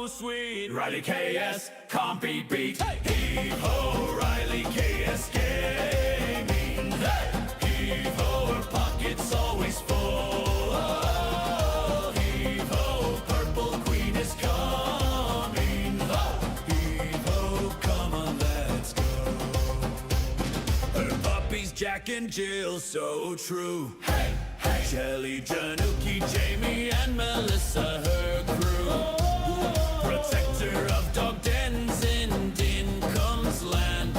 sweet. Riley KS can't be beat. Heave-ho, Riley KS gaming. Heave-ho, her pocket's always full. Heave-ho, purple queen is coming. Heave-ho, come on, let's go. Her puppies, Jack and Jill, so true. Hey, hey. Shelly, Januki, Jamie, and Melissa, her crew. Protector of dog dens in Dincomb's land.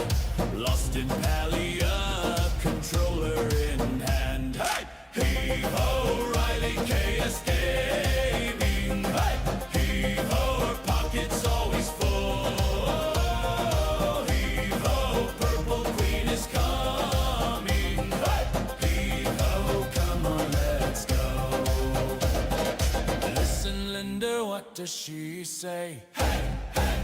Lost in Palia, controller in hand. Hey! Heave-ho, Riley KS gaming. Hey! Heave-ho, her pocket's always full. Heave-ho, purple queen is coming. Hey! Heave-ho, come on, let's go. Listen, Linda, what does she say? Hey, hey.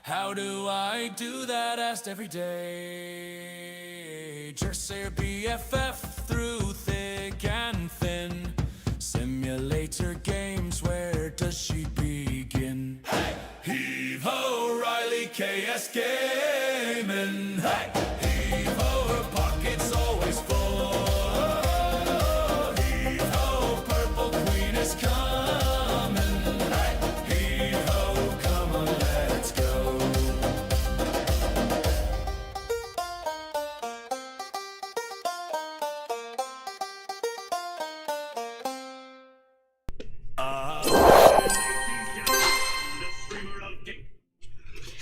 How do I do that? Asked every day. Jersey or BFF through thick and thin. Simulator games, where does she begin? Hey, heave-ho, Riley KS gaming. Hey, heave-ho, her pocket's always full. Heave-ho, purple queen is coming. Hey, heave-ho, come on, let's go.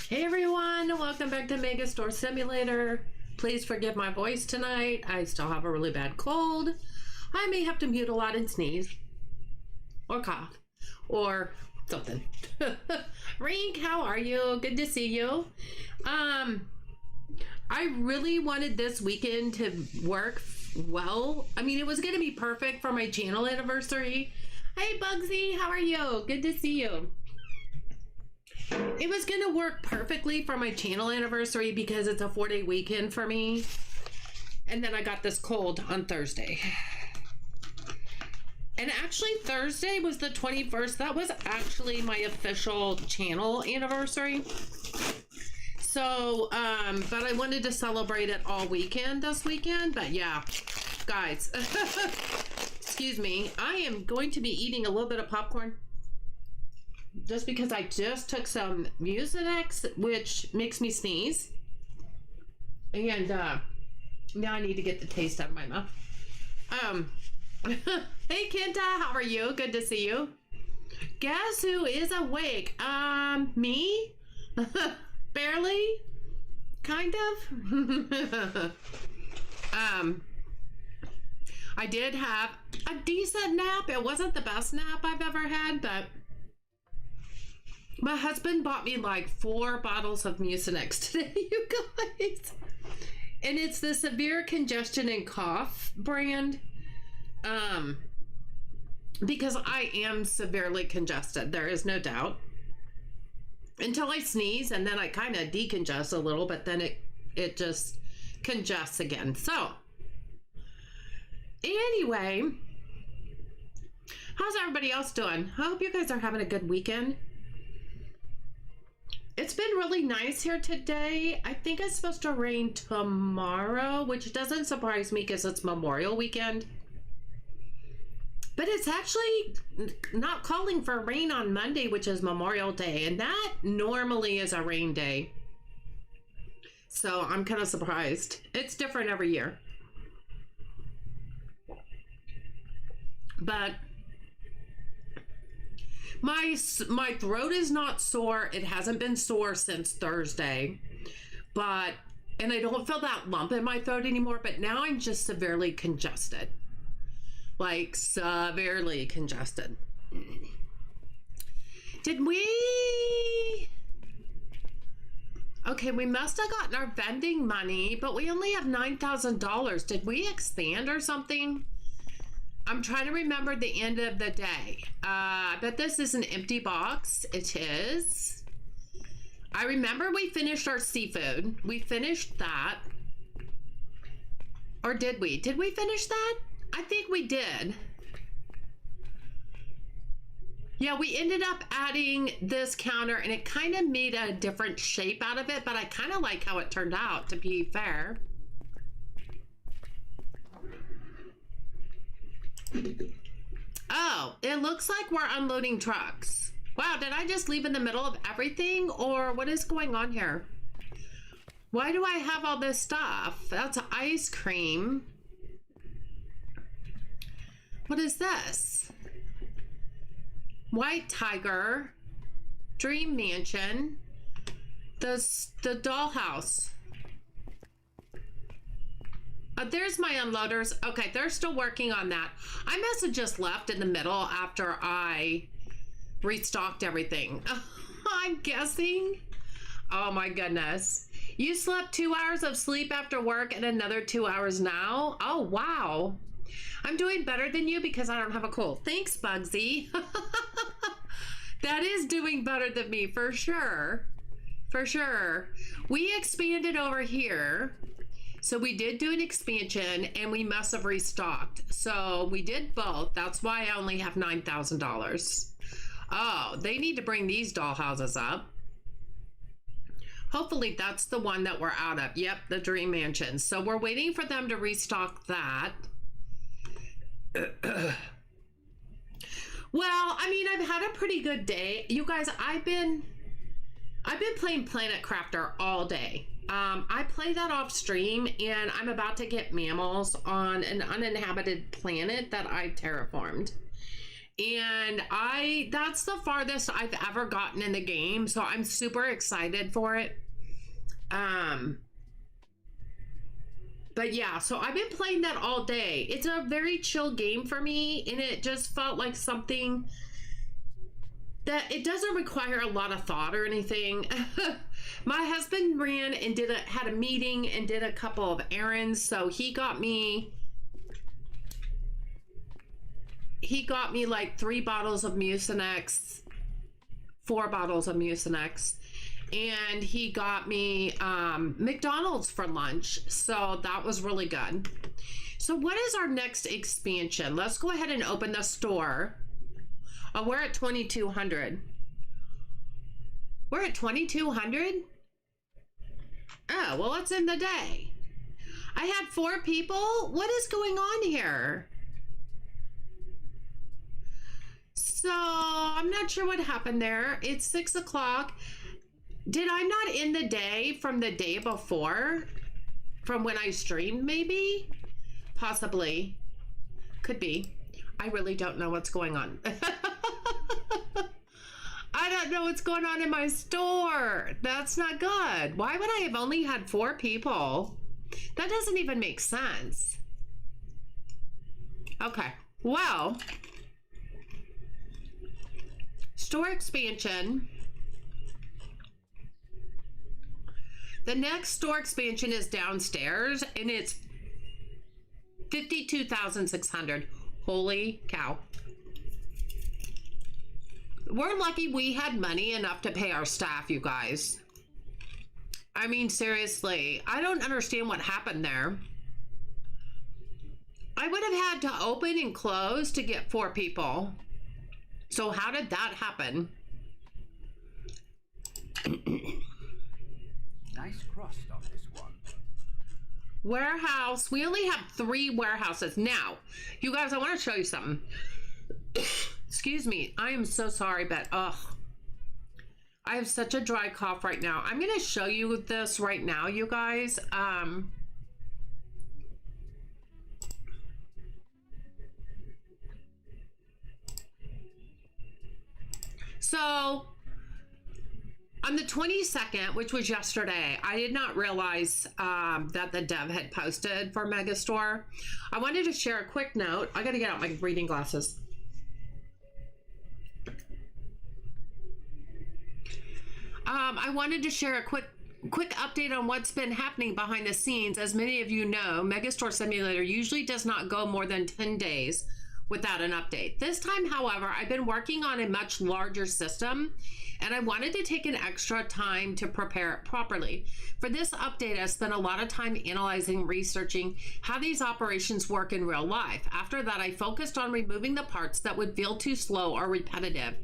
Hey everyone, welcome back to Megastore Simulator. Please forgive my voice tonight. I still have a really bad cold. I may have to mute a lot and sneeze. Or cough. Or something. Rink, how are you? Good to see you. I really wanted this weekend to work well. I mean, it was going to be perfect for my channel anniversary. Hey Bugsy, how are you? Good to see you. It was going to work perfectly for my channel anniversary because it's a 4-day weekend for me. And then I got this cold on Thursday. And actually Thursday was the 21st. That was actually my official channel anniversary. So, but I wanted to celebrate it all weekend this weekend. But yeah, guys, excuse me. I am going to be eating a little bit of popcorn. Just because I just took some Mucinex, which makes me sneeze. And now I need to get the taste out of my mouth. Hey Kenta, how are you? Good to see you. Guess who is awake? Me? Barely? Kind of? I did have a decent nap. It wasn't the best nap I've ever had, but my husband bought me like 4 bottles of Mucinex today, you guys. And it's the severe congestion and cough brand. Because I am severely congested. There is no doubt. Until I sneeze and then I kind of decongest a little, but then it just congests again. So anyway, how's everybody else doing? I hope you guys are having a good weekend. It's been really nice here today. I think it's supposed to rain tomorrow, which doesn't surprise me because it's Memorial Weekend. But it's actually not calling for rain on Monday, which is Memorial Day, and that normally is a rain day. So I'm kind of surprised. It's different every year. But my throat is not sore. It hasn't been sore since Thursday. And I don't feel that lump in my throat anymore, but now I'm just severely congested. Like severely congested. Did we? Okay, we must have gotten our vending money, but we only have $9,000. Did we expand or something? I'm trying to remember the end of the day. But this is an empty box. It is. I remember we finished our seafood. We finished that. Or did we? Did we finish that? I think we did. Yeah, we ended up adding this counter and it kind of made a different shape out of it, but I kind of like how it turned out, to be fair. Oh, it looks like we're unloading trucks. Wow, did I just leave in the middle of everything, or what is going on here? Why do I have all this stuff? That's ice cream. What is this? White Tiger, Dream Mansion, the dollhouse. There's my unloaders. Okay, they're still working on that. I must have just left in the middle after I restocked everything. I'm guessing. Oh my goodness. You slept 2 hours of sleep after work and another 2 hours now? Oh, wow. I'm doing better than you because I don't have a cold. Thanks, Bugsy. That is doing better than me, for sure. For sure. We expanded over here. So we did do an expansion and we must have restocked. So we did both. That's why I only have $9,000. Oh, they need to bring these doll houses up. Hopefully that's the one that we're out of. Yep, the Dream Mansion. So we're waiting for them to restock that. Well, I mean, I've had a pretty good day. You guys, I've been playing Planet Crafter all day. I play that off stream and I'm about to get mammals on an uninhabited planet that I terraformed. And that's the farthest I've ever gotten in the game. So I'm super excited for it. But yeah, so I've been playing that all day. It's a very chill game for me, and it just felt like something that it doesn't require a lot of thought or anything. My husband ran and had a meeting and did a couple of errands, so he got me like 3 bottles of Mucinex, 4 bottles of Mucinex. And he got me McDonald's for lunch. So that was really good. So what is our next expansion? Let's go ahead and open the store. Oh, we're at 2,200. We're at 2,200? Oh, well, let's end the day. I had 4 people? What is going on here? So I'm not sure what happened there. It's 6 o'clock. Did I not end the day from the day before? From when I streamed, maybe? Possibly. Could be. I really don't know what's going on. I don't know what's going on in my store. That's not good. Why would I have only had 4 people? That doesn't even make sense. Okay. Well, store expansion. The next store expansion is downstairs and it's 52,600. Holy cow. We're lucky we had money enough to pay our staff, you guys. I mean, seriously, I don't understand what happened there. I would have had to open and close to get 4 people. So how did that happen? Nice crust on this one. Warehouse. We only have 3 warehouses. Now, you guys, I want to show you something. Excuse me. I am so sorry, but I have such a dry cough right now. I'm going to show you this right now, you guys. So on the 22nd, which was yesterday, I did not realize that the dev had posted for Megastore. I wanted to share a quick note. I got to get out my reading glasses. I wanted to share a quick update on what's been happening behind the scenes. As many of you know, Megastore Simulator usually does not go more than 10 days without an update. This time, however, I've been working on a much larger system and I wanted to take an extra time to prepare it properly. For this update, I spent a lot of time analyzing, researching how these operations work in real life. After that, I focused on removing the parts that would feel too slow or repetitive,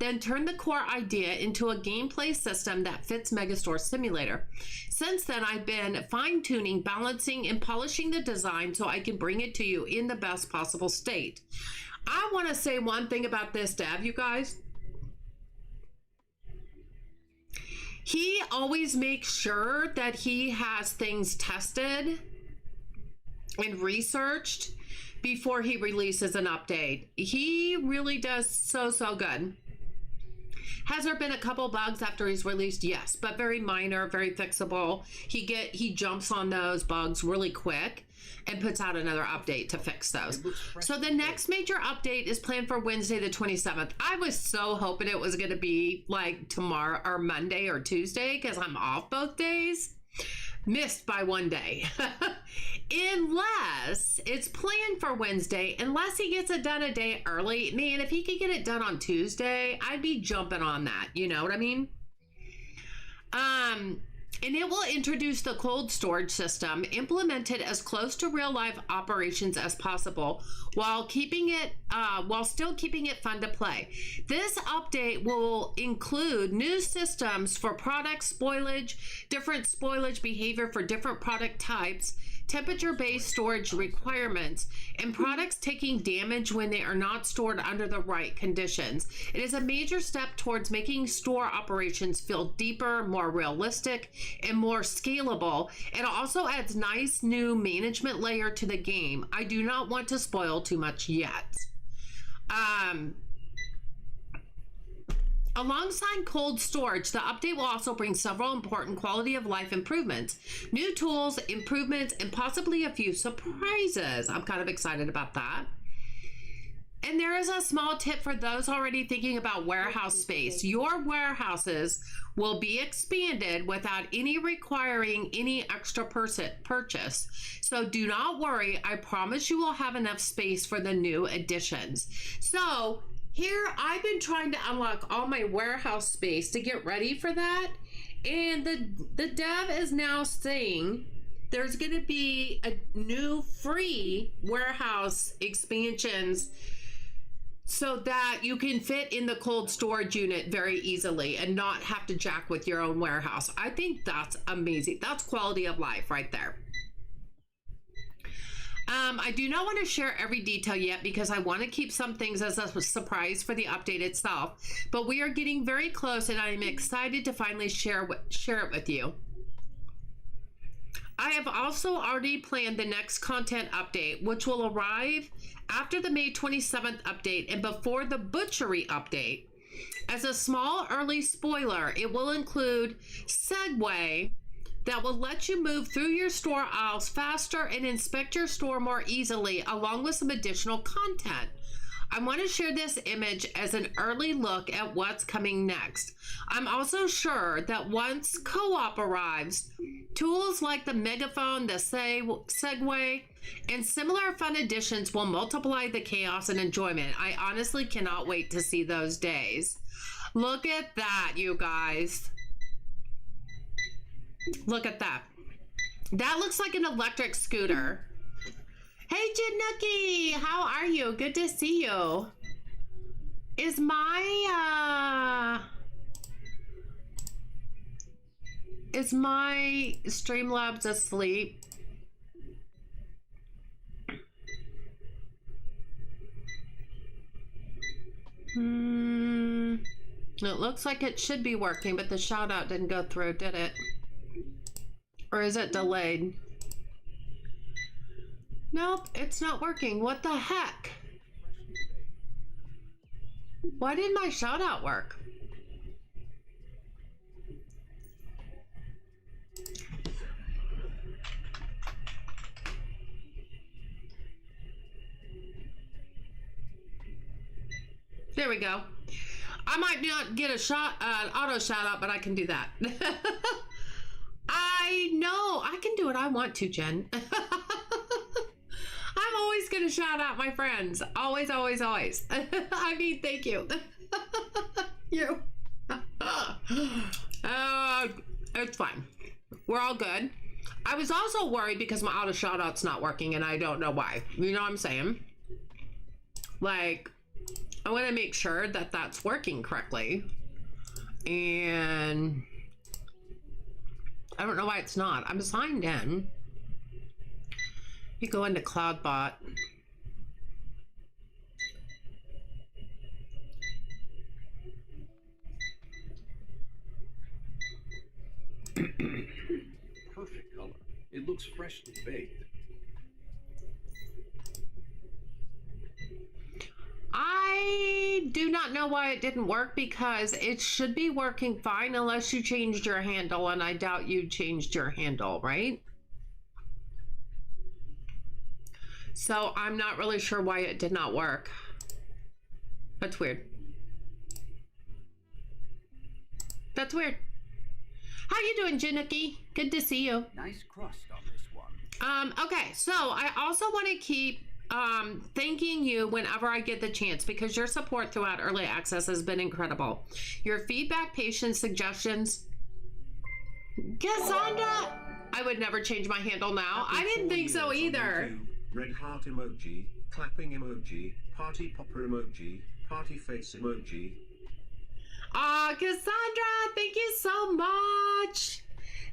then turned the core idea into a gameplay system that fits Megastore Simulator. Since then, I've been fine-tuning, balancing, and polishing the design so I can bring it to you in the best possible state. I want to say one thing about this dev, you guys. He always makes sure that he has things tested and researched before he releases an update. He really does so good. Has there been a couple bugs after he's released? Yes, but very minor, very fixable. He jumps on those bugs really quick and puts out another update to fix those. So the next major update is planned for Wednesday the 27th. I was so hoping it was going to be like tomorrow or Monday or Tuesday because I'm off both days. Missed by one day. Unless it's planned for Wednesday, unless he gets it done a day early. Man, if he could get it done on Tuesday, I'd be jumping on that. You know what I mean? And it will introduce the cold storage system, implemented as close to real life operations as possible, while still keeping it fun to play. This update will include new systems for product spoilage, different spoilage behavior for different product types, temperature-based storage requirements, and products taking damage when they are not stored under the right conditions. It is a major step towards making store operations feel deeper, more realistic, and more scalable. It also adds nice new management layer to the game. I do not want to spoil too much yet. Alongside cold storage, the update will also bring several important quality of life improvements, new tools, improvements, and possibly a few surprises. I'm kind of excited about that. And there is a small tip for those already thinking about warehouse space. Your warehouses will be expanded without any requiring any extra purchase. So do not worry. I promise you will have enough space for the new additions. So here, I've been trying to unlock all my warehouse space to get ready for that. And the dev is now saying there's going to be a new free warehouse expansions so that you can fit in the cold storage unit very easily and not have to jack with your own warehouse. I think that's amazing. That's quality of life right there. I do not want to share every detail yet because I want to keep some things as a surprise for the update itself, but we are getting very close and I'm excited to finally share it with you. I have also already planned the next content update, which will arrive after the May 27th update and before the butchery update. As a small early spoiler, it will include Segway that will let you move through your store aisles faster and inspect your store more easily, along with some additional content. I want to share this image as an early look at what's coming next. I'm also sure that once co-op arrives, tools like the megaphone, the Segway, and similar fun additions will multiply the chaos and enjoyment. I honestly cannot wait to see those days. Look at that, you guys. Look at that. That looks like an electric scooter. Hey, Januki, how are you? Good to see you. Is my Streamlabs asleep? It looks like it should be working, but the shout out didn't go through, did it? Or is it delayed? Nope, it's not working. What the heck? Why did my shout out work? There we go. I might not get a auto shout out, but I can do that. I know I can do what I want to, Jen. I'm always always gonna shout out my friends. Always, always, always. I mean, thank you. You. It's fine. We're all good. I was also worried because my auto shout out's not working and I don't know why. You know what I'm saying? Like, I want to make sure that that's working correctly. And I don't know why it's not. I'm signed in. You go into CloudBot. Perfect color. It looks freshly baked. I do not know why it didn't work because it should be working fine unless you changed your handle, and I doubt you changed your handle, right? So I'm not really sure why it did not work. That's weird. That's weird. How you doing, Januki? Good to see you. Nice crust on this one. Okay, so I also want to keep thanking you whenever I get the chance because your support throughout early access has been incredible. Your feedback, patience, suggestions. Cassandra, I would never change my handle now. I didn't think so either. Red heart emoji, clapping emoji, party popper emoji, party face emoji. Cassandra, thank you so much.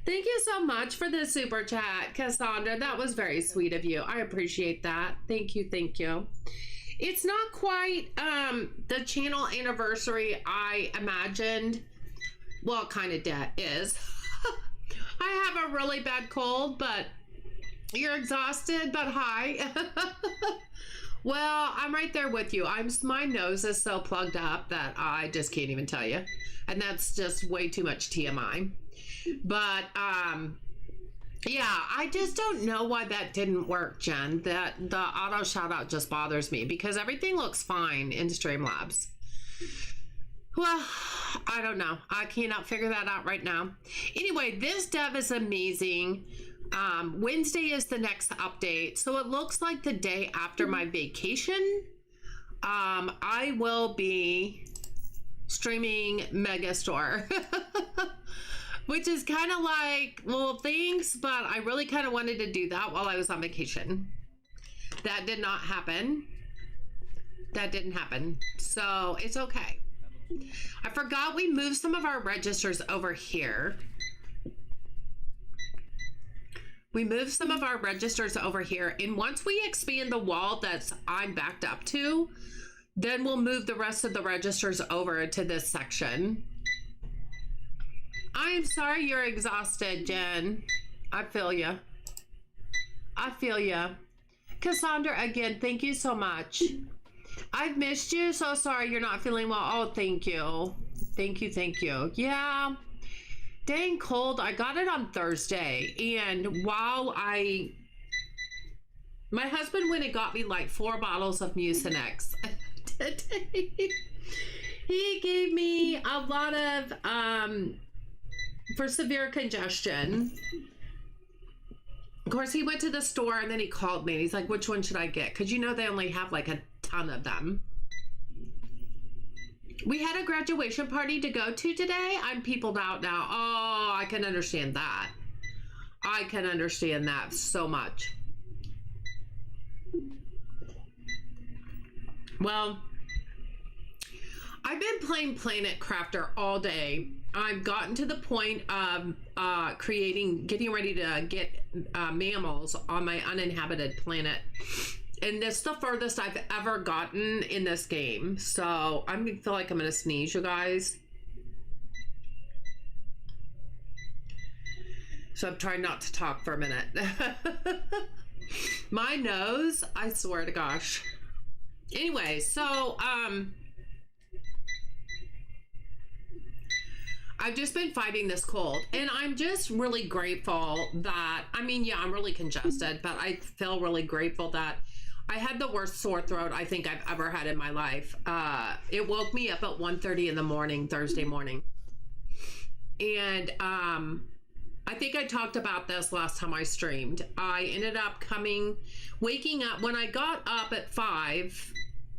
Thank you so much for the super chat, Cassandra. That was very sweet of you. I appreciate that. Thank you, thank you. It's not quite the channel anniversary I imagined. Well, it kind of is. I have a really bad cold, but you're exhausted, but hi. Well, I'm right there with you. My nose is so plugged up that I just can't even tell you. And that's just way too much TMI. But, yeah, I just don't know why that didn't work, Jen. That the auto shout out just bothers me because everything looks fine in Streamlabs. Well, I don't know. I cannot figure that out right now. Anyway, this dev is amazing. Wednesday is the next update. So it looks like the day after my vacation, I will be streaming Megastore. Which is kind of like, well, thanks, but I really kind of wanted to do that while I was on vacation. That did not happen. That didn't happen. So it's okay. I forgot we moved some of our registers over here. We moved some of our registers over here. And once we expand the wall I'm backed up to, then we'll move the rest of the registers over to this section. I'm sorry you're exhausted, Jen. I feel you. I feel you. Cassandra, again, thank you so much. I've missed you. So sorry you're not feeling well. Oh, thank you. Thank you, thank you. Yeah. Dang cold. I got it on Thursday. And while my husband went and got me like 4 bottles of Mucinex today. He gave me a lot of, for severe congestion. Of course, he went to the store and then he called me and he's like, which one should I get? Because you know they only have like a ton of them. We had a graduation party to go to today. I'm peopled out now. Oh, I can understand that. I can understand that so much. Well, I've been playing Planet Crafter all day. I've gotten to the point of getting ready to get mammals on my uninhabited planet. And that's the furthest I've ever gotten in this game. So I feel like I'm going to sneeze, you guys. So I'm trying not to talk for a minute. My nose, I swear to gosh. Anyway, so I've just been fighting this cold, and I'm just really grateful that, I mean, yeah, I'm really congested, but I feel really grateful that I had the worst sore throat I think I've ever had in my life. It woke me up at 1:30 in the morning, Thursday morning. And I think I talked about this last time I streamed. I ended up waking up when I got up at 5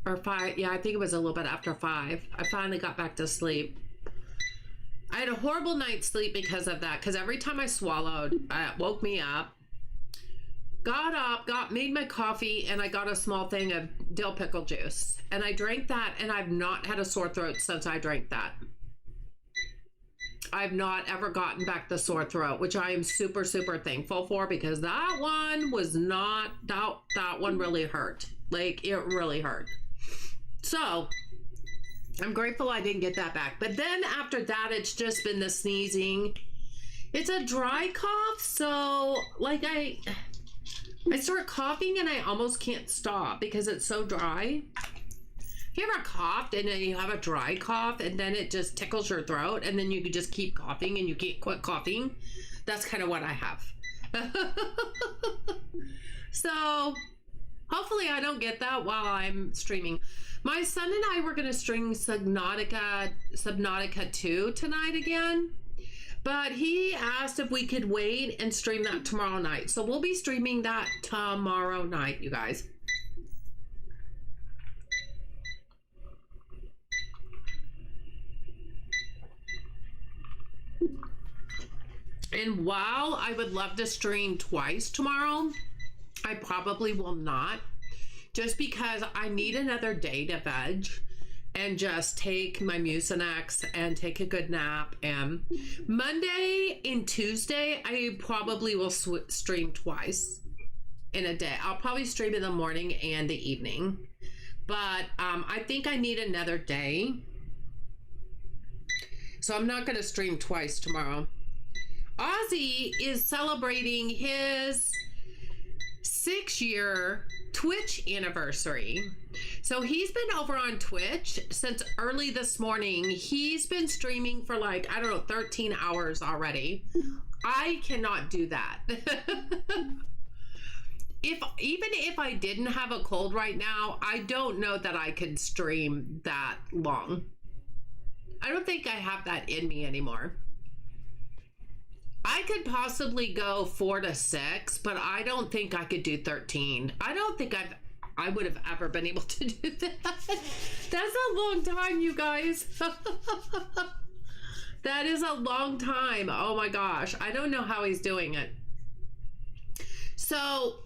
or 5. Yeah, I think it was a little bit after 5. I finally got back to sleep. I had a horrible night's sleep because of that. Because every time I swallowed, it woke me up. Got up, made my coffee, and I got a small thing of dill pickle juice. And I drank that, and I've not had a sore throat since I drank that. I've not ever gotten back the sore throat, which I am super, super thankful for, because that one was not, that one really hurt. Like, it really hurt. So, I'm grateful I didn't get that back. But then after that, it's just been the sneezing. It's a dry cough, so, like, I start coughing and I almost can't stop because it's so dry. You ever coughed and then you have a dry cough and then it just tickles your throat and then you could just keep coughing and you can't quit coughing? That's kind of what I have. So hopefully I don't get that while I'm streaming. My son and I were going to stream Subnautica 2 tonight again. But he asked if we could wait and stream that tomorrow night. So we'll be streaming that tomorrow night, you guys. And while I would love to stream twice tomorrow, I probably will not. Just because I need another day to veg and just take my Mucinex and take a good nap. And Monday and Tuesday, I probably will stream twice in a day. I'll probably stream in the morning and the evening. But I think I need another day. So I'm not going to stream twice tomorrow. Ozzy is celebrating his 6-year Twitch anniversary. So he's been over on Twitch since early this morning. He's been streaming for like, I don't know, 13 hours already. I cannot do that. Even if I didn't have a cold right now, I don't know that I could stream that long. I don't think I have that in me anymore. I could possibly go 4 to 6, but I don't think I could do 13. I don't think I would have ever been able to do that. That's a long time, you guys. That is a long time. Oh my gosh. I don't know how he's doing it. So,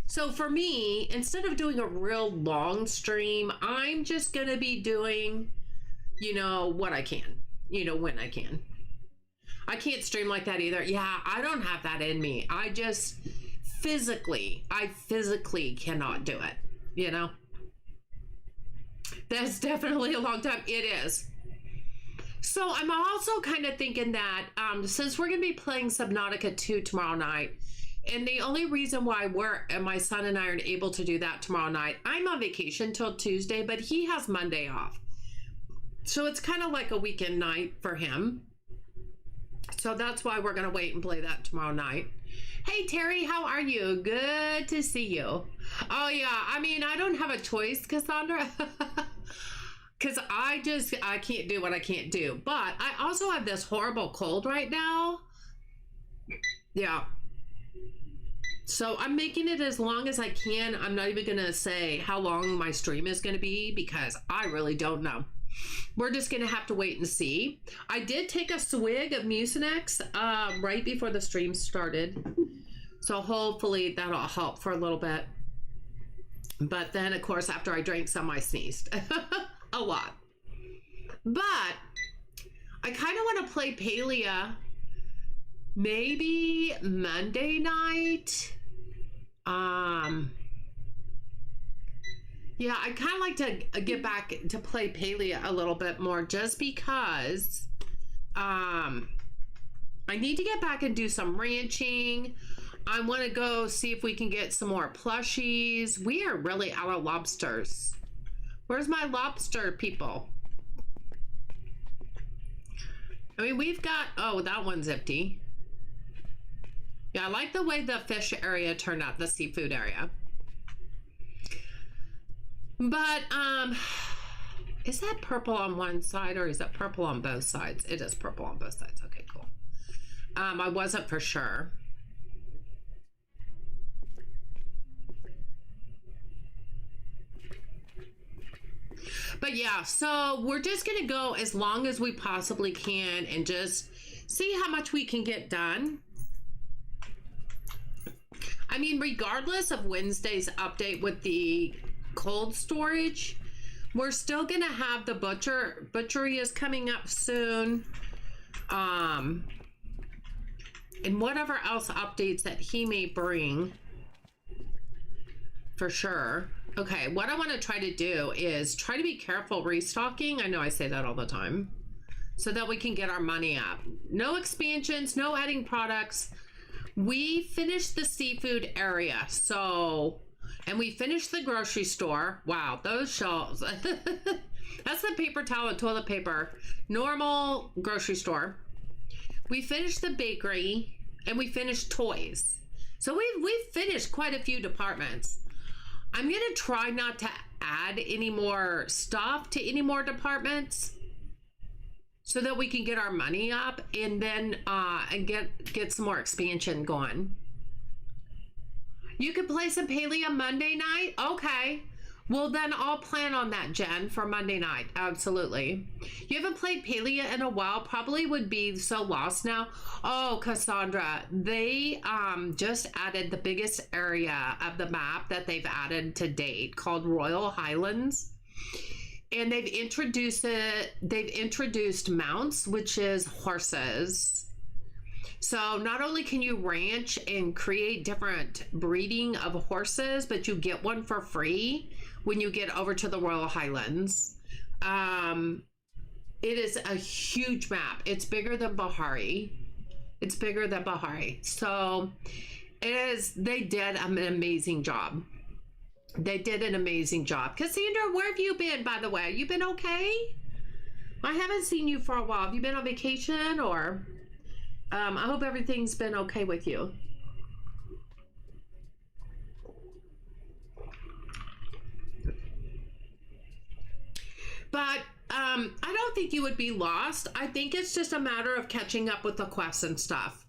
so for me, instead of doing a real long stream, I'm just going to be doing, you know, what I can, you know, when I can. I can't stream like that either. Yeah, I don't have that in me. I just physically cannot do it, you know? That's definitely a long time. It is. So I'm also kind of thinking that since we're going to be playing Subnautica 2 tomorrow night, and the only reason why my son and I are able to do that tomorrow night, I'm on vacation till Tuesday, but he has Monday off. So it's kind of like a weekend night for him. So that's why we're going to wait and play that tomorrow night. Hey, Terry, how are you? Good to see you. Oh, yeah. I mean, I don't have a choice, Cassandra. Because I can't do what I can't do. But I also have this horrible cold right now. Yeah. So I'm making it as long as I can. I'm not even going to say how long my stream is going to be because I really don't know. We're just going to have to wait and see. I did take a swig of Mucinex right before the stream started. So hopefully that'll help for a little bit. But then, of course, after I drank some, I sneezed. A lot. But I kind of want to play Palia maybe Monday night. Yeah, I kind of like to get back to play Palia a little bit more just because I need to get back and do some ranching. I want to go see if we can get some more plushies. We are really out of lobsters. Where's my lobster, people? I mean, we've got... Oh, that one's empty. Yeah, I like the way the fish area turned out, the seafood area. But, is that purple on one side or is that purple on both sides? It is purple on both sides. Okay, cool. I wasn't for sure. But yeah, so we're just going to go as long as we possibly can and just see how much we can get done. I mean, regardless of Wednesday's update with the cold storage, we're still going to have the butchery is coming up soon. And whatever else updates that he may bring for sure. Okay, what I want to try to do is try to be careful restocking. I know I say that all the time. So that we can get our money up. No expansions, no adding products. We finished the seafood area, so, and we finished the grocery store. Wow, those shelves. That's the paper towel and toilet paper. Normal grocery store. We finished the bakery, and we finished toys. So we've finished quite a few departments. I'm going to try not to add any more stuff to any more departments so that we can get our money up and then and get some more expansion going. You could play some Palea Monday night? Okay. Well, then I'll plan on that, Jen, for Monday night. Absolutely. You haven't played Palea in a while. Probably would be so lost now. Oh, Cassandra, they just added the biggest area of the map that they've added to date called Royal Highlands. And they've introduced mounts, which is horses. So not only can you ranch and create different breeding of horses, but you get one for free when you get over to the Royal Highlands. It is a huge map. It's bigger than Bahari. It's bigger than Bahari. So they did an amazing job. They did an amazing job. Cassandra, where have you been, by the way? You been okay? I haven't seen you for a while. Have you been on vacation or... I hope everything's been okay with you. But I don't think you would be lost. I think it's just a matter of catching up with the quests and stuff.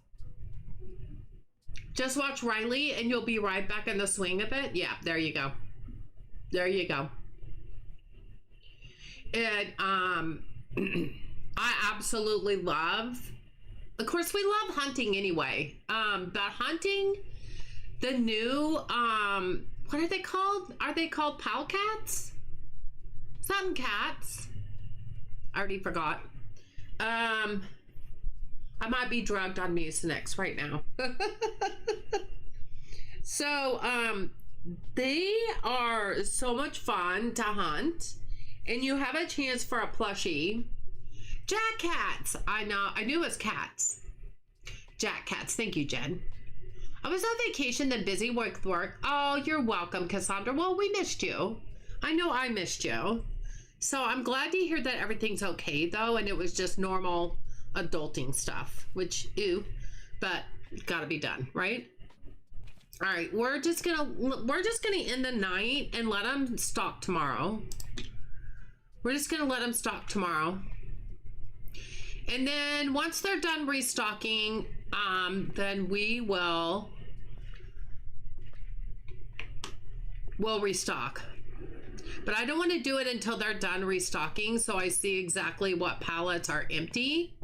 Just watch Riley and you'll be right back in the swing of it. Yeah, there you go. There you go. And I absolutely love... Of course, we love hunting anyway. But hunting, the new, what are they called? Are they called pal cats? Something cats. I already forgot. I might be drugged on Mucinex right now. So, they are so much fun to hunt. And you have a chance for a plushie. Jack cats. I know. I knew it was cats. Jack cats. Thank you, Jen. I was on vacation, then busy with work. Oh, you're welcome, Cassandra. Well, we missed you. I know I missed you. So I'm glad to hear that everything's okay, though, and it was just normal adulting stuff, which, ew, but gotta be done, right? All right, we're just gonna end the night and let them stock tomorrow. We're just gonna let them stock tomorrow. And then once they're done restocking, then we'll restock. But I don't want to do it until they're done restocking, so I see exactly what pallets are empty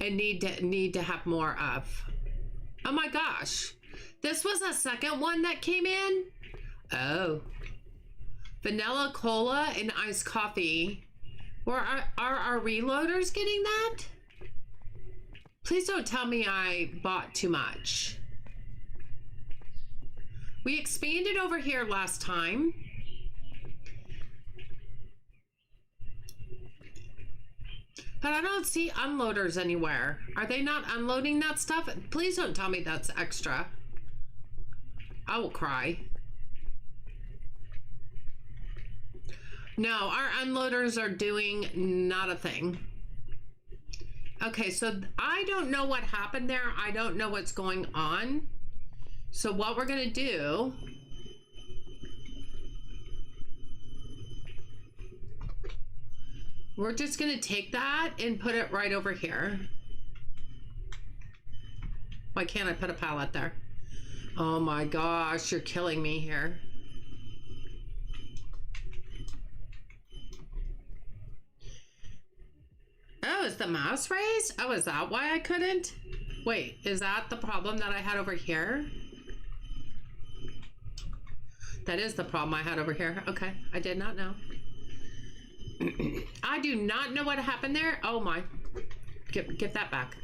and need to have more of. Oh my gosh. This was a second one that came in? Oh. Vanilla cola and iced coffee. Are our reloaders getting that? Please don't tell me I bought too much. We expanded over here last time. But I don't see unloaders anywhere. Are they not unloading that stuff? Please don't tell me that's extra. I will cry. No, our unloaders are doing not a thing. Okay, so I don't know what happened there. I don't know what's going on. So what we're gonna do, we're just gonna take that and put it right over here. Why can't I put a pallet there? Oh my gosh, you're killing me here. Oh, is the mouse raised? Oh, is that why I couldn't? Wait, is that the problem that I had over here? That is the problem I had over here. Okay, I did not know. I do not know what happened there. Oh my. Get that back.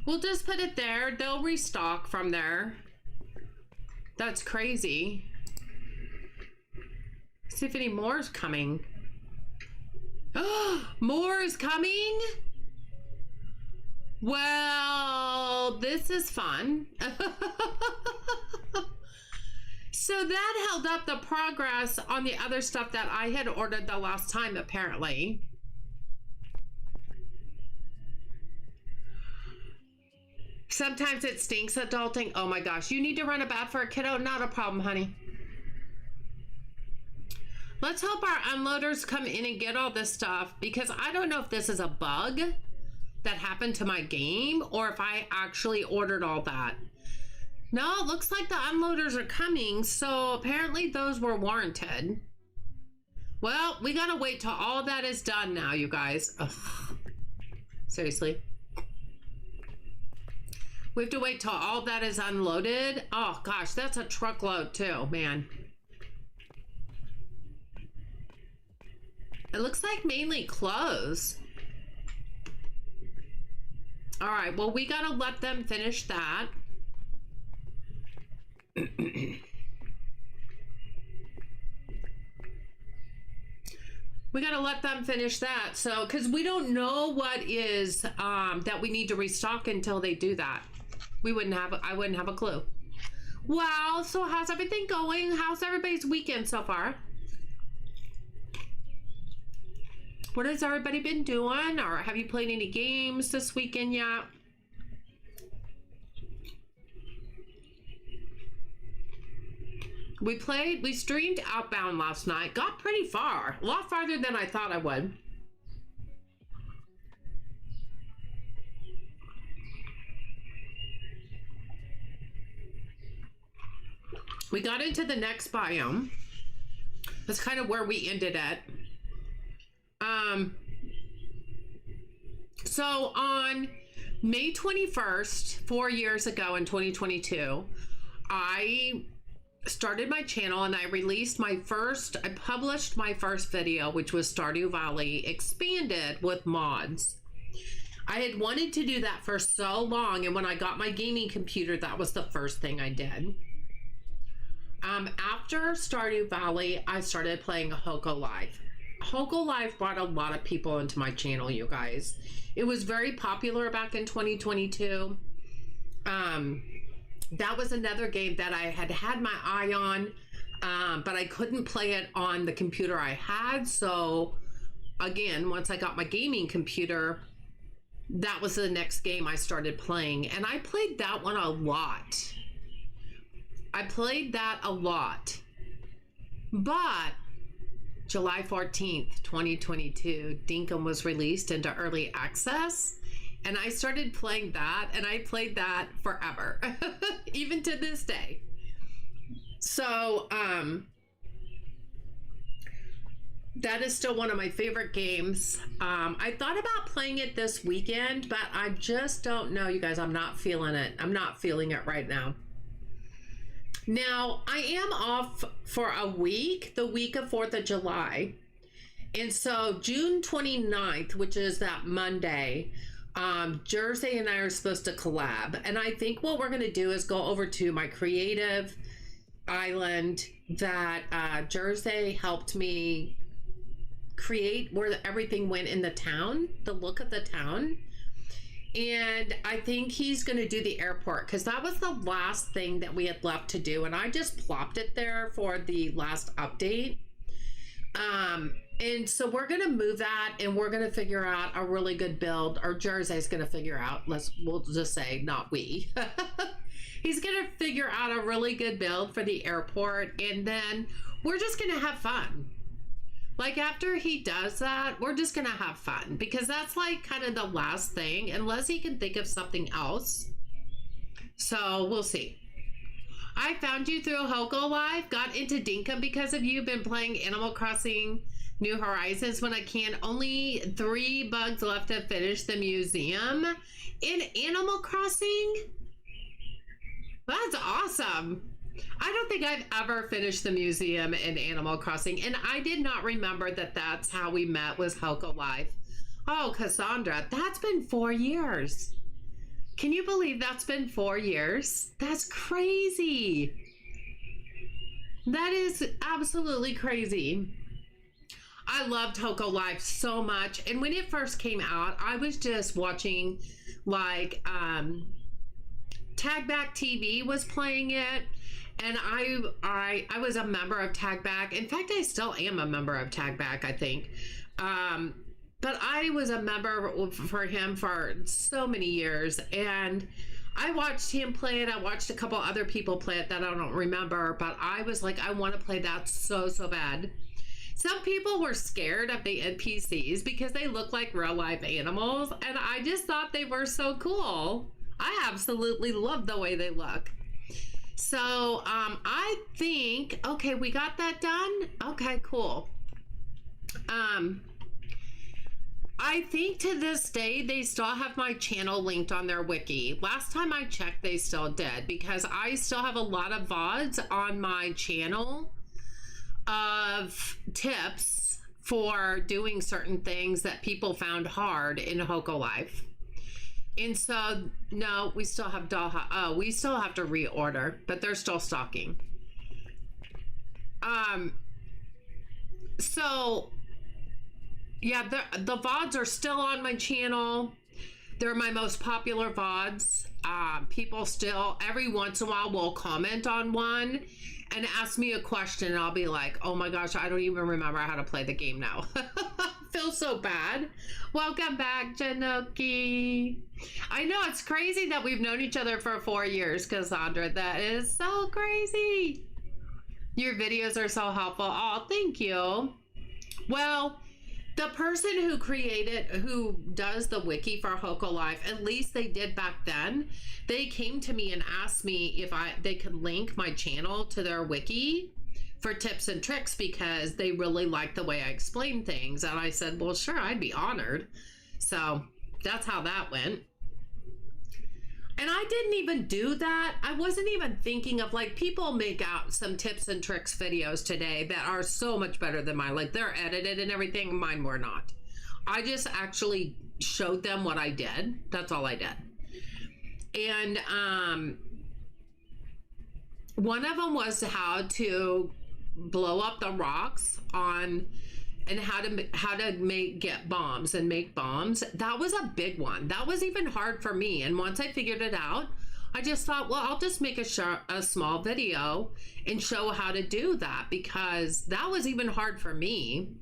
We'll just put it there. They'll restock from there. That's crazy. See if any more is coming. Oh, more is coming? Well, this is fun. So that held up the progress on the other stuff that I had ordered the last time, apparently. Sometimes it stinks adulting. Oh my gosh, you need to run a bath for a kiddo? Not a problem, honey. Let's hope our unloaders come in and get all this stuff, because I don't know if this is a bug that happened to my game or if I actually ordered all that. No, it looks like the unloaders are coming, so apparently those were warranted. Well, we gotta wait till all that is done now, you guys. Ugh. Seriously. We have to wait till all that is unloaded. Oh gosh, that's a truckload too, man. It looks like mainly clothes. All right, well, we gotta let them finish that. We gotta let them finish that. So, because we don't know what is that we need to restock until they do that. I wouldn't have a clue. Wow, so how's everything going? How's everybody's weekend so far? What has everybody been doing? Or have you played any games this weekend yet? We streamed Outbound last night. Got pretty far. A lot farther than I thought I would. We got into the next biome. That's kind of where we ended at. So on May 21st, 4 years ago in 2022, I started my channel and I published my first video, which was Stardew Valley expanded with mods. I had wanted to do that for so long, and when I got my gaming computer, that was the first thing I did. After Stardew Valley, I started playing Hoko Live. Hoko Live brought a lot of people into my channel, you guys. It was very popular back in 2022. That was another game that I had my eye on, but I couldn't play it on the computer I had. So again, once I got my gaming computer, that was the next game I started playing. And I played that one a lot. But July 14th, 2022, Dinkum was released into early access. And I started playing that, and I played that forever, even to this day. So, that is still one of my favorite games. I thought about playing it this weekend, but I just don't know, you guys. I'm not feeling it. I'm not feeling it right now. Now, I am off for a week, the week of 4th of July. And so June 29th, which is that Monday, Jersey and I are supposed to collab, and I think what we're going to do is go over to my creative island that Jersey helped me create, where everything went in the town, the look of the town. And I think he's going to do the airport, because that was the last thing that we had left to do, and I just plopped it there for the last update. And so we're going to move that, and we're going to figure out a really good build, or Jersey's going to figure out, we'll just say, not we. He's going to figure out a really good build for the airport, and then we're just going to have fun. Like after he does that, we're just gonna have fun because that's like kind of the last thing, unless he can think of something else. So we'll see. I found you through Hoko Live, got into Dinkum because of you, been playing Animal Crossing New Horizons when I can. Only 3 bugs left to finish the museum in Animal Crossing. That's awesome. I don't think I've ever finished the museum in Animal Crossing, and I did not remember that that's how we met, was Hoko Live. Oh, Cassandra, that's been 4 years. Can you believe that's been 4 years? That's crazy. That is absolutely crazy. I loved Hoko Live so much. And when it first came out, I was just watching like Tag Back TV was playing it. And I was a member of Tag Back. In fact, I still am a member of Tag Back, I think. But I was a member for him for so many years, and I watched him play it. I watched a couple other people play it that I don't remember, but I was like, I want to play that so bad. Some people were scared of the NPCs because they look like real life animals, and I just thought they were so cool. I absolutely love the way they look. So I think, okay, we got that done. Okay, cool. I think to this day, they still have my channel linked on their wiki. Last time I checked, they still did, because I still have a lot of VODs on my channel of tips for doing certain things that people found hard in Hoko Life. And so, no, we still have we still have to reorder, but they're still stocking. So yeah, the VODs are still on my channel. They're my most popular VODs. People still, every once in a while, will comment on one and ask me a question, and I'll be like, oh my gosh, I don't even remember how to play the game now. Feel so bad. Welcome back, Janoki. I know, it's crazy that we've known each other for 4 years, Cassandra. That is so crazy. Your videos are so helpful. Oh, thank you. Well, the person who does the wiki for Hoko Life, at least they did back then, they came to me and asked me if they could link my channel to their wiki for tips and tricks because they really liked the way I explained things. And I said, well, sure, I'd be honored. So that's how that went. And I didn't even do that. I wasn't even thinking of, like, people make out some tips and tricks videos today that are so much better than mine. Like, they're edited and everything. Mine were not. I just actually showed them what I did. That's all I did. And one of them was how to blow up the rocks on, and how to get bombs and make bombs. That was a big one. That was even hard for me. And once I figured it out, I just thought, well, I'll just make a small video and show how to do that, because that was even hard for me.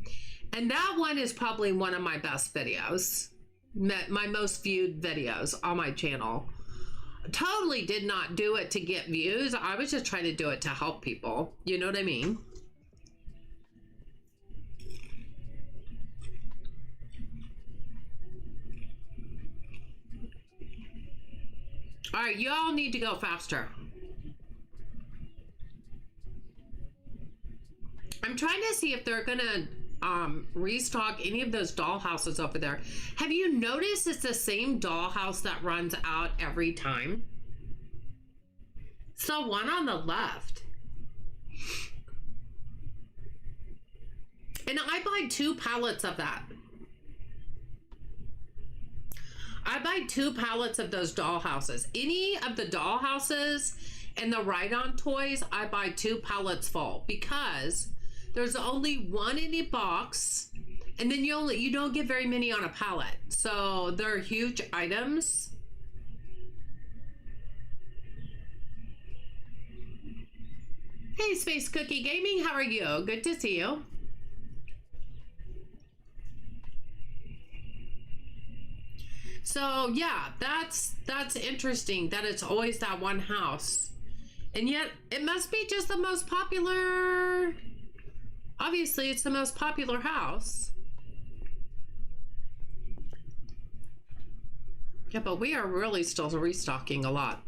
And that one is probably one of my best videos, my most viewed videos on my channel. Totally did not do it to get views. I was just trying to do it to help people. You know what I mean? All right, y'all need to go faster. I'm trying to see if they're gonna restock any of those dollhouses over there. Have you noticed it's the same dollhouse that runs out every time? So one on the left. And I buy 2 pallets of that. I buy 2 pallets of those dollhouses. Any of the dollhouses and the ride-on toys, I buy 2 pallets full, because there's only 1 in a box, and then you don't get very many on a pallet. So they're huge items. Hey, Space Cookie Gaming, how are you? Good to see you. So yeah, that's interesting that it's always that one house, and yet it must be just the most popular obviously it's the most popular house. Yeah, but we are really still restocking a lot.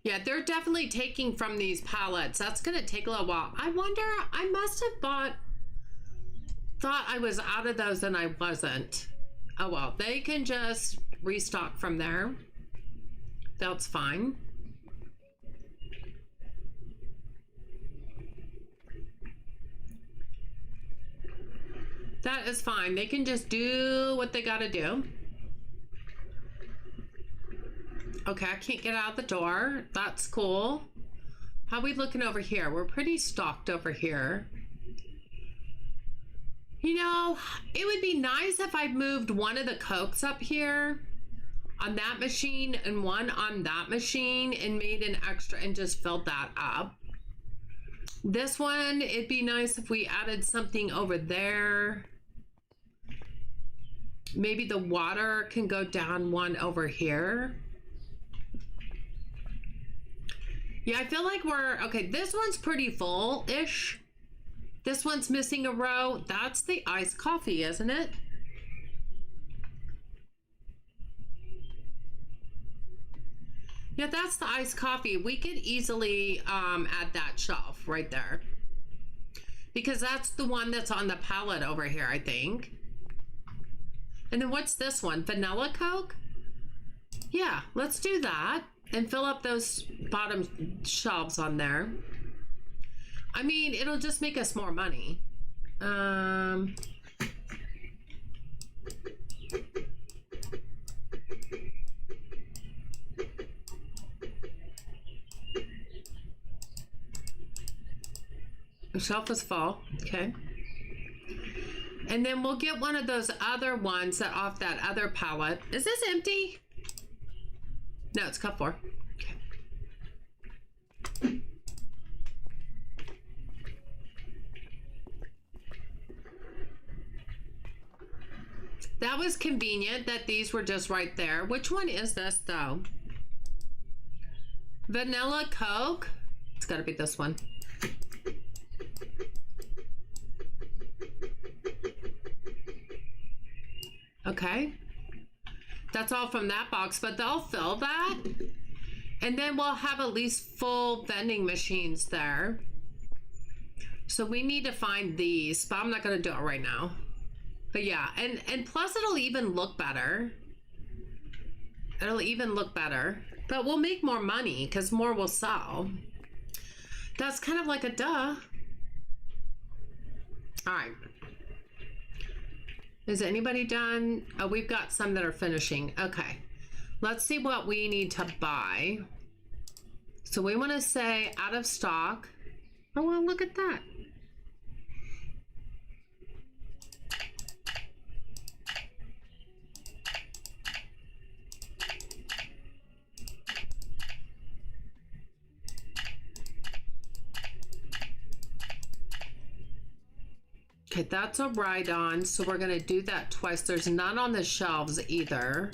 Yeah, they're definitely taking from these pallets. That's going to take a little while. I wonder, I must have thought I was out of those and I wasn't. Oh well, they can just restock from there. That's fine. That is fine. They can just do what they gotta do. Okay, I can't get out the door. That's cool. How are we looking over here? We're pretty stocked over here. You know, it would be nice if I moved one of the Cokes up here on that machine and one on that machine and made an extra and just filled that up. This one, it'd be nice if we added something over there. Maybe the water can go down one over here. Yeah, I feel like okay, this one's pretty full-ish. This one's missing a row. That's the iced coffee, isn't it? Yeah, that's the iced coffee. We could easily add that shelf right there. Because that's the one that's on the pallet over here, I think. And then what's this one? Vanilla Coke? Yeah, let's do that. And fill up those bottom shelves on there. I mean, it'll just make us more money. The shelf is full. Okay. And then we'll get one of those other ones that off that other pallet. Is this empty? No, it's cup 4. Okay. That was convenient that these were just right there. Which one is this though? Vanilla Coke? It's gotta be this one. Okay. That's all from that box, but they'll fill that. And then we'll have at least full vending machines there. So we need to find these, but I'm not gonna do it right now. But yeah, and plus it'll even look better. It'll even look better. But we'll make more money because more will sell. That's kind of like a duh. All right. Is anybody done? Oh, we've got some that are finishing. Okay. Let's see what we need to buy. So we want to say out of stock. Oh, well, look at that. Okay, that's a ride-on, so we're gonna do that twice. There's none on the shelves either.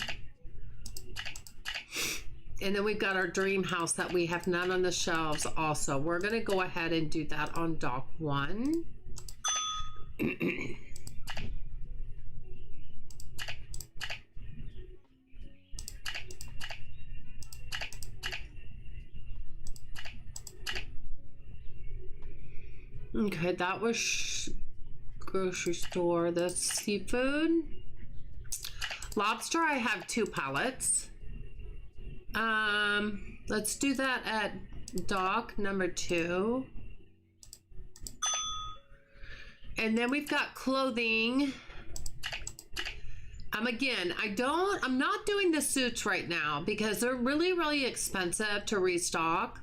And then we've got our dream house that we have none on the shelves also. We're gonna go ahead and do that on dock 1. Okay, that was grocery store. That's seafood. Lobster, I have 2 pallets. Let's do that at dock number 2. And then we've got clothing. Again, I'm not doing the suits right now because they're really, really expensive to restock.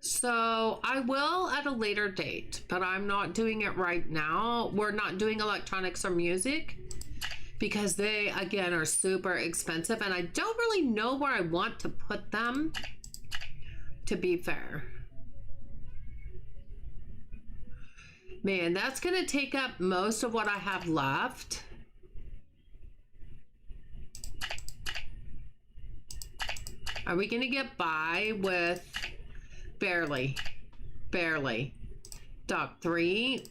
So I will at a later date, but I'm not doing it right now. We're not doing electronics or music because they, again, are super expensive and I don't really know where I want to put them, to be fair. Man, that's gonna take up most of what I have left. Are we gonna get by with barely? Dog 3.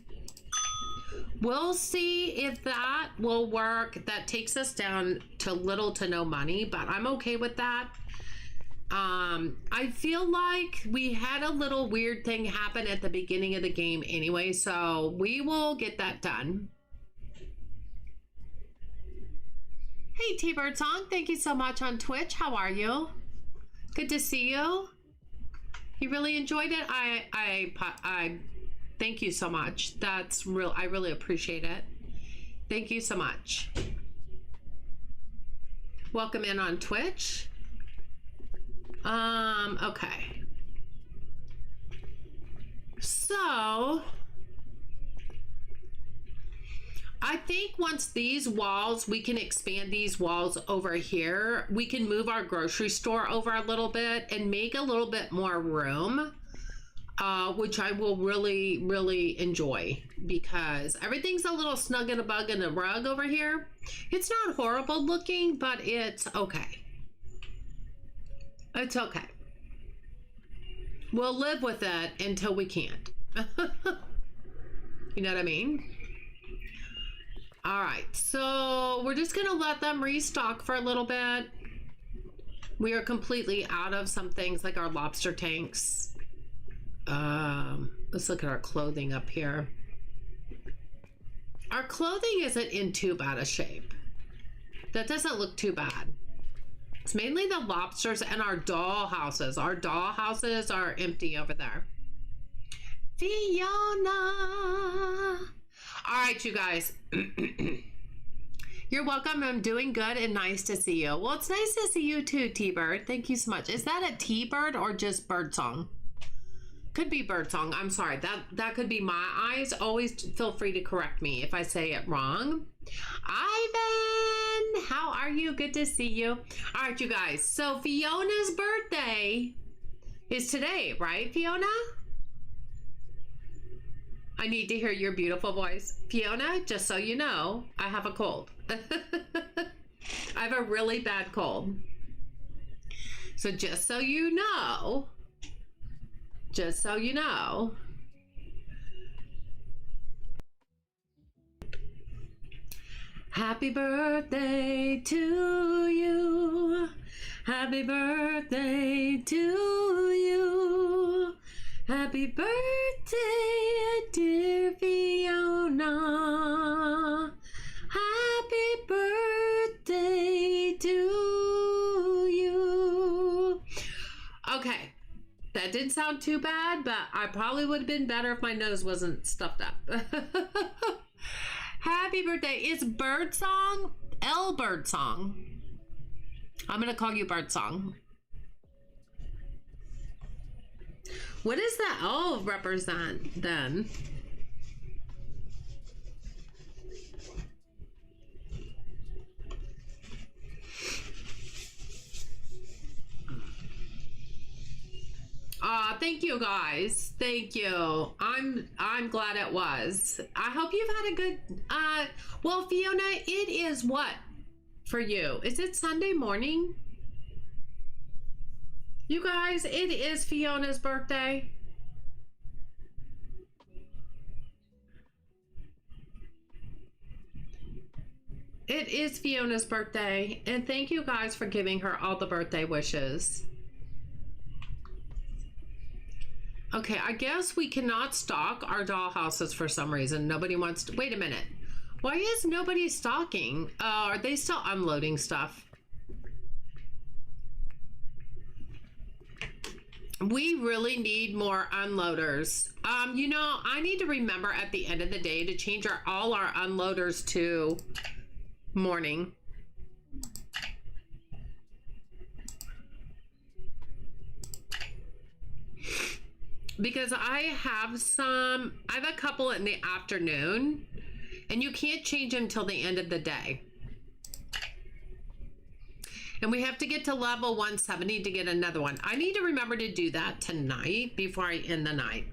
We'll see if that will work. That takes us down to little to no money, but I'm okay with that. I feel like we had a little weird thing happen at the beginning of the game anyway, so we will get that done. Hey, T-Bird Song, thank you so much on Twitch. How are you? Good to see you. You really enjoyed it? I thank you so much. That's real. I really appreciate it. Thank you so much. Welcome in on Twitch. Okay. So I think once these walls, we can expand these walls over here. We can move our grocery store over a little bit and make a little bit more room, which I will really, really enjoy because everything's a little snug and a bug in a rug over here. It's not horrible looking, but it's okay. It's okay. We'll live with it until we can't. You know what I mean? All right, so we're just gonna let them restock for a little bit. We are completely out of some things like our lobster tanks. Let's look at our clothing up here. Our clothing isn't in too bad a shape. That doesn't look too bad. It's mainly the lobsters and our doll houses. Our doll houses are empty over there. Fiona. All right, you guys. You're welcome. I'm doing good and nice to see you. Well, it's nice to see you too, T-Bird. Thank you so much. Is that a T-Bird or just bird song? Could be bird song. I'm sorry. That could be my eyes. Always feel free to correct me if I say it wrong. Ivan, how are you? Good to see you. All right, you guys. So Fiona's birthday is today, right, Fiona? I need to hear your beautiful voice. Fiona, just so you know, I have a cold. I have a really bad cold. So just so you know, happy birthday to you. Happy birthday to you. Happy birthday, dear Fiona. Happy birthday to you. Okay, that didn't sound too bad, but I probably would have been better if my nose wasn't stuffed up. Happy birthday. It's Birdsong, L Birdsong. I'm going to call you Birdsong. What does the L represent then? Thank you guys. Thank you. I'm glad it was. I hope you've had a good well, Fiona, it is what for you? Is it Sunday morning? You guys, it is Fiona's birthday. It is Fiona's birthday, and thank you guys for giving her all the birthday wishes. Okay, I guess we cannot stock our doll houses for some reason. Nobody wants to. Wait a minute. Why is nobody stocking? Are they still unloading stuff? We really need more unloaders. You know, I need to remember at the end of the day to change all our unloaders to morning. Because I have a couple in the afternoon, and you can't change them till the end of the day. And we have to get to level 170 to get another one. I need to remember to do that tonight before I end the night.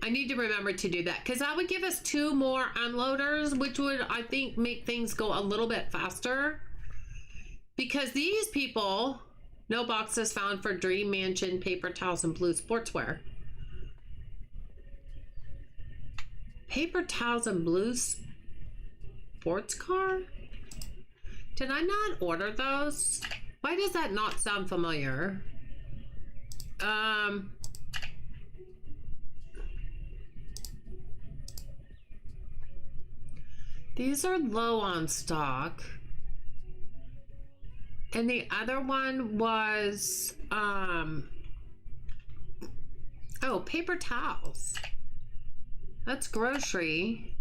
I need to remember to do that because that would give us 2 more unloaders, which would, I think, make things go a little bit faster. Because these people, no boxes found for Dream Mansion, paper towels, and blue sportswear. Paper towels and blue sports car? Did I not order those? Why does that not sound familiar? These are low on stock. And the other one was, oh, paper towels. That's grocery.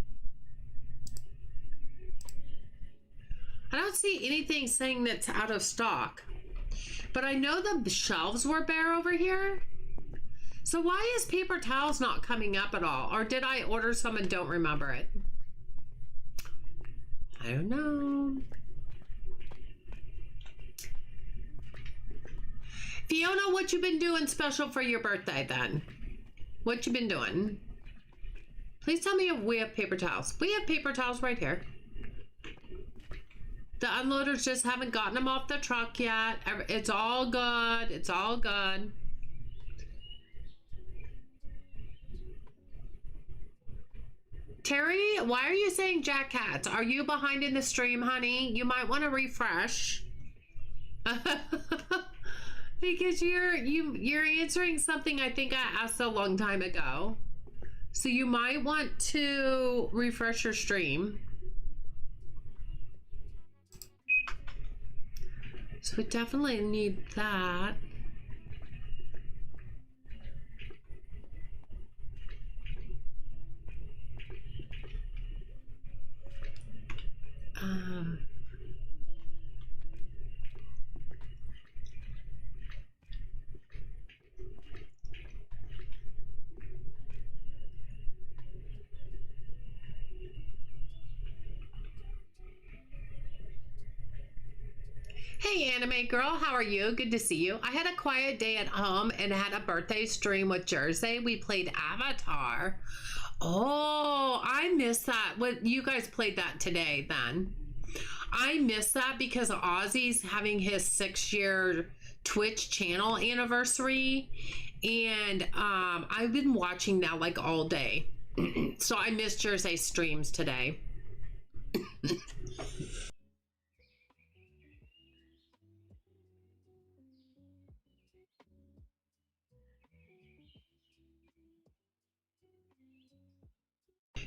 I don't see anything saying that's out of stock. But I know the shelves were bare over here. So why is paper towels not coming up at all? Or did I order some and don't remember it? I don't know. Fiona, what you been doing special for your birthday then? What you been doing? Please tell me if we have paper towels. We have paper towels right here. The unloaders just haven't gotten them off the truck yet. It's all good. It's all good. Terry, why are you saying Jack Cats? Are you behind in the stream, honey? You might want to refresh. Because you're answering something I think I asked a long time ago. So you might want to refresh your stream. So we definitely need that. Hey anime girl, how are you? Good to see you. I had a quiet day at home and had a birthday stream with Jersey. We played Avatar. Oh, I missed that. What, you guys played that today then? I missed that because Ozzy's having his 6-year Twitch channel anniversary, and I've been watching that like all day. So I missed Jersey's streams today.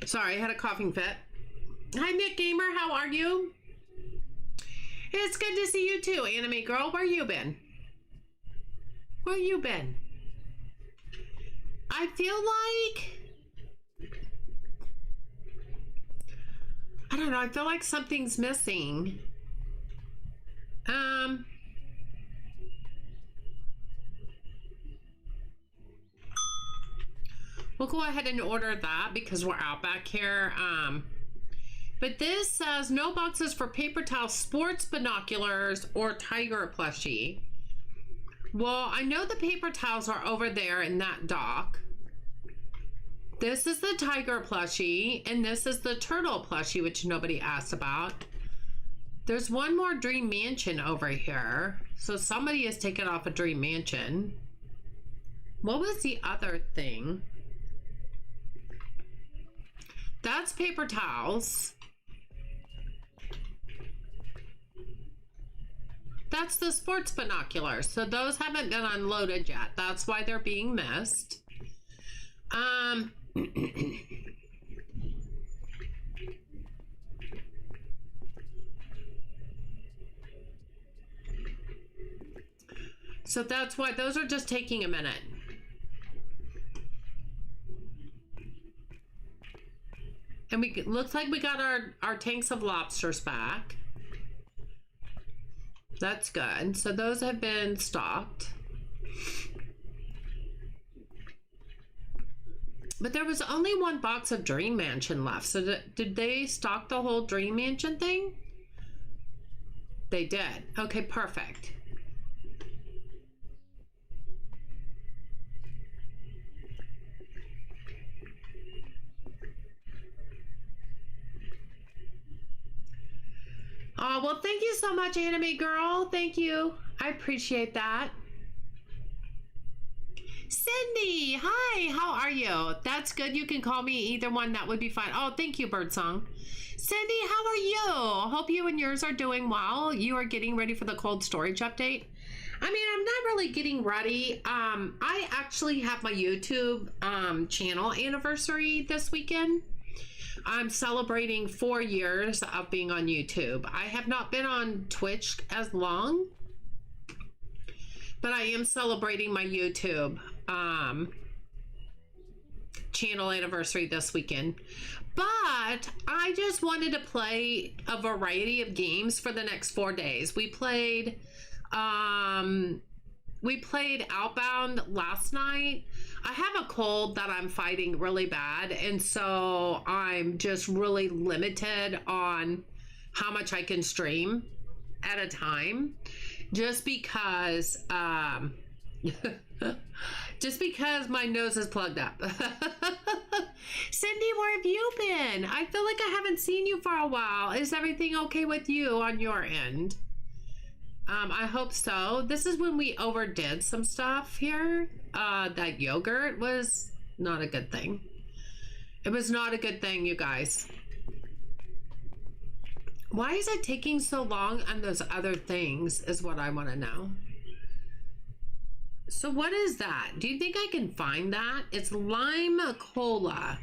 Sorry, I had a coughing fit. Hi, Nick Gamer. How are you? It's good to see you too, anime girl. Where you been? Where you been? I feel like... I don't know. I feel like something's missing. We'll go ahead and order that because we're out back here. But this says no boxes for paper towel, sports binoculars, or tiger plushie. Well, I know the paper towels are over there in that dock. This is the tiger plushie, and this is the turtle plushie, which nobody asked about. There's one more Dream Mansion over here. So somebody has taken off a Dream Mansion. What was the other thing? That's paper towels. That's the sports binoculars. So those haven't been unloaded yet. That's why they're being missed. So that's why those are just taking a minute. And we looks like we got our tanks of lobsters back. That's good. So those have been stocked. But there was only one box of Dream Mansion left. So did they stock the whole Dream Mansion thing? They did. Okay, perfect. Oh, well, thank you so much, Anime Girl. Thank you. I appreciate that. Cindy, hi, how are you? That's good. You can call me either one. That would be fine. Oh, thank you, Birdsong. Cindy, how are you? Hope you and yours are doing well. You are getting ready for the cold storage update. I mean, I'm not really getting ready. I actually have my YouTube channel anniversary this weekend. I'm celebrating 4 years of being on YouTube. I have not been on Twitch as long, but I am celebrating my YouTube channel anniversary this weekend. But I just wanted to play a variety of games for the next 4 days. We played Outbound last night. I have a cold that I'm fighting really bad, and so I'm just really limited on how much I can stream at a time, just because my nose is plugged up. Cindy, where have you been? I feel like I haven't seen you for a while. Is everything okay with you on your end? I hope so. This is when we overdid some stuff here. That yogurt was not a good thing. It was not a good thing, you guys. Why is it taking so long on those other things is what I want to know. So what is that? Do you think I can find that? It's lime cola.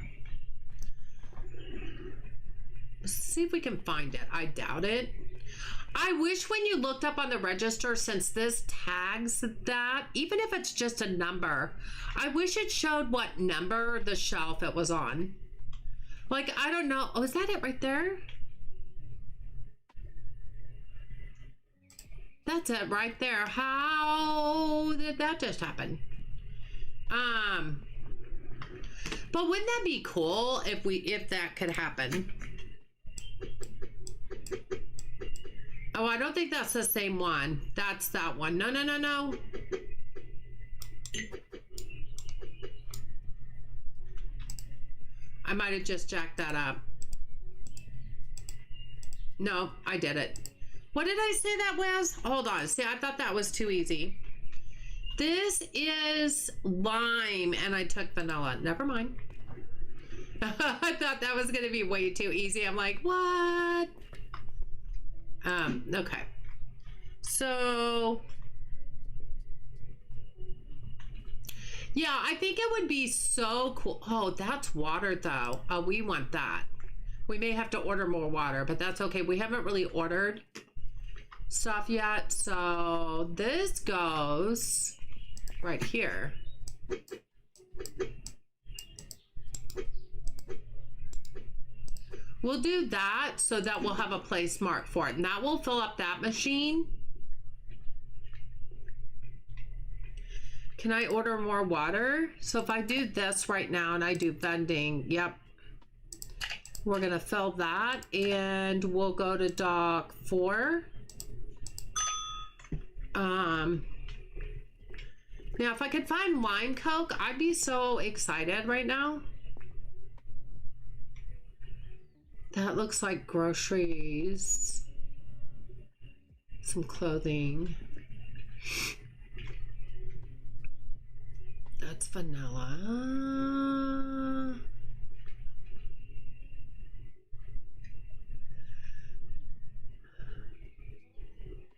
Let's see if we can find it. I doubt it. I wish when you looked up on the register, since this tags that, even if it's just a number, I wish it showed what number the shelf it was on. Like, I don't know. Oh, is that it right there? That's it right there. How did that just happen? But wouldn't that be cool if that could happen? Oh, I don't think that's the same one. That's that one. No, no, no, no. I might have just jacked that up. No, I did it. What did I say that was? Hold on. See, I thought that was too easy. This is lime, and I took vanilla. Never mind. I thought that was going to be way too easy. I'm like, what? Okay. So, yeah, I think it would be so cool. Oh, that's water though. Oh, we want that. We may have to order more water, but that's okay. We haven't really ordered stuff yet. So this goes right here. We'll do that so that we'll have a place marked for it. And that will fill up that machine. Can I order more water? So if I do this right now and I do vending, yep. We're gonna fill that and we'll go to dock 4. Now if I could find lime Coke, I'd be so excited right now. That looks like groceries. Some clothing. That's vanilla.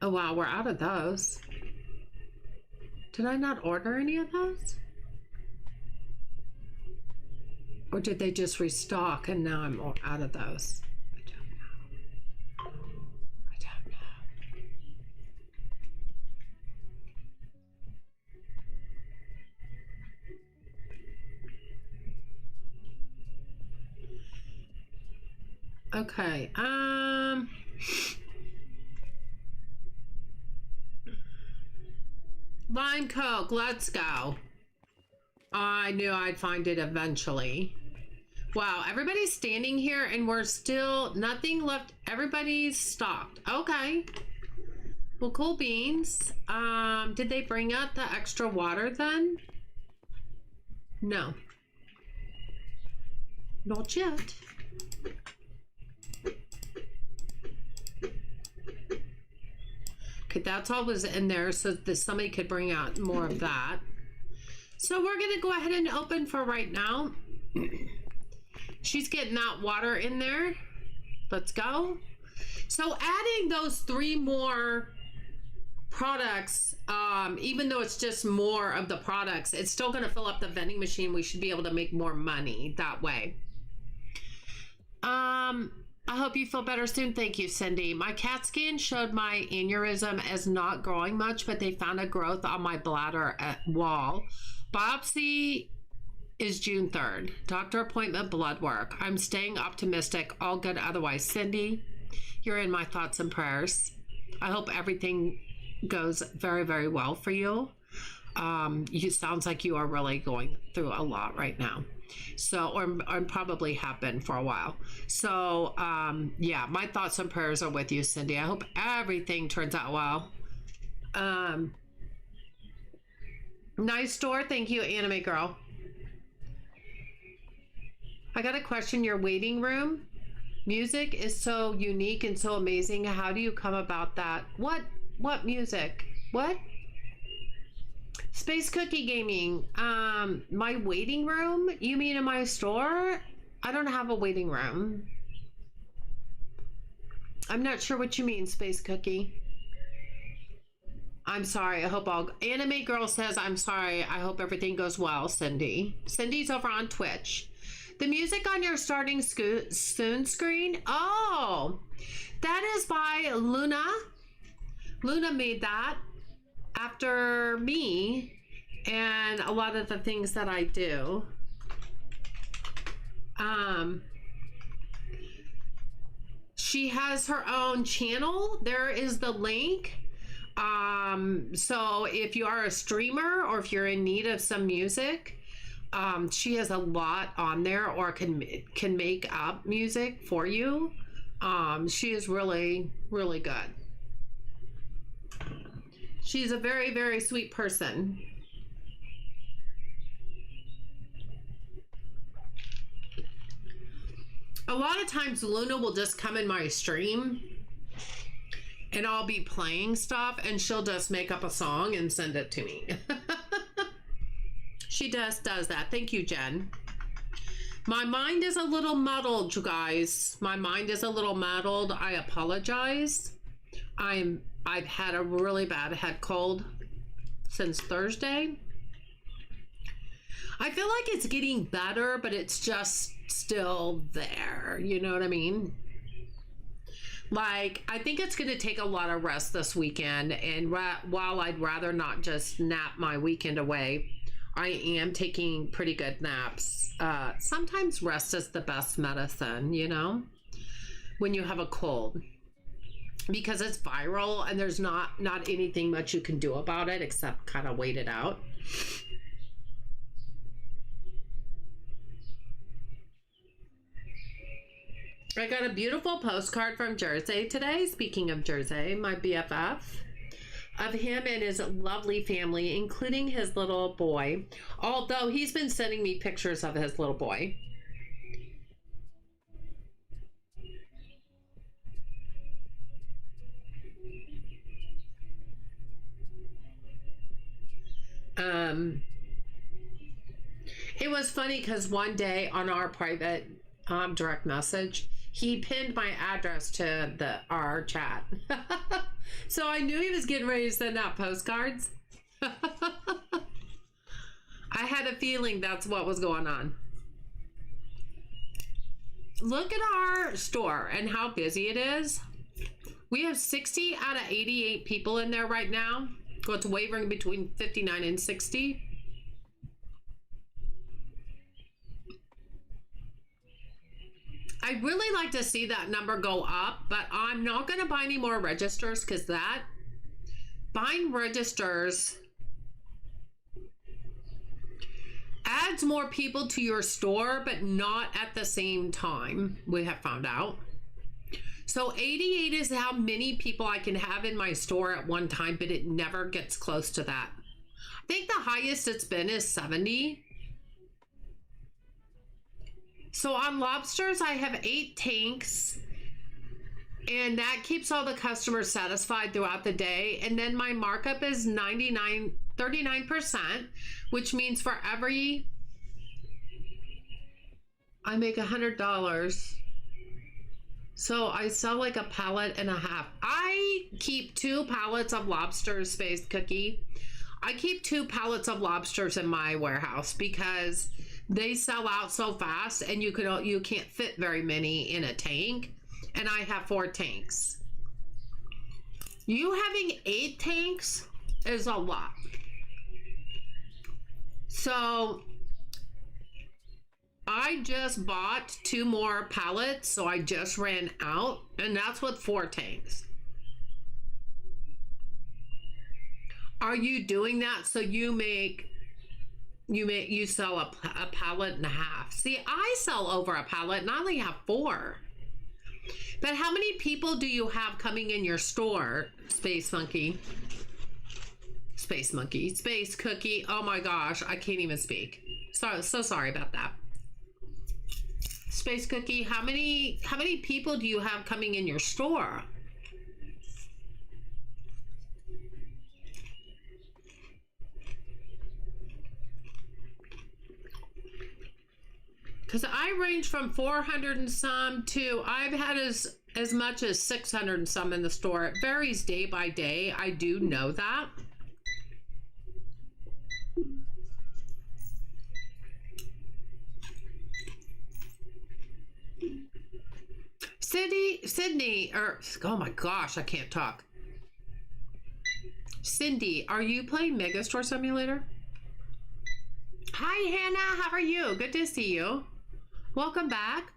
Oh wow, we're out of those. Did I not order any of those? Or did they just restock and now I'm all out of those? I don't know. I don't know. Okay, lime Coke, let's go. I knew I'd find it eventually. Wow, everybody's standing here and we're still nothing left. Everybody's stocked. Okay. Well, cool beans. Did they bring out the extra water then? No. Not yet. That's all was in there so that somebody could bring out more of that. So we're going to go ahead and open for right now. She's getting that water in there. Let's go. So adding those 3 more products, even though it's just more of the products, it's still going to fill up the vending machine. We should be able to make more money that way. I hope you feel better soon. Thank you, Cindy. My CAT scan showed my aneurysm as not growing much, but they found a growth on my bladder wall. Biopsy is June 3rd. Doctor appointment, blood work. I'm staying optimistic. All good otherwise. Cindy, you're in my thoughts and prayers. I hope everything goes very, very well for you. You sounds like you are really going through a lot right now. So, or probably have been for a while. So, yeah, my thoughts and prayers are with you, Cindy. I hope everything turns out well. Nice store. Thank you, Anime Girl. I got a question. Your waiting room music is so unique and so amazing. How do you come about that? What music? What? Space Cookie Gaming. My waiting room? You mean in my store? I don't have a waiting room. I'm not sure what you mean, Space Cookie. I'm sorry. I hope all... Anime Girl says, I'm sorry. I hope everything goes well, Cindy. Cindy's over on Twitch. The music on your starting soon screen? Oh, that is by Luna. Luna made that after me and a lot of the things that I do. She has her own channel. There is the link. So if you are a streamer or if you're in need of some music, she has a lot on there, or can make up music for you. She is really, really good. She's a very, very sweet person. A lot of times Luna will just come in my stream and I'll be playing stuff and she'll just make up a song and send it to me. She does that. Thank you, Jen. My mind is a little muddled, you guys. My mind is a little muddled. I apologize. I've had a really bad head cold since Thursday. I feel like it's getting better, but it's just still there. You know what I mean? Like, I think it's going to take a lot of rest this weekend. And while I'd rather not just nap my weekend away, I am taking pretty good naps. Sometimes rest is the best medicine, you know, when you have a cold. Because it's viral and there's not anything much you can do about it except kind of wait it out. I got a beautiful postcard from Jersey today. Speaking of Jersey, my BFF, of him and his lovely family, including his little boy. Although he's been sending me pictures of his little boy. It was funny because one day on our private direct message, he pinned my address to our chat. So I knew he was getting ready to send out postcards. I had a feeling that's what was going on. Look at our store and how busy it is. We have 60 out of 88 people in there right now. So it's wavering between 59 and 60. I really like to see that number go up, but I'm not going to buy any more registers because buying registers adds more people to your store, but not at the same time, we have found out. So 88 is how many people I can have in my store at one time, but it never gets close to that. I think the highest it's been is 70. So on lobsters, I have 8 tanks And that keeps all the customers satisfied throughout the day. And then my markup is 39%, which means for every, I make $100. So I sell like a pallet and a half. I keep 2 pallets of lobsters, Space Cookie. I keep 2 pallets of lobsters in my warehouse because they sell out so fast and you can't fit very many in a tank. And I have 4 tanks. You having 8 tanks is a lot. So I just bought 2 more pallets, so I just ran out, and that's with 4 tanks. Are you doing that so you sell a pallet and a half? See, I sell over a pallet and I only have 4. But how many people do you have coming in your store, Space Monkey? Space Monkey, Space Cookie. Oh my gosh, I can't even speak. So sorry about that. Space Cookie, how many people do you have coming in your store? Because I range from 400 and some to I've had as much as 600 and some in the store. It varies day by day. I do know that. Sydney, or oh my gosh, I can't talk. Cindy, are you playing Megastore Simulator? Hi, Hannah. How are you? Good to see you. Welcome back.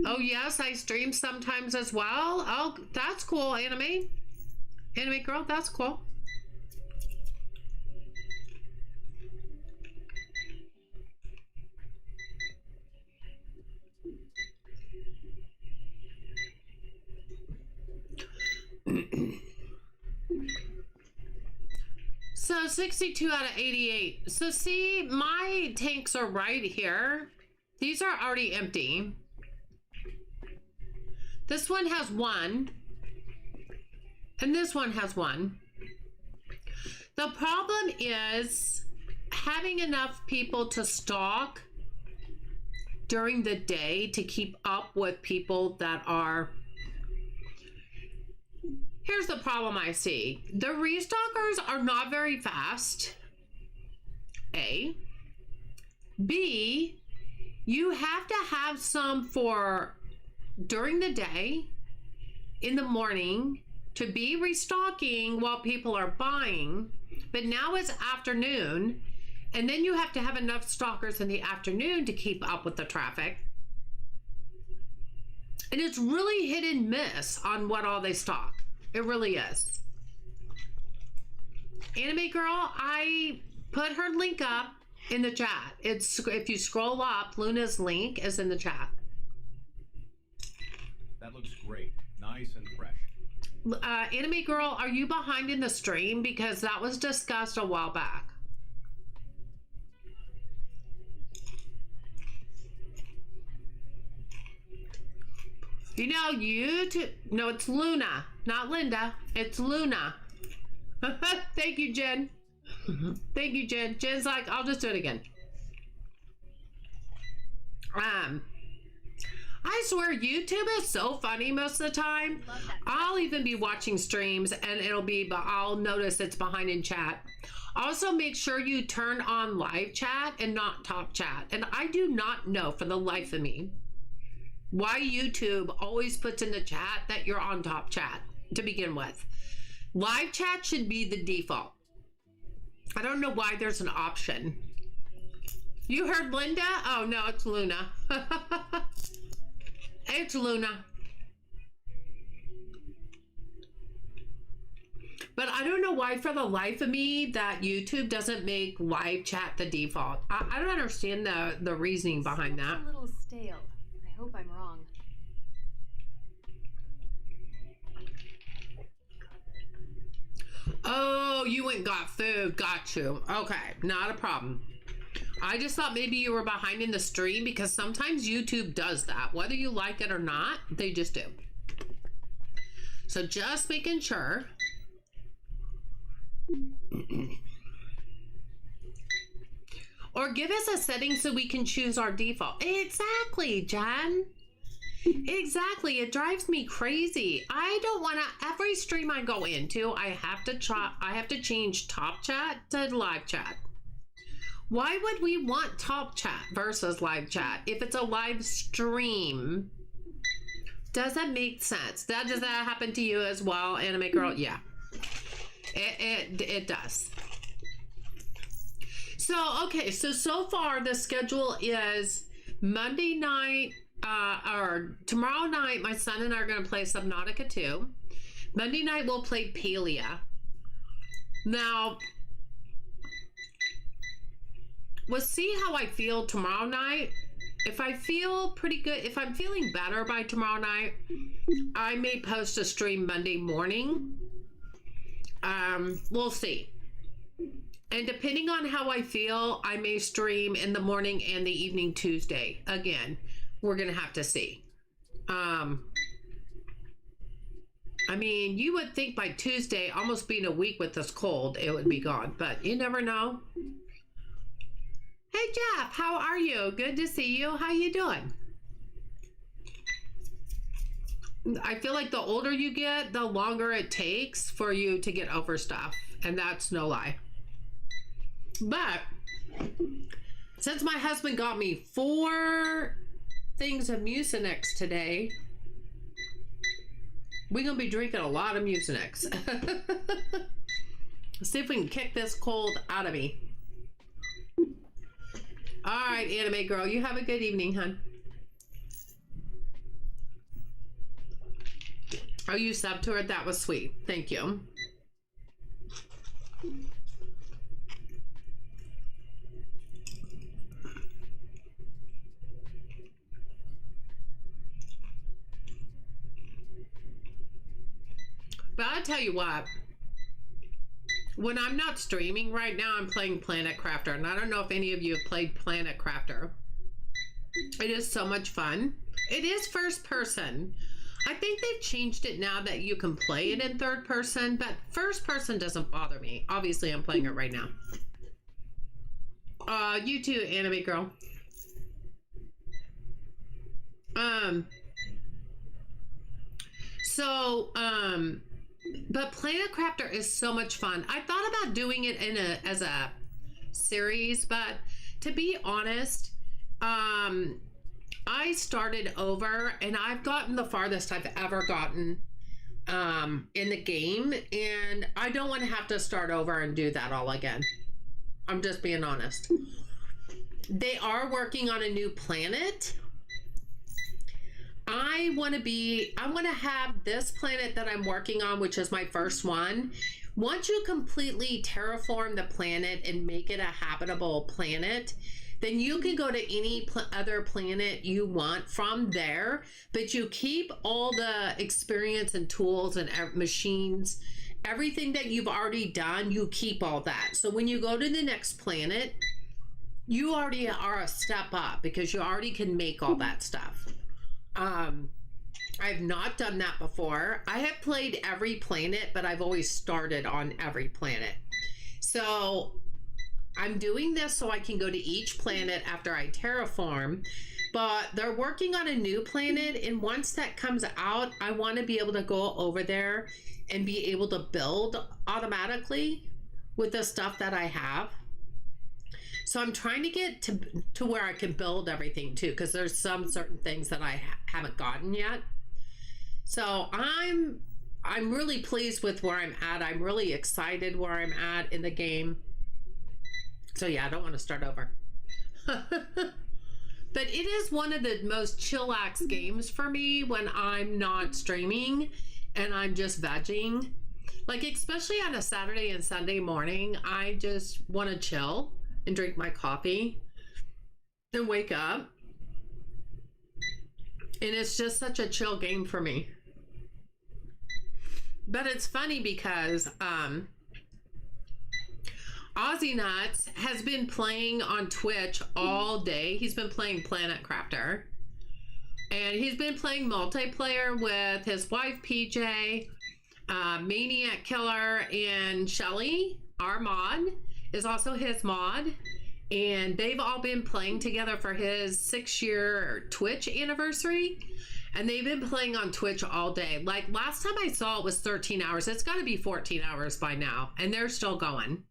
Oh, yes, I stream sometimes as well. Oh, that's cool, Anime. Anime girl, that's cool. So 62 out of 88. So see, my tanks are right here. These are already empty. This one has 1. And this one has 1. The problem is having enough people to stock during the day to keep up with people that are... Here's the problem I see. The restockers are not very fast. A. B. You have to have some for during the day, in the morning, to be restocking while people are buying. But now it's afternoon, and then you have to have enough stockers in the afternoon to keep up with the traffic. And it's really hit and miss on what all they stock. It really is. Anime Girl, I put her link up in the chat. It's if you scroll up, Luna's link is in the chat. That looks great. Nice and fresh. Anime Girl, are you behind in the stream? Because that was discussed a while back. You know, YouTube. No, it's Luna, not Linda. It's Luna. Thank you, Jen. Thank you, Jen. Jen's like, I'll just do it again. I swear YouTube is so funny most of the time. I'll even be watching streams and it'll be, but I'll notice it's behind in chat. Also, make sure you turn on live chat and not top chat. And I do not know for the life of me why YouTube always puts in the chat that you're on top chat to begin with. Live chat should be the default. I don't know why there's an option. You heard Linda? Oh no, it's Luna. It's Luna. But I don't know why for the life of me that YouTube doesn't make live chat the default. I don't understand the reasoning behind that. A little stale. I hope I'm wrong. Oh, you went and got food. Got you. Okay, not a problem. I just thought maybe you were behind in the stream because sometimes YouTube does that. Whether you like it or not, they just do. So just making sure. Or give us a setting so we can choose our default. Exactly, Jen. Exactly. It drives me crazy. I don't want to, every stream I go into, I have to change top chat to live chat. Why would we want top chat versus live chat if it's a live stream? Does that make sense? Does that happen to you as well, Anime Girl? Yeah. It does. So, okay, so far the schedule is Monday night, or tomorrow night, my son and I are going to play Subnautica 2. Monday night, we'll play Palia. Now, we'll see how I feel tomorrow night. If I feel pretty good, if I'm feeling better by tomorrow night, I may post a stream Monday morning. We'll see. And depending on how I feel, I may stream in the morning and the evening Tuesday. Again, we're going to have to see. I mean, you would think by Tuesday, almost being a week with this cold, it would be gone. But you never know. Hey, Jeff, how are you? Good to see you. How you doing? I feel like the older you get, the longer it takes for you to get over stuff. And that's no lie. But since my husband got me 4 things of Mucinex today, we're going to be drinking a lot of Mucinex. Let's see if we can kick this cold out of me. All right, Anime Girl, you have a good evening, hon. Oh, you subbed to her? That was sweet. Thank you. But I'll tell you what, when I'm not streaming right now, I'm playing Planet Crafter. And I don't know if any of you have played Planet Crafter. It is so much fun. It is first person. I think they've changed it now that you can play it in third person, but first person doesn't bother me. Obviously, I'm playing it right now. You too, Anime Girl. But Planet Crafter is so much fun. I thought about doing it as a series, but to be honest, I started over and I've gotten the farthest I've ever gotten in the game, and I don't want to have to start over and do that all again. I'm just being honest. They are working on a new planet. I want to have this planet that I'm working on, which is my first one. Once you completely terraform the planet and make it a habitable planet, then you can go to any other planet you want from there, but you keep all the experience and tools and machines, everything that you've already done, you keep all that. So when you go to the next planet, you already are a step up because you already can make all that stuff. I've not done that before. I have played every planet, but I've always started on every planet. So I'm doing this so I can go to each planet after I terraform, but they're working on a new planet, and once that comes out, I want to be able to go over there and be able to build automatically with the stuff that I have. So I'm trying to get to where I can build everything too, because there's some certain things that I haven't gotten yet. So I'm really pleased with where I'm at. I'm really excited where I'm at in the game. So yeah, I don't want to start over. But it is one of the most chillax games for me when I'm not streaming and I'm just vegging. Like, especially on a Saturday and Sunday morning, I just want to chill and drink my coffee and wake up. And it's just such a chill game for me. But it's funny because Ozzy Nuts has been playing on Twitch all day. He's been playing Planet Crafter. And he's been playing multiplayer with his wife, PJ, Maniac Killer, and Shelly. Our mod is also his mod. And they've all been playing together for his 6-year Twitch anniversary. And they've been playing on Twitch all day. Like last time I saw it was 13 hours. It's got to be 14 hours by now. And they're still going.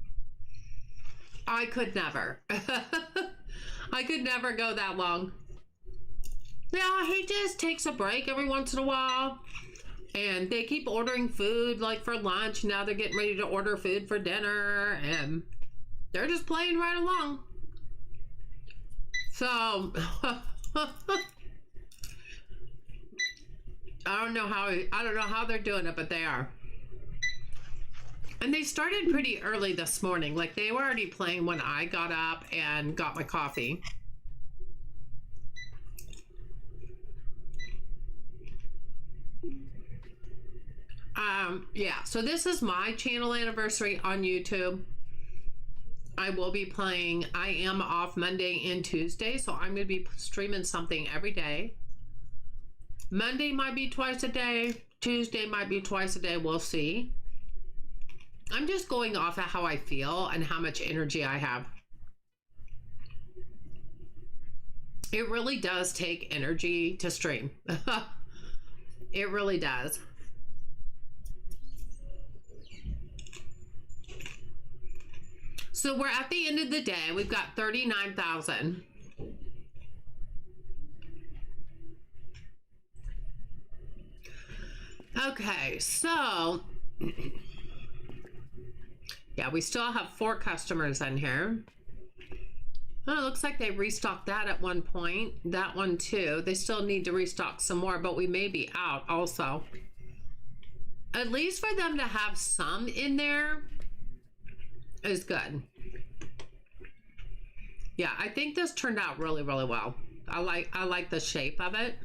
I could never. I could never go that long. Yeah, he just takes a break every once in a while. And they keep ordering food like for lunch. Now they're getting ready to order food for dinner. And they're just playing right along. So I don't know how they're doing it, but they are. And they started pretty early this morning. Like they were already playing when I got up and got my coffee. Yeah, so this is my channel anniversary on YouTube. I will be playing. I am off Monday and Tuesday, so I'm going to be streaming something every day. Monday might be twice a day. Tuesday might be twice a day. We'll see. I'm just going off of how I feel and how much energy I have. It really does take energy to stream. It really does. So we're at the end of the day. We've got 39,000. Okay, so yeah, we still have 4 customers in here. Oh, it looks like they restocked that at one point. That one too. They still need to restock some more, but we may be out also. At least for them to have some in there is good. Yeah, I think this turned out really, really well. I like the shape of it.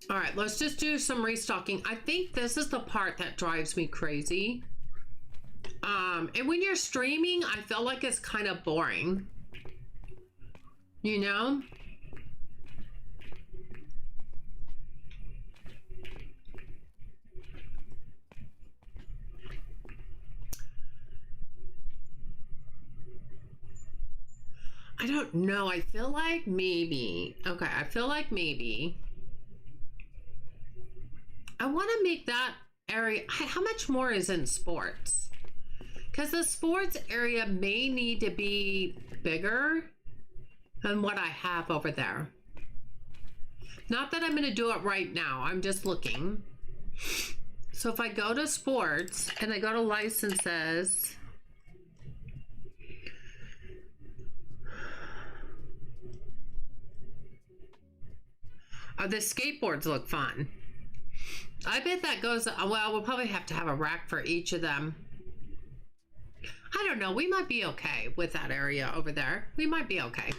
All right, let's just do some restocking. I think this is the part that drives me crazy. And when you're streaming, I feel like it's kind of boring. You know? I don't know. I feel like maybe. Okay, I feel like maybe. I want to make that area. How much more is in sports? Because the sports area may need to be bigger than what I have over there. Not that I'm going to do it right now. I'm just looking. So if I go to sports and I go to licenses. The skateboards look fun. I bet that goes, well, we'll probably have to have a rack for each of them. I don't know. We might be okay with that area over there. We might be okay.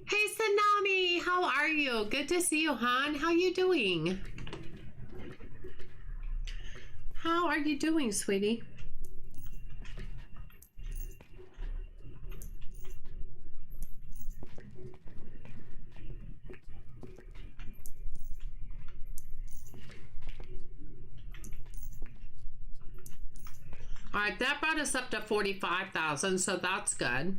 Hey, Tsunami, how are you? Good to see you, hon. How you doing? How are you doing, sweetie? All right, that brought us up to 45,000, so that's good.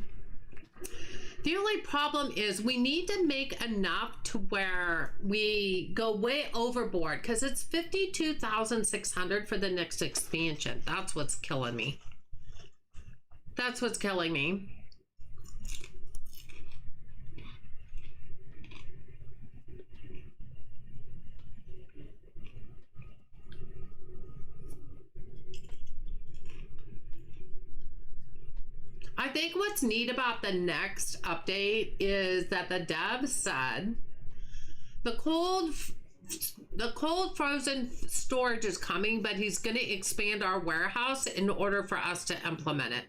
The only problem is we need to make enough to where we go way overboard because it's 52,600 for the next expansion. That's what's killing me. That's what's killing me. I think what's neat about the next update is that the dev said the cold frozen storage is coming, but he's going to expand our warehouse in order for us to implement it.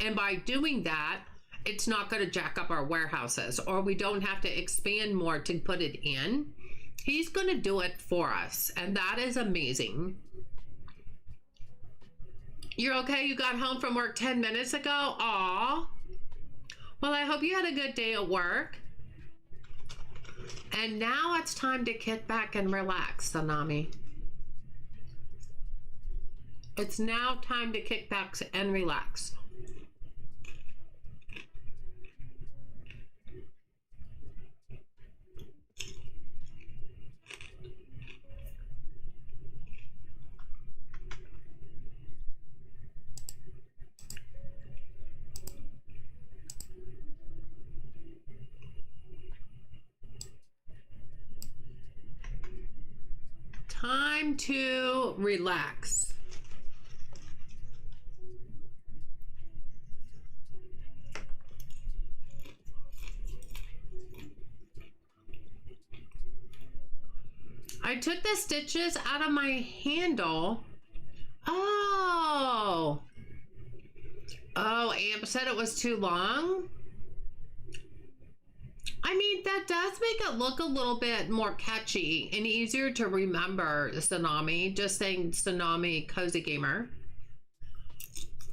And by doing that, it's not going to jack up our warehouses, or we don't have to expand more to put it in. He's going to do it for us, and that is amazing. You're okay? You got home from work 10 minutes ago? Aw. Well, I hope you had a good day at work. And now it's time to kick back and relax, Tsunami. It's now time to kick back and relax. Time to relax. I took the stitches out of my handle. Oh. Oh, Amp said it was too long. I mean, that does make it look a little bit more catchy and easier to remember, Tsunami. Just saying Tsunami Cozy Gamer.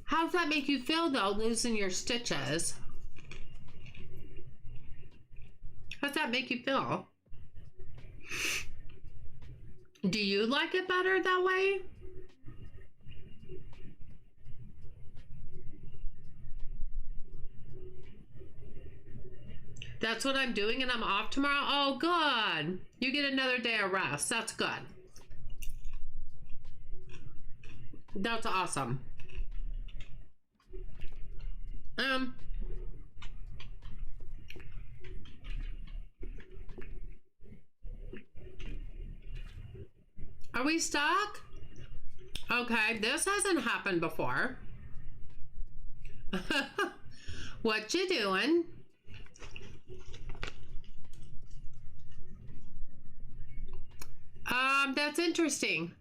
How's that make you feel, though, losing your stitches? How's that make you feel? Do you like it better that way? That's what I'm doing, and I'm off tomorrow? Oh, good. You get another day of rest. That's good. That's awesome. Are we stuck? Okay, this hasn't happened before. What you doing? That's interesting.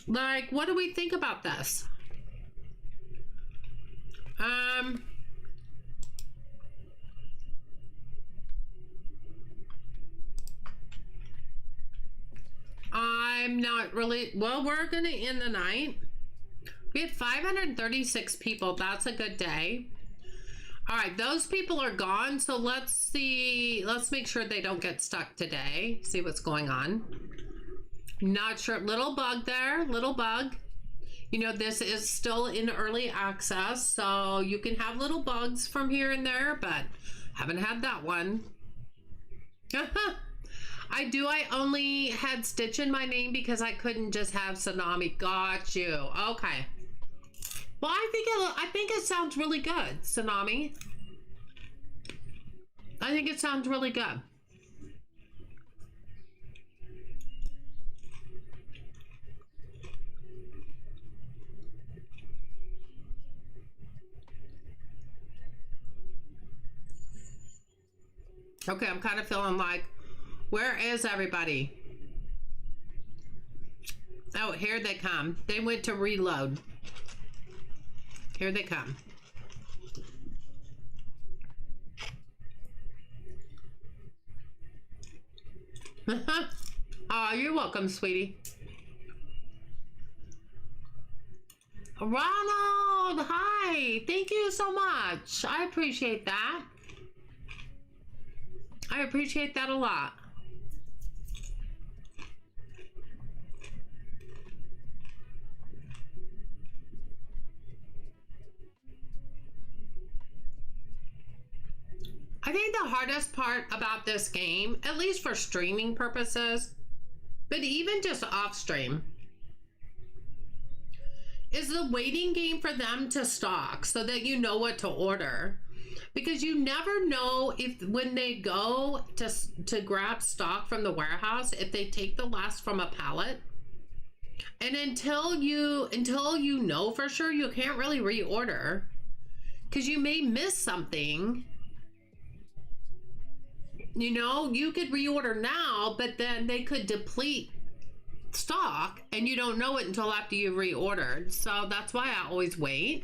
Like, what do we think about this? I'm not really, well, we're gonna end the night. We had 536 people. That's a good day. All right, those people are gone. So let's see. Let's make sure they don't get stuck today. See what's going on. Not sure. Little bug there. Little bug. You know, this is still in early access. So you can have little bugs from here and there, but haven't had that one. I only had Stitch in my name because I couldn't just have Tsunami. Got you. Okay. Well, I think it sounds really good, Tsunami. I think it sounds really good. Okay, I'm kind of feeling like, where is everybody? Oh, here they come. They went to reload. Here they come. Oh, you're welcome, sweetie. Ronald, hi. Thank you so much. I appreciate that. I appreciate that a lot. I think the hardest part about this game, at least for streaming purposes, but even just off stream, is the waiting game for them to stock so that you know what to order. Because you never know if when they go to grab stock from the warehouse, if they take the last from a pallet. And until you know for sure, you can't really reorder. Because you may miss something. You know, you could reorder now, but then they could deplete stock and you don't know it until after you've reordered. So that's why I always wait.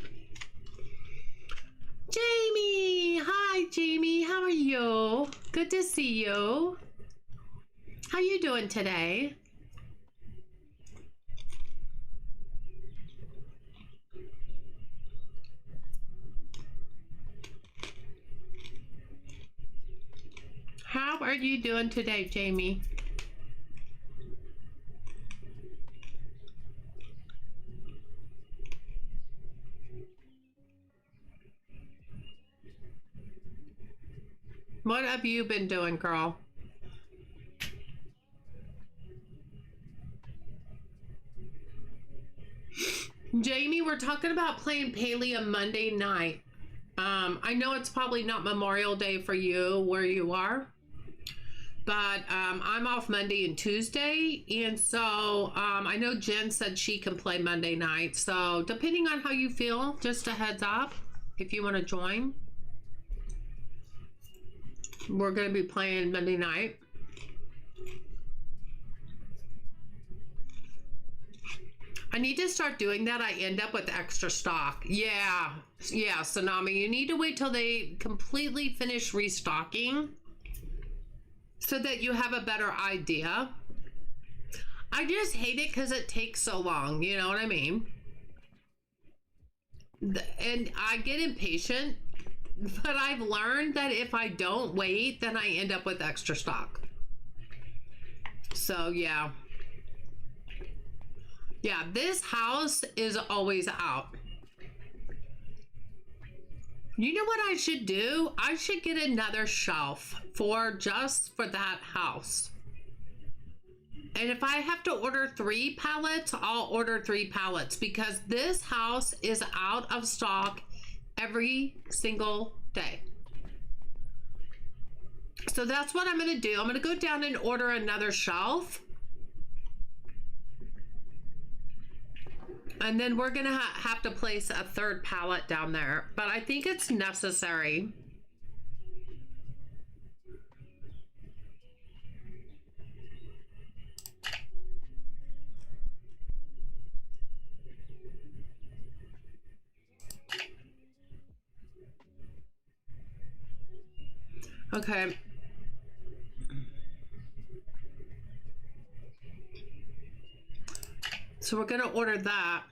Jamie! Hi, Jamie. How are you? Good to see you. How you doing today? How are you doing today, Jamie? What have you been doing, girl? Jamie, we're talking about playing Paleo Monday night. I know it's probably not Memorial Day for you where you are, but I'm off Monday and Tuesday, and so I know Jen said she can play Monday night. So depending on how you feel, just a heads up, if you want to join. We're going to be playing Monday night. I need to start doing that. I end up with extra stock. Yeah, Tsunami. You need to wait till they completely finish restocking so that you have a better idea. I just hate it because it takes so long. You know what I mean? And I get impatient. But I've learned that if I don't wait, then I end up with extra stock. So, yeah. Yeah, this house is always out. You know what I should do? I should get another shelf just for that house. And if I have to order 3 pallets, I'll order 3 pallets because this house is out of stock every single day. So that's what I'm going to do. I'm going to go down and order another shelf. And then we're going to have to place a 3rd pallet down there. But I think it's necessary. Okay. So we're going to order that.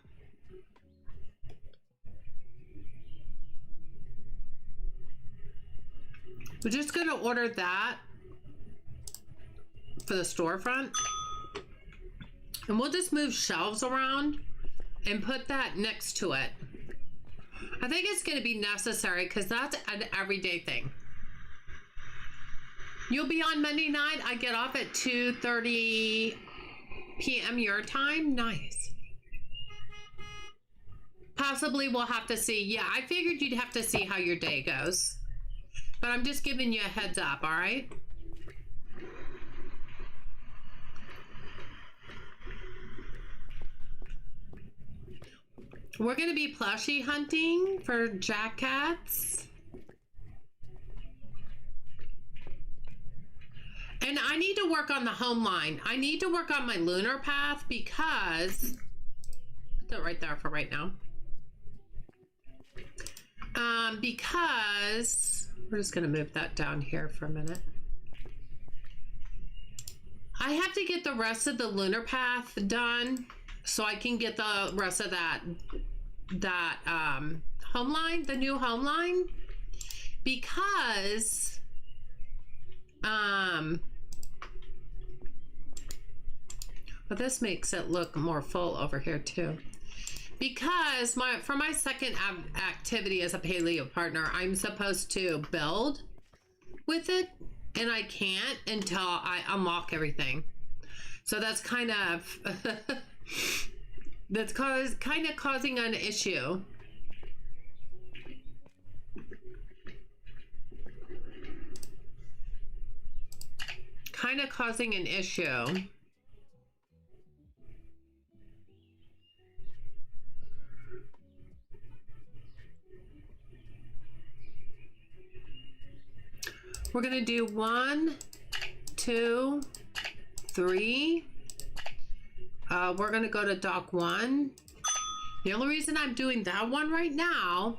We're just going to order that for the storefront. And we'll just move shelves around and put that next to it. I think it's going to be necessary because that's an everyday thing. You'll be on Monday night. I get off at 2:30 p.m. your time. Nice. Possibly we'll have to see. Yeah, I figured you'd have to see how your day goes. But I'm just giving you a heads up, all right? We're going to be plushie hunting for jackets. And I need to work on the home line. I need to work on my lunar path because, put that right there for right now. Because we're just going to move that down here for a minute. I have to get the rest of the lunar path done so I can get the rest of that home line, the new home line, because but this makes it look more full over here too. Because for my second activity as a paleo partner, I'm supposed to build with it, and I can't until I unlock everything. So that's kind of that's kind of causing an issue. Kind of causing an issue. We're going to do 1, 2, 3. We're going to go to dock 1. The only reason I'm doing that one right now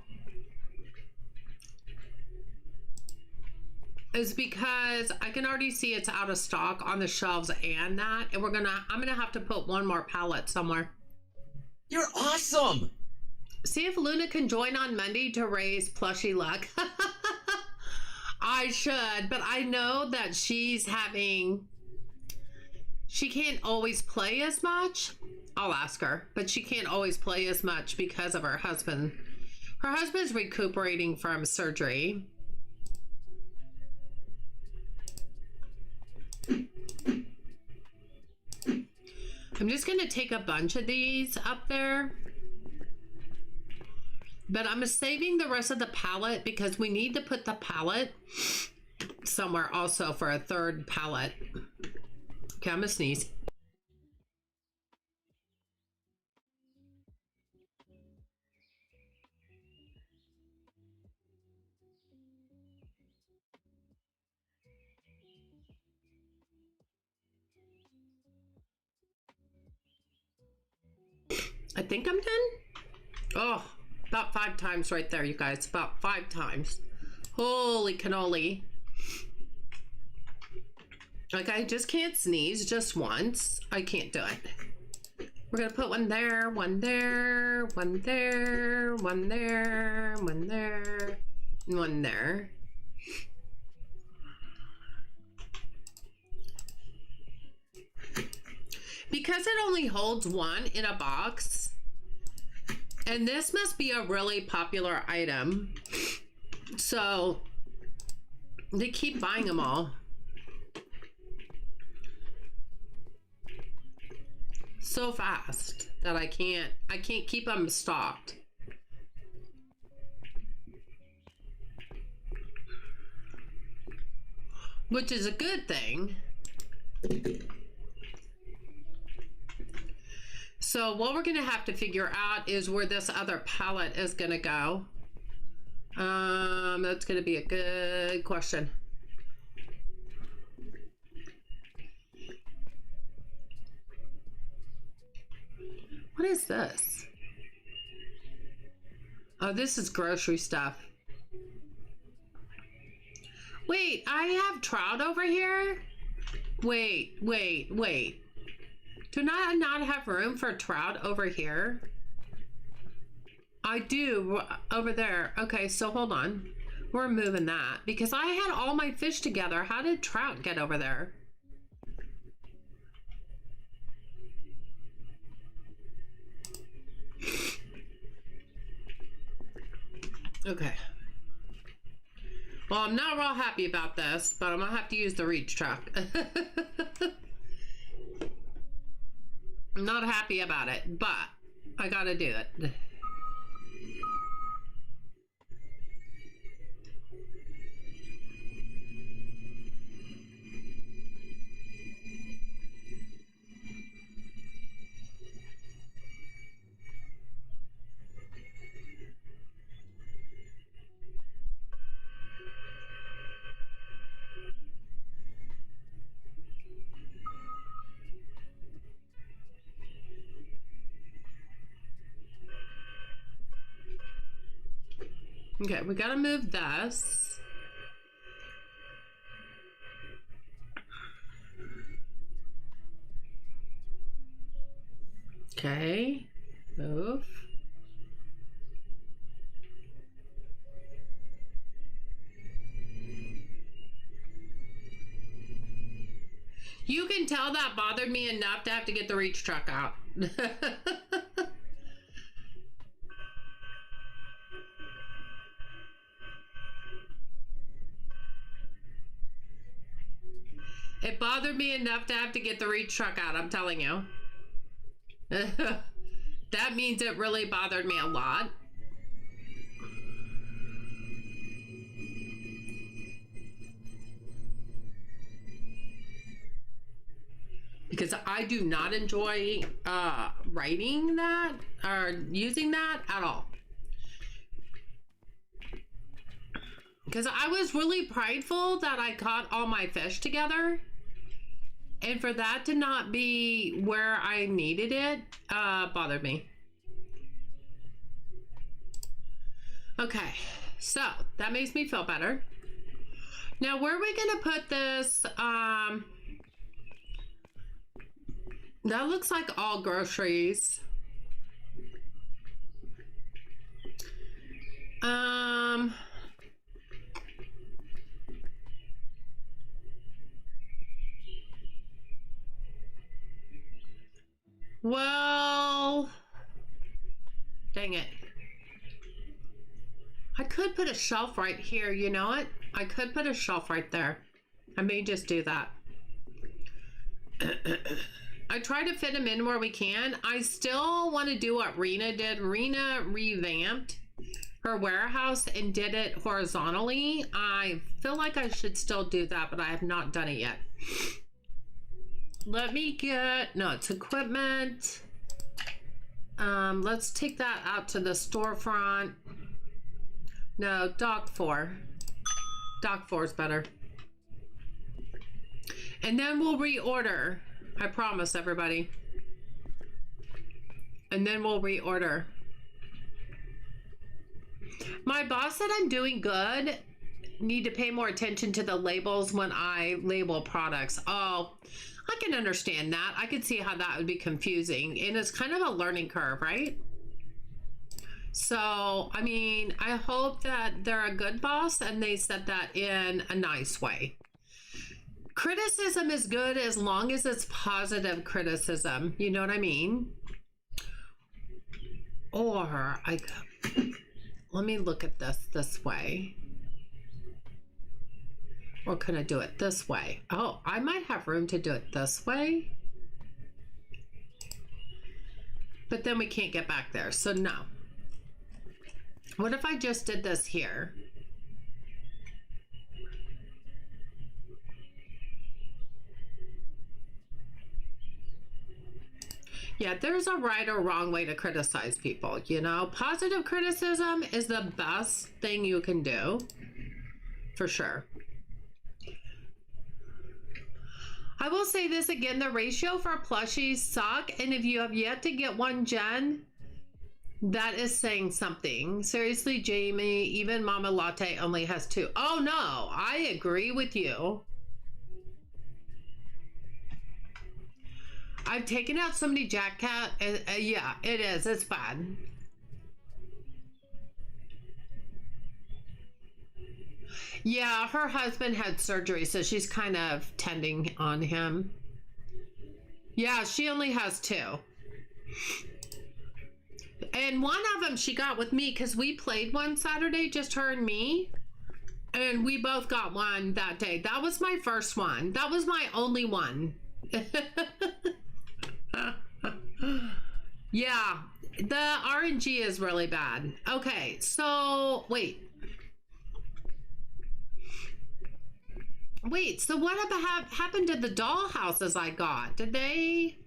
is because I can already see it's out of stock on the shelves and that, and I'm gonna have to put one more palette somewhere. You're awesome! See if Luna can join on Monday to raise plushie luck. I should, but I know that she can't always play as much. I'll ask her, but she can't always play as much because of her husband. Her husband's recuperating from surgery. I'm just going to take a bunch of these up there. But I'm saving the rest of the palette because we need to put the palette somewhere also for a third palette. Okay, I'm going to sneeze. I think I'm done. Oh, about 5 times right there, you guys. About 5 times. Holy cannoli. Like, I just can't sneeze just once. I can't do it. We're gonna put one there, one there, one there, one there, one there, and one there. Because it only holds one in a box, and this must be a really popular item, so they keep buying them all. So fast that I can't keep them stocked. Which is a good thing. So what we're going to have to figure out is where this other palette is going to go. That's going to be a good question. What is this? Oh, this is grocery stuff. Wait, I have trout over here? Wait. Do I not have room for trout over here? I do, over there. Okay, so hold on. We're moving that because I had all my fish together. How did trout get over there? Okay. Well, I'm not real happy about this, but I'm gonna have to use the reach truck. I'm not happy about it, but I gotta do it. Okay, we gotta move this. Okay, move. You can tell that bothered me enough to have to get the reach truck out. It bothered me enough to have to get the reach truck out, I'm telling you. That means it really bothered me a lot. Because I do not enjoy writing that or using that at all. Because I was really prideful that I caught all my fish together. And for that to not be where I needed it, bothered me. Okay, so that makes me feel better. Now, where are we going to put this? That looks like all groceries. Well, dang it. I could put a shelf right here. You know what? I could put a shelf right there. I may just do that. I try to fit them in where we can. I still want to do what Rena did. Rena revamped her warehouse and did it horizontally. I feel like I should still do that, but I have not done it yet. Let me get, no, it's equipment. Let's take that out to the storefront. No, dock 4. Dock 4 is better. And then we'll reorder. I promise, everybody. And then we'll reorder. My boss said I'm doing good. Need to pay more attention to the labels when I label products. Oh, I can understand that. I could see how that would be confusing. And it's kind of a learning curve, right? So, I mean, I hope that they're a good boss and they set that in a nice way. Criticism is good as long as it's positive criticism. You know what I mean? Or let me look at this way. Or can I do it this way? Oh, I might have room to do it this way. But then we can't get back there, so no. What if I just did this here? Yeah, there's a right or wrong way to criticize people, you know? Positive criticism is the best thing you can do, for sure. I will say this again, the ratio for plushies suck, and if you have yet to get one, Jen, that is saying something. Seriously, Jamie, even Mama Latte only has 2. Oh no, I agree with you. I've taken out so many Jack Cat, and yeah, it is. It's bad. Yeah, her husband had surgery, so she's kind of tending on him. Yeah, she only has 2. And one of them she got with me because we played one Saturday, just her and me. And we both got one that day. That was my first one. That was my only one. Yeah, the RNG is really bad. Okay, so wait, so what happened to the doll houses I got? Did they?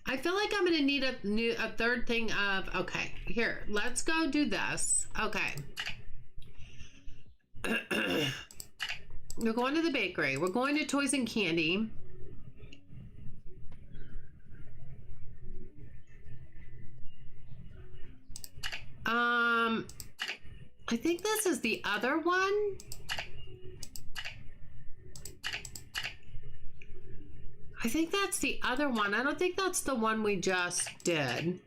I feel like I'm gonna need a third thing of, okay, here, let's go do this. Okay. We're going to the bakery. We're going to Toys and Candy. I think this is the other one. I think that's the other one. I don't think that's the one we just did.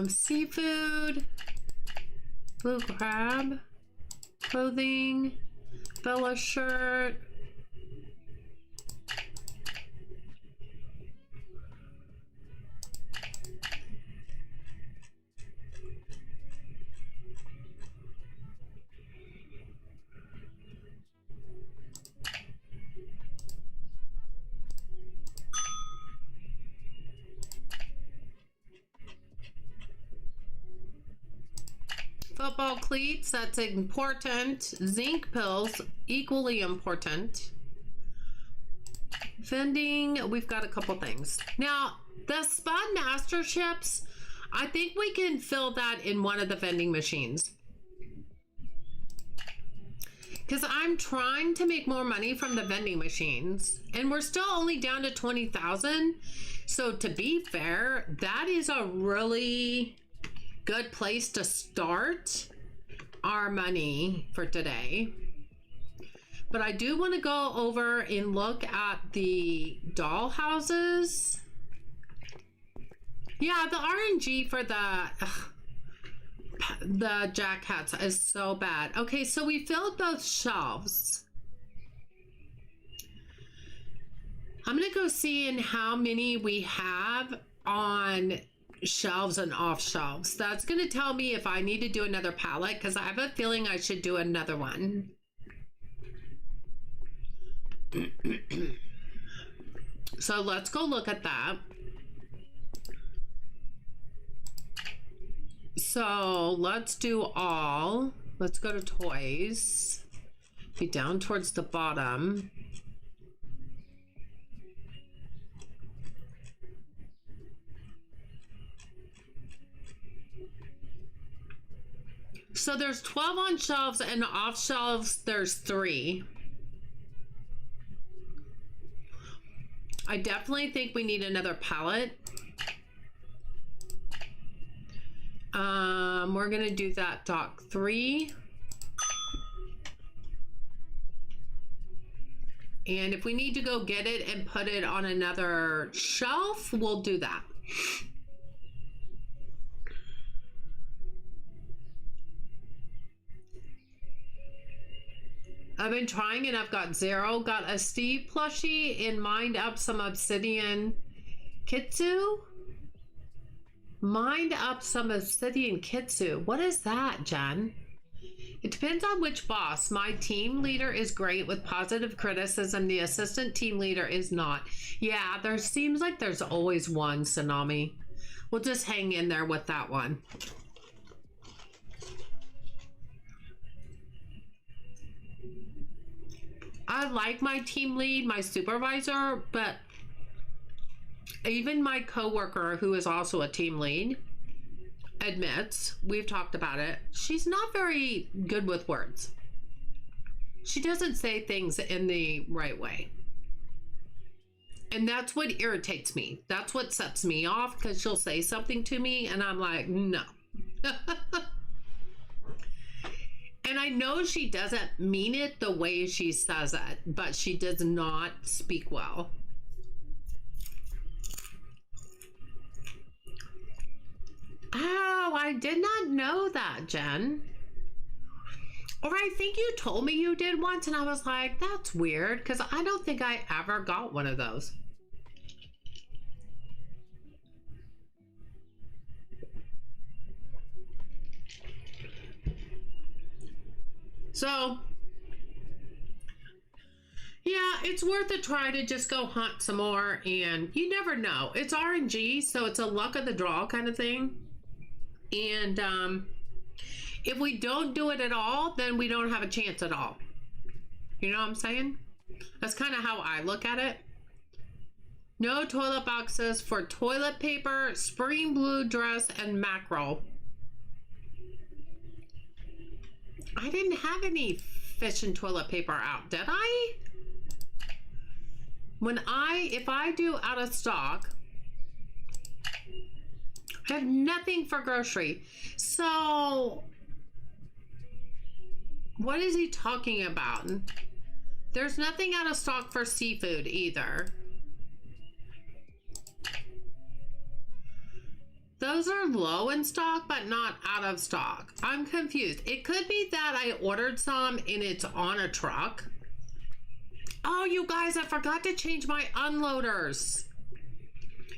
Seafood, blue crab, clothing, Bella shirt. Football cleats, that's important. Zinc pills, equally important. Vending, we've got a couple things. Now, the Spud Master Chips, I think we can fill that in one of the vending machines. Because I'm trying to make more money from the vending machines. And we're still only down to 20,000. So to be fair, that is a really good place to start our money for today. But I do want to go over and look at the doll houses. Yeah, the RNG for the Jack Hats is so bad. Okay, so we filled both shelves. I'm gonna go see in how many we have on shelves and off shelves. That's gonna tell me if I need to do another pallet, because I have a feeling I should do another one. So let's go look at that. So let's do all. Let's go to toys. Be down towards the bottom. So there's 12 on shelves, and off shelves there's 3. I definitely think we need another pallet. We're gonna do that dock 3. And if we need to go get it and put it on another shelf, we'll do that. I've been trying and I've got 0. Got a Steve plushie and mined up some obsidian kitsu. Mined up some obsidian kitsu. What is that, Jen? It depends on which boss. My team leader is great with positive criticism. The assistant team leader is not. Yeah, there seems like there's always one, Tsunami. We'll just hang in there with that one. I like my team lead, my supervisor, but even my coworker, who is also a team lead, admits, we've talked about it, she's not very good with words. She doesn't say things in the right way. And that's what irritates me. That's what sets me off, because she'll say something to me and I'm like, no. And I know she doesn't mean it the way she says it, but she does not speak well. Oh, I did not know that, Jen. Or I think you told me you did once, and I was like, that's weird, because I don't think I ever got one of those. So, yeah, it's worth a try to just go hunt some more, and you never know. It's RNG, so it's a luck of the draw kind of thing. And if we don't do it at all, then we don't have a chance at all. You know what I'm saying? That's kind of how I look at it. No toilet boxes for toilet paper, spring blue dress, and mackerel. I didn't have any fish and toilet paper out, did I? If I do out of stock, I have nothing for grocery. So, what is he talking about? There's nothing out of stock for seafood either. Those are low in stock, but not out of stock. I'm confused. It could be that I ordered some and it's on a truck. Oh, you guys, I forgot to change my unloaders.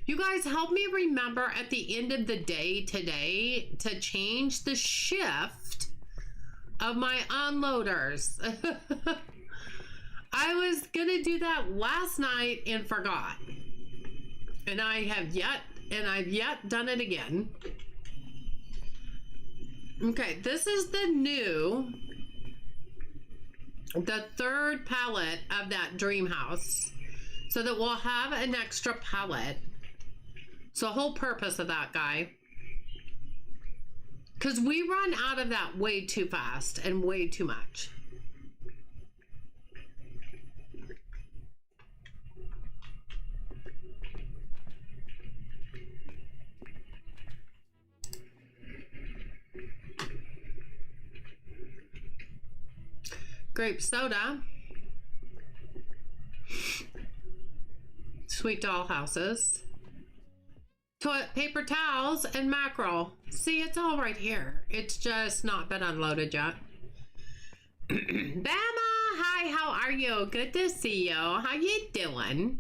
You guys help me remember at the end of the day today to change the shift of my unloaders. I was gonna do that last night and forgot. And I've yet done it again. Okay, this is the third pallet of that dream house, so that we'll have an extra pallet. It's the whole purpose of that, guy. Because we run out of that way too fast and way too much. grape soda, sweet doll houses, toilet paper towels, and mackerel. See, it's all right here. It's just not been unloaded yet. Bama, hi, how are you? Good to see you. How you doing?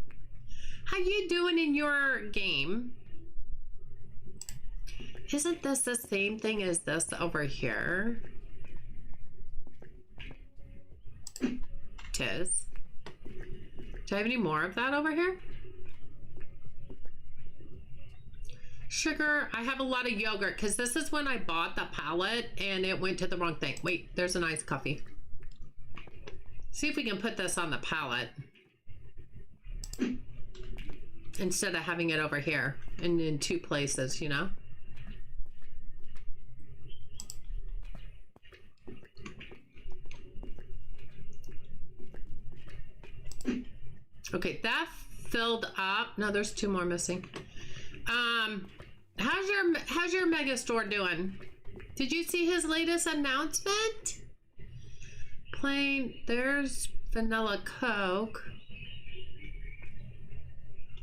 How you doing in your game? Isn't this the same thing as this over here? Tis. Do I have any more of that over here? Sugar, I have a lot of yogurt because this is when I bought the palette and it went to the wrong thing. Wait, there's an iced coffee. See if we can put this on the palette instead of having it over here and in two places, you know? Okay, that filled up. No, there's two more missing. How's your mega store doing? Did you see his latest announcement? Plain, there's vanilla Coke.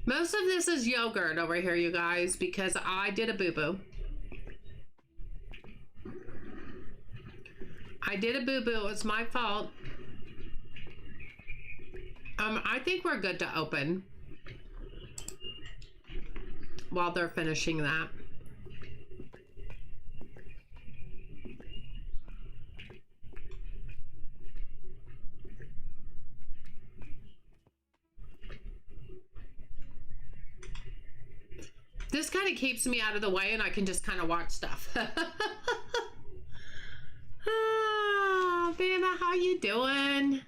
Most of this is yogurt over here, you guys, because I did a boo-boo. I did a boo-boo. It's my fault. I think we're good to open while they're finishing that. This kind of keeps me out of the way and I can just kind of watch stuff. Ah, Vanna, how you doing?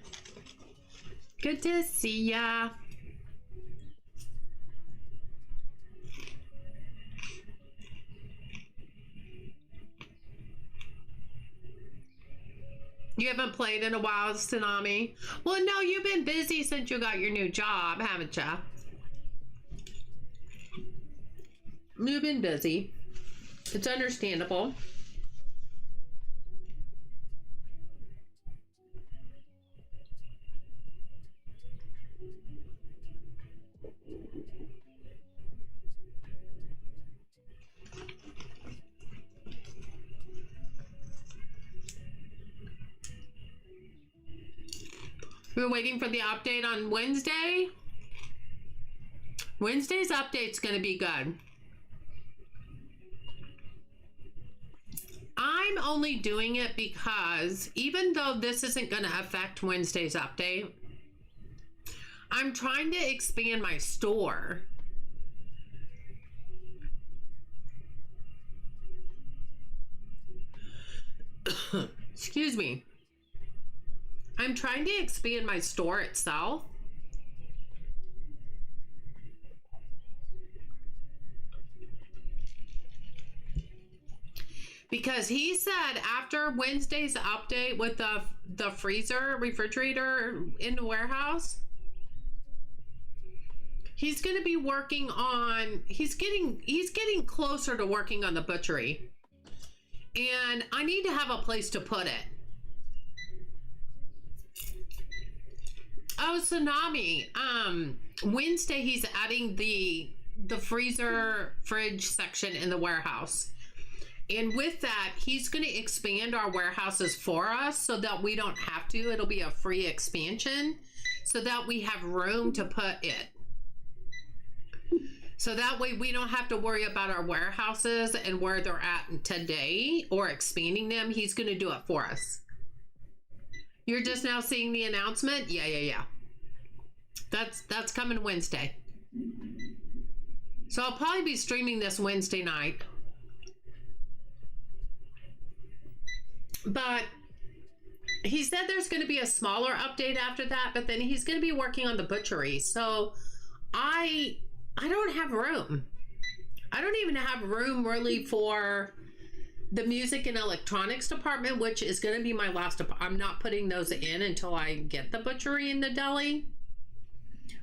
Good to see ya. You haven't played in a while, Tsunami? Well, no, you've been busy since you got your new job, haven't ya? You've been busy. It's understandable. We're waiting for the update on Wednesday. Wednesday's update's going to be good. I'm only doing it because even though this isn't going to affect Wednesday's update, I'm trying to expand my store. Excuse me. I'm trying to expand my store itself. Because he said after Wednesday's update with the freezer, refrigerator in the warehouse, he's going to be working on, he's getting closer to working on the butchery. And I need to have a place to put it. Oh, Tsunami. Wednesday he's adding the freezer fridge section in the warehouse. And with that, he's going to expand our warehouses for us so that we don't have to. It'll be a free expansion so that we have room to put it. So that way we don't have to worry about our warehouses and where they're at today or expanding them. He's going to do it for us. You're just now seeing the announcement? Yeah. That's coming Wednesday. So I'll probably be streaming this Wednesday night. But he said there's going to be a smaller update after that, but then he's going to be working on the butchery. So I don't have room. I don't even have room really for the music and electronics department, which is going to be my last. I'm not putting those in until I get the butchery in the deli.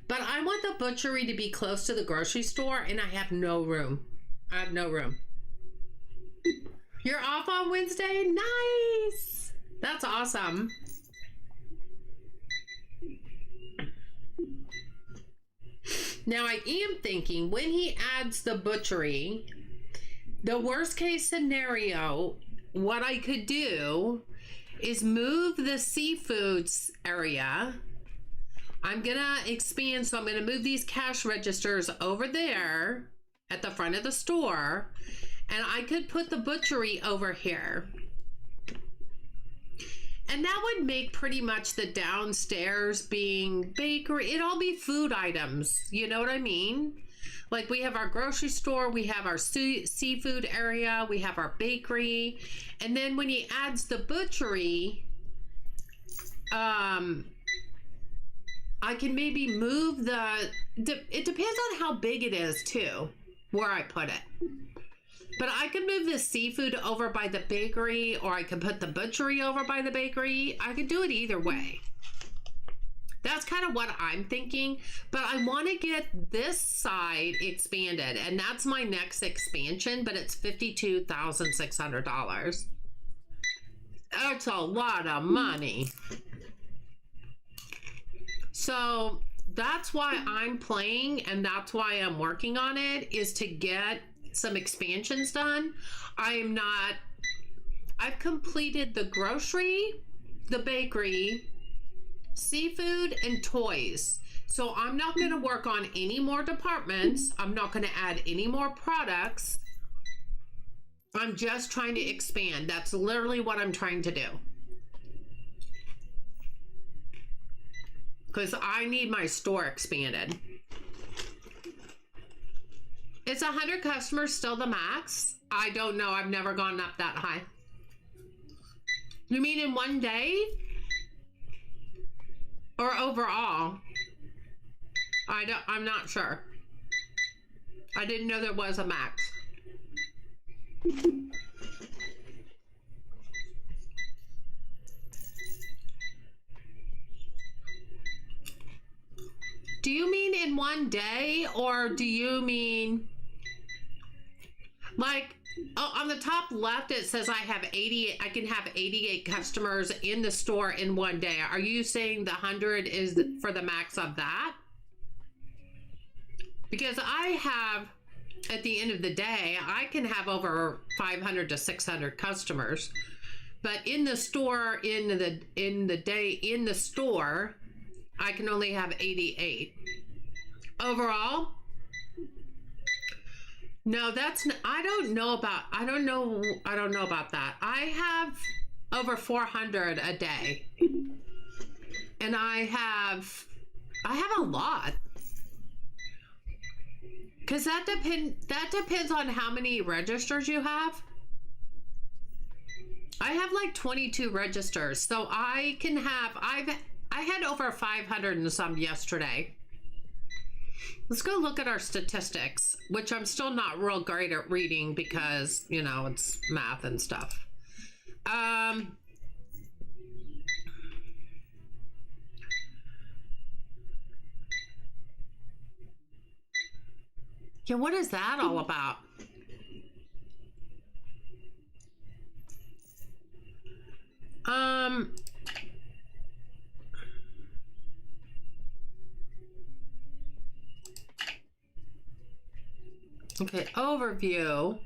But I want the butchery to be close to the grocery store, and I have no room. I have no room. You're off on Wednesday? Nice! That's awesome. Now I am thinking when he adds the butchery, the worst case scenario, what I could do is move the seafoods area. I'm gonna expand, so I'm gonna move these cash registers over there at the front of the store, and I could put the butchery over here. And that would make pretty much the downstairs being bakery. It'd all be food items. You know what I mean? Like we have our grocery store, we have our seafood area, we have our bakery. And then when he adds the butchery, I can maybe move it depends on how big it is too, where I put it. But I could move the seafood over by the bakery, or I could put the butchery over by the bakery. I could do it either way. That's kind of what I'm thinking. But I want to get this side expanded, and that's my next expansion, but it's $52,600. That's a lot of money. So that's why I'm playing, and that's why I'm working on it, is to get some expansions done. I've completed the grocery, the bakery, seafood, and toys. So I'm not going to work on any more departments. I'm not going to add any more products. I'm just trying to expand. That's literally what I'm trying to do. Because I need my store expanded. Is 100 customers still the max? I don't know. I've never gone up that high. You mean in one day? Or overall? I'm not sure. I didn't know there was a max. Do you mean in one day, or do you mean like, oh, on the top left it says I can have 88 customers in the store in one day. Are you saying the 100 is for the max of that? Because I have, at the end of the day, I can have over 500 to 600 customers, but in the store, in the store, I can only have 88. Overall? No, I don't know about that. I have over 400 a day. And I have a lot. Cause that depends on how many registers you have. I have like 22 registers. So I had over 500 and some yesterday. Let's go look at our statistics, which I'm still not real great at reading because, you know, it's math and stuff. Yeah, what is that all about? Okay, overview.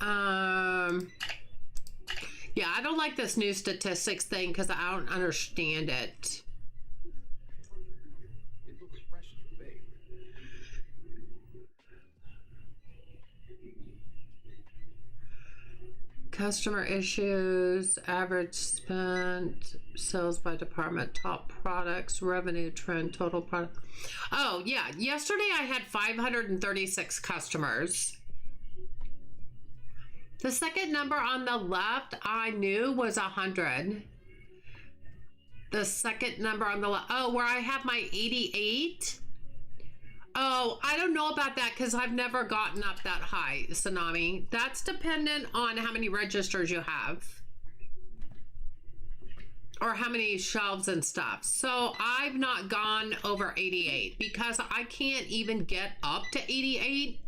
Yeah, I don't like this new statistics thing because I don't understand it. It looks fresh and baked. Customer issues, average spent, sales by department, top products, revenue trend, total product. Oh, yeah. Yesterday I had 536 customers. The second number on the left I knew was 100. The second number on the left, oh, where I have my 88. Oh, I don't know about that because I've never gotten up that high, Tsunami. That's dependent on how many registers you have. Or how many shelves and stuff. So I've not gone over 88 because I can't even get up to 88.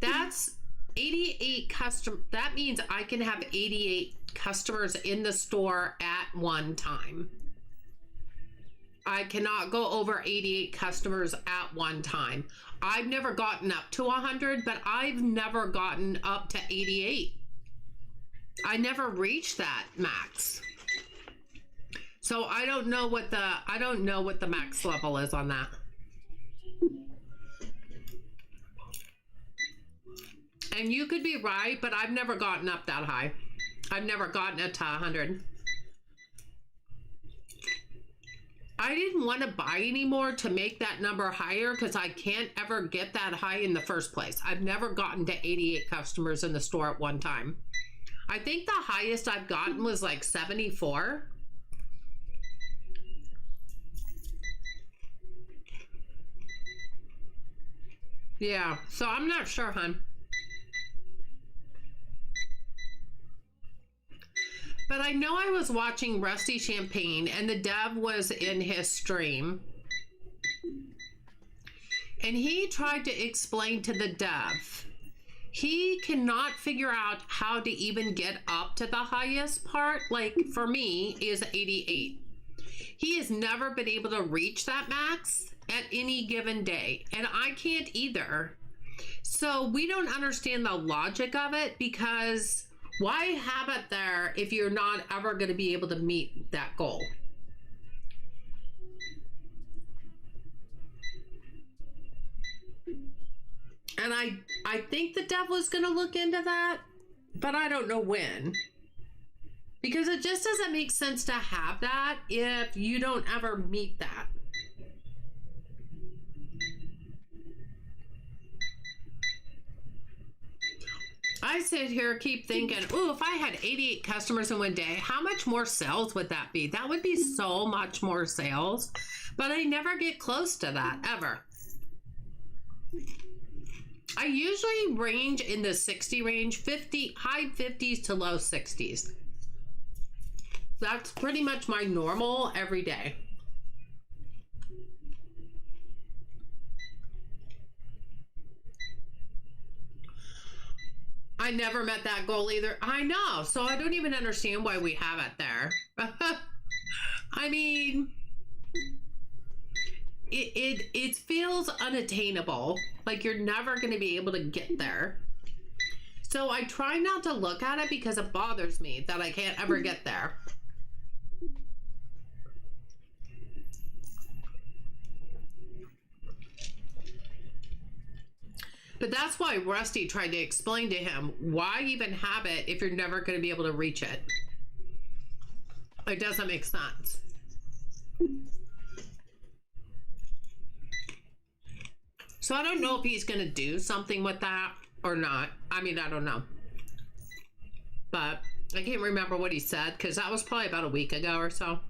That's 88 custom. That means I can have 88 customers in the store at one time. I cannot go over 88 customers at one time. I've never gotten up to 100, but I've never gotten up to 88. I never reached that max. So I don't know what the max level is on that. And you could be right, but I've never gotten up that high. I've never gotten it to 100. I didn't want to buy anymore to make that number higher because I can't ever get that high in the first place. I've never gotten to 88 customers in the store at one time. I think the highest I've gotten was like 74. Yeah, so I'm not sure, hon. But I know I was watching Rusty Champagne and the dev was in his stream. And he tried to explain to the dev, he cannot figure out how to even get up to the highest part. Like for me is 88. He has never been able to reach that max at any given day. And I can't either. So we don't understand the logic of it because why have it there if you're not ever going to be able to meet that goal? And I think the dev was going to look into that, but I don't know when. Because it just doesn't make sense to have that if you don't ever meet that. I sit here, keep thinking, ooh, if I had 88 customers in one day, how much more sales would that be? That would be so much more sales. But I never get close to that, ever. I usually range in the 60 range, high 50s to low 60s. That's pretty much my normal every day. I never met that goal either. I know, so I don't even understand why we have it there. I mean, it feels unattainable. Like you're never going to be able to get there. So I try not to look at it because it bothers me that I can't ever get there. But that's why Rusty tried to explain to him, why even have it if you're never going to be able to reach it? It doesn't make sense. So I don't know if he's going to do something with that or not. I mean, I don't know. But I can't remember what he said because that was probably about a week ago or so.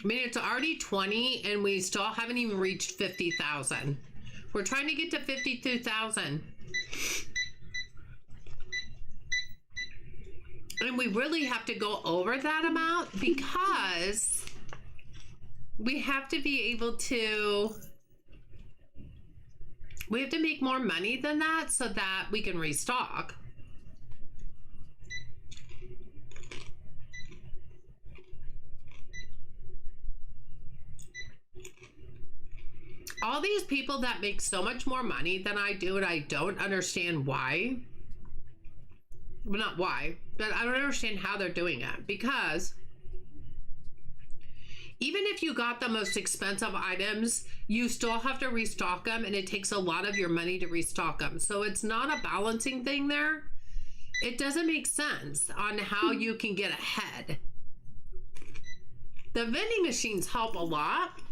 I mean, it's already 20 and we still haven't even reached 50,000. We're trying to get to 52,000. And we really have to go over that amount because we have to be able to, we have to make more money than that so that we can restock. All these people that make so much more money than I do, and I don't understand why. Well, not why, but I don't understand how they're doing it. Because even if you got the most expensive items, you still have to restock them, and it takes a lot of your money to restock them. So it's not a balancing thing there. It doesn't make sense on how you can get ahead. The vending machines help a lot.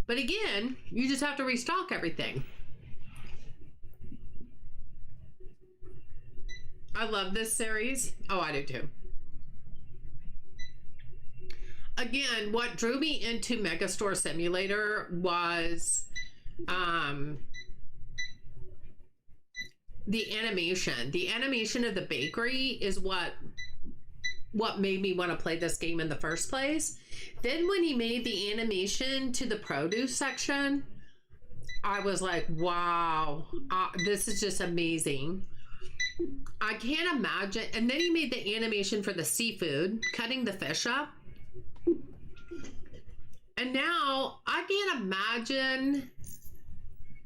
But again, you just have to restock everything. I love this series. Oh, I do too. Again, what drew me into Megastore Simulator was the animation. The animation of the bakery is what made me want to play this game in the first place. Then when he made the animation to the produce section, I was like, wow, this is just amazing. I can't imagine. And then he made the animation for the seafood, cutting the fish up. And now I can't imagine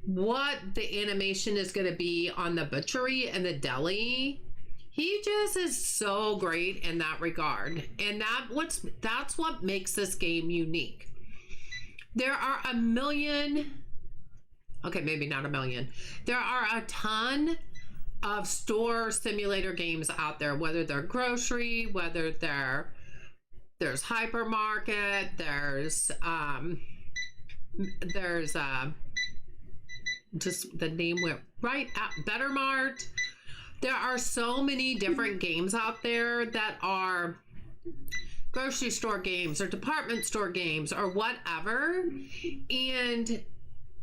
what the animation is going to be on the butchery and the deli. He just is so great in that regard. And that's what makes this game unique. There are a million, okay, maybe not a million. There are a ton of store simulator games out there, whether they're grocery, whether there's hypermarket, there's just the name went right out, Better Mart. There are so many different games out there that are grocery store games or department store games or whatever. And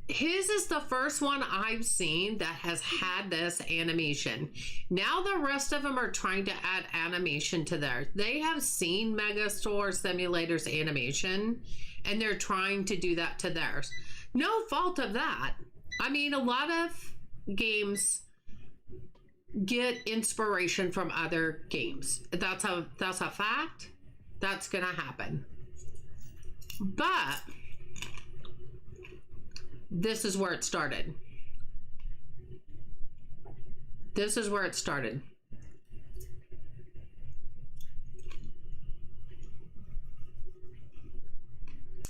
his is the first one I've seen that has had this animation. Now the rest of them are trying to add animation to theirs. They have seen Megastore Simulator's animation and they're trying to do that to theirs. No fault of that. I mean, a lot of games get inspiration from other games. That's a fact. That's gonna happen. But this is where it started. This is where it started.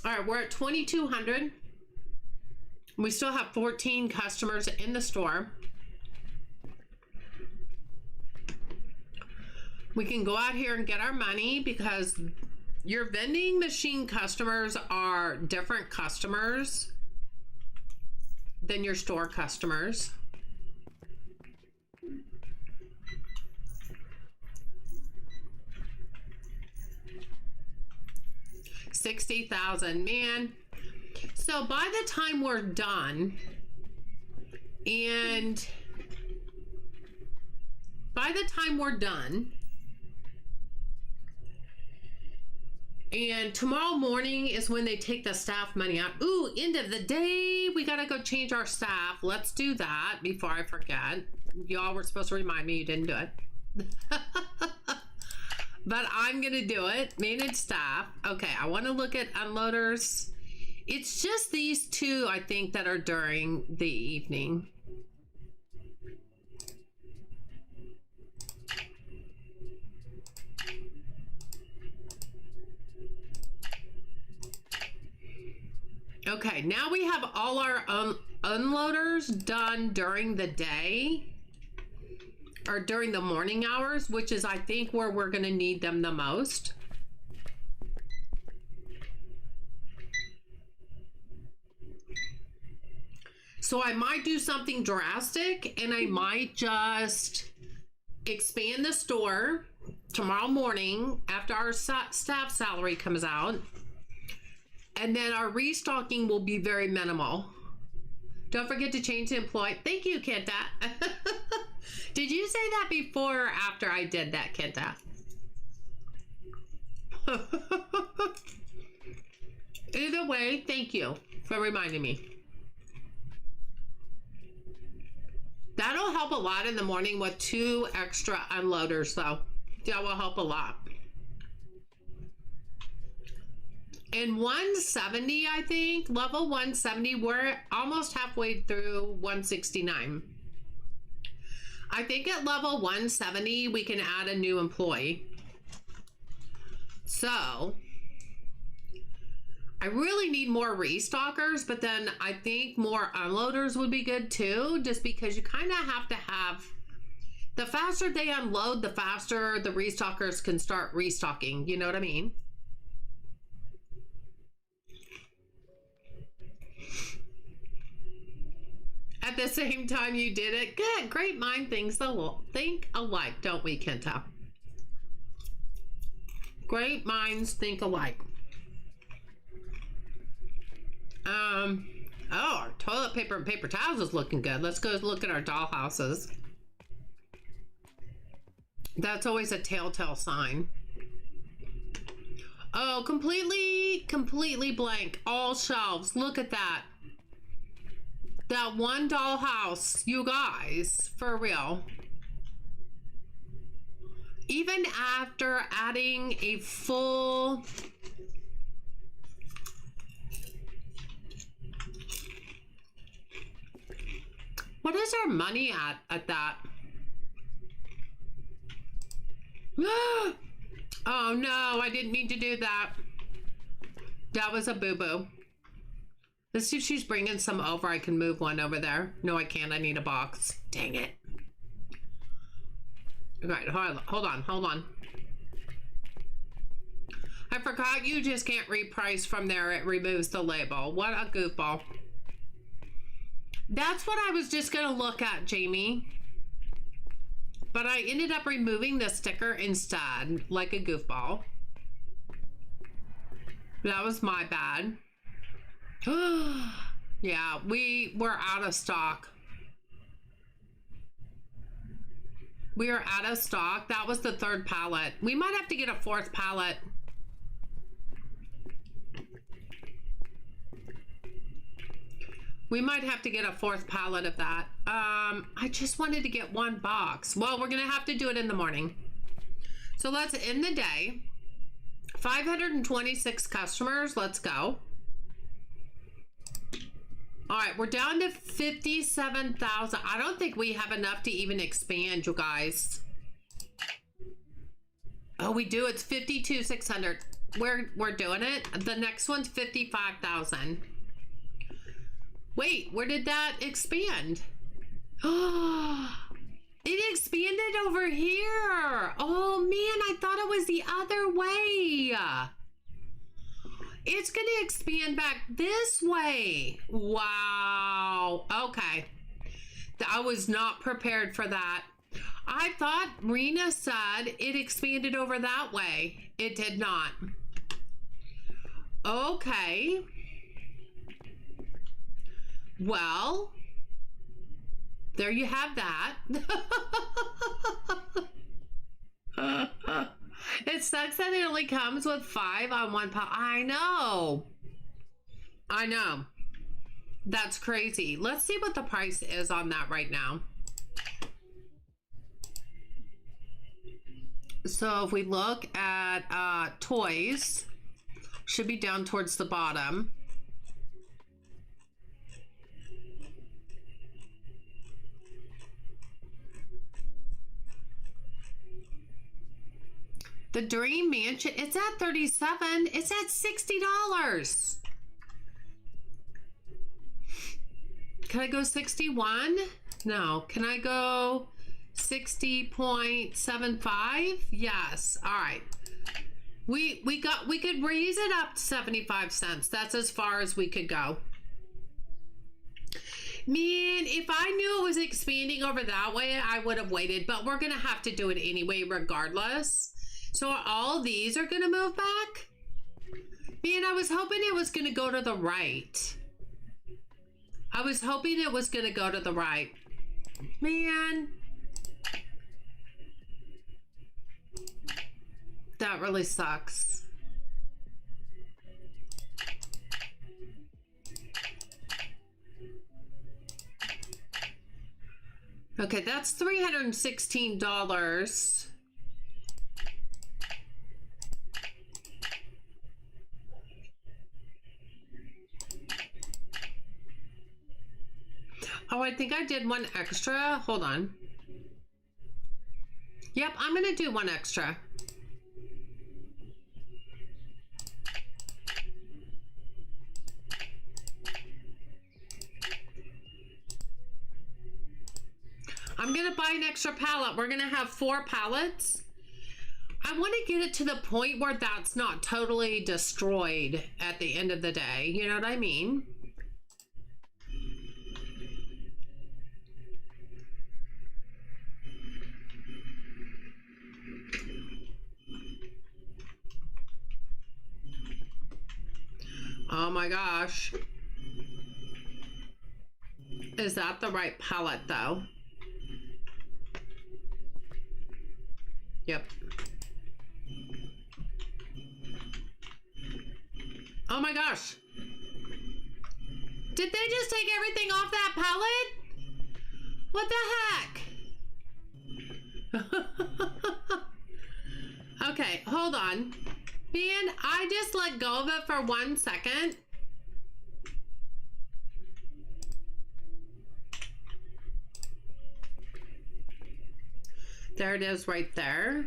All right, we're at 2,200. We still have 14 customers in the store. We can go out here and get our money because your vending machine customers are different customers than your store customers. $60,000, man. So by the time we're done, and by the time we're done, and tomorrow morning is when they take the staff money out. Ooh, end of the day, we gotta go change our staff. Let's do that before I forget. Y'all were supposed to remind me, you didn't do it. But I'm gonna do it. Manage staff. Okay, I wanna look at unloaders. It's just these two, I think, that are during the evening. Okay, now we have all our unloaders done during the day or during the morning hours, which is, I think, where we're going to need them the most. So I might do something drastic and I might just expand the store tomorrow morning after our staff salary comes out. And then our restocking will be very minimal. Don't forget to change the employee. Thank you, Kenta. Did you say that before or after I did that, Kenta? Either way, thank you for reminding me. That'll help a lot in the morning with 2 extra unloaders, though. That will help a lot. In 170, I think, level 170, we're almost halfway through 169. I think at level 170, we can add a new employee. So, I really need more restockers, but then I think more unloaders would be good too, just because you kind of have to have, the faster they unload, the faster the restockers can start restocking. You know what I mean? At the same time you did it. Good. Great mind things think alike, don't we, Kenta? Great minds think alike. Oh, our toilet paper and paper towels is looking good. Let's go look at our dollhouses. That's always a telltale sign. Oh, completely blank. All shelves. Look at that. That one dollhouse, you guys, for real. Even after adding a full... What is our money at that? Oh no, I didn't mean to do that. That was a boo-boo. Let's see if she's bringing some over. I can move one over there. No, I can't. I need a box. Dang it. Right, hold on. I forgot you just can't reprice from there. It removes the label. What a goofball. That's what I was just going to look at, Jamie. But I ended up removing the sticker instead, like a goofball. That was my bad. Yeah, we were out of stock. We are out of stock. That was the third pallet. We might have to get a fourth pallet. We might have to get a fourth pallet of that. I just wanted to get one box. Well, we're gonna have to do it in the morning. So let's end the day. 526 customers, let's go. All right, we're down to 57,000. I don't think we have enough to even expand, you guys. Oh, we do, it's 52,600. We're doing it. The next one's 55,000. Wait, where did that expand? Oh, it expanded over here. Oh man, I thought it was the other way. It's gonna expand back this way. Wow, okay. I was not prepared for that. I thought Rena said it expanded over that way. It did not. Okay. Well, there you have that. It sucks that it only comes with 5 on one pallet. I know. That's crazy. Let's see what the price is on that right now. So if we look at toys, should be down towards the bottom. The Dream Mansion, it's at 37. It's at $60. Can I go 61? No. Can I go 60.75? Yes. All right. We could raise it up to 75 cents. That's as far as we could go. Man, if I knew it was expanding over that way, I would have waited, but we're going to have to do it anyway, regardless. So all these are going to move back? Man, I was hoping it was going to go to the right. I was hoping it was going to go to the right. Man. That really sucks. Okay, that's $316. Oh, I think I did one extra. Hold on. Yep, I'm gonna do one extra. I'm gonna buy an extra pallet. We're gonna have 4 pallets. I want to get it to the point where that's not totally destroyed at the end of the day. You know what I mean? Oh my gosh. Is that the right palette though? Yep. Oh my gosh. Did they just take everything off that pallet? What the heck? Okay, hold on. Man, I just let go of it for 1 second. There it is right there.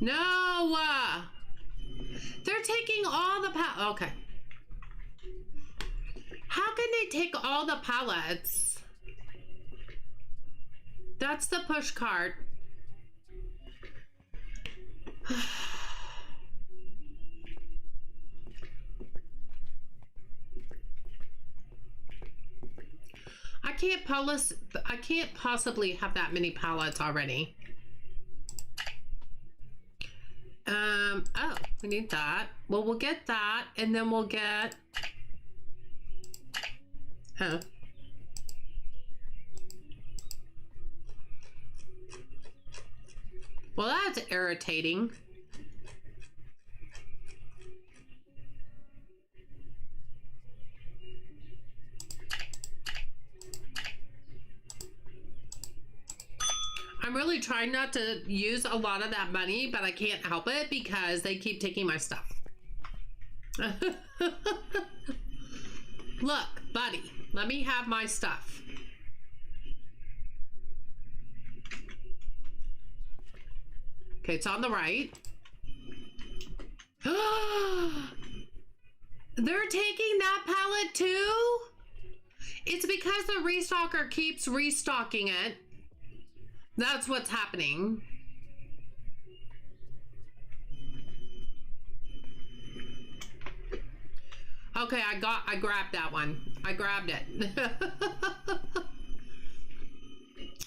No! They're taking all the okay. How can they take all the pallets? That's the push cart. I can't possibly have that many pallets already. Oh, we need that. Well, we'll get that, and then we'll get... Oh. Well, that's irritating. I'm really trying not to use a lot of that money, but I can't help it because they keep taking my stuff. Look, buddy, let me have my stuff. Okay, it's on the right. They're taking that pallet too? It's because the restocker keeps restocking it. That's what's happening. Okay, I grabbed that one. I grabbed it.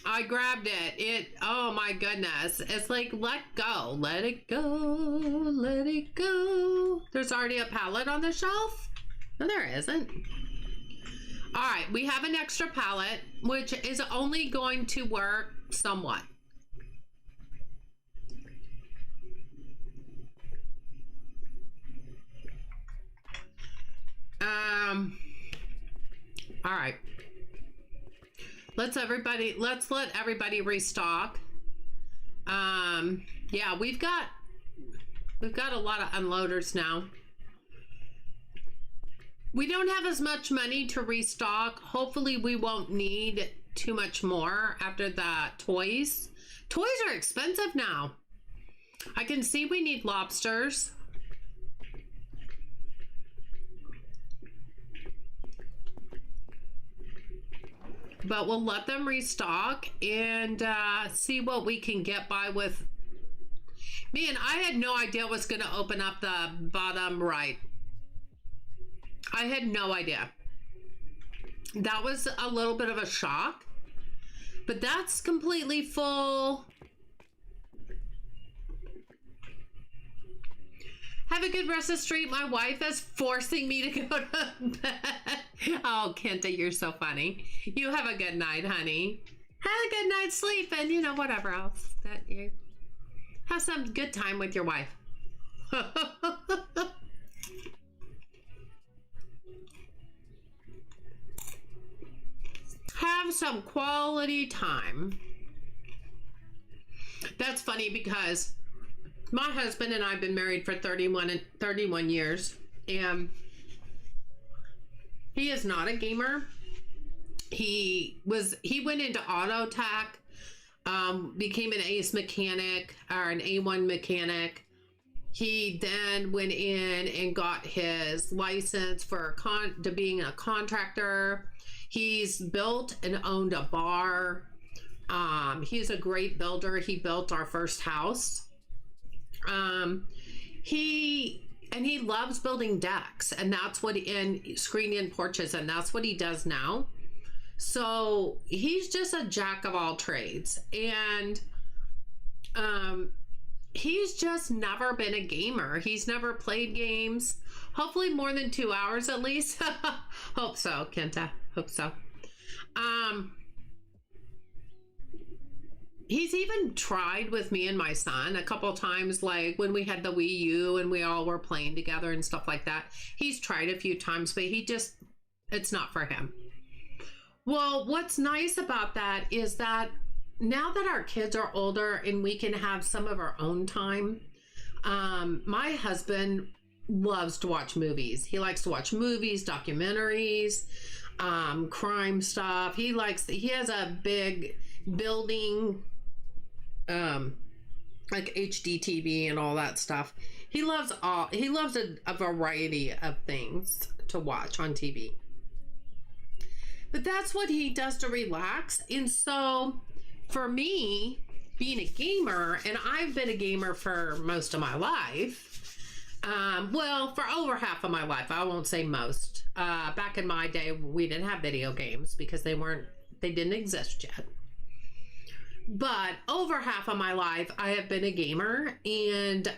I grabbed it. Oh my goodness. It's like, let go. Let it go. Let it go. There's already a pallet on the shelf? No, there isn't. All right, we have an extra pallet, which is only going to work somewhat. All right. Let's let everybody restock. Yeah, we've got a lot of unloaders now. We don't have as much money to restock. Hopefully we won't need too much more after the toys. Toys are expensive now. I can see we need lobsters. But we'll let them restock and see what we can get by with. Man, I had no idea what's going to open up the bottom right. I had no idea. That was a little bit of a shock. But that's completely full. Have a good rest of the street. My wife is forcing me to go to bed. Oh, Kenta, you're so funny. You have a good night, honey. Have a good night's sleep and, you know, whatever else that you have some good time with your wife. Have some quality time. That's funny because my husband and I have been married for 31 years, and he is not a gamer. He went into auto tech, became an ace mechanic or an A1 mechanic. He then went in and got his license for to being a contractor. He's built and owned a bar. He's a great builder. He built our first house. He loves building decks, and that's what screen-in porches, and that's what he does now. So he's just a jack of all trades, and he's just never been a gamer. He's never played games. Hopefully more than 2 hours at least. Hope so, Kenta. Hope so. He's even tried with me and my son a couple times, like when we had the Wii U and we all were playing together and stuff like that. He's tried a few times, but it's not for him. Well, what's nice about that is that now that our kids are older and we can have some of our own time, my husband loves to watch movies. He likes to watch movies, documentaries, crime stuff. He has a big building, like HD TV and all that stuff. He loves a variety of things to watch on TV. But that's what he does to relax. And so for me, being a gamer, and I've been a gamer for most of my life, well, for over half of my life, I won't say most. Back in my day, we didn't have video games because they didn't exist yet. But over half of my life, I have been a gamer. And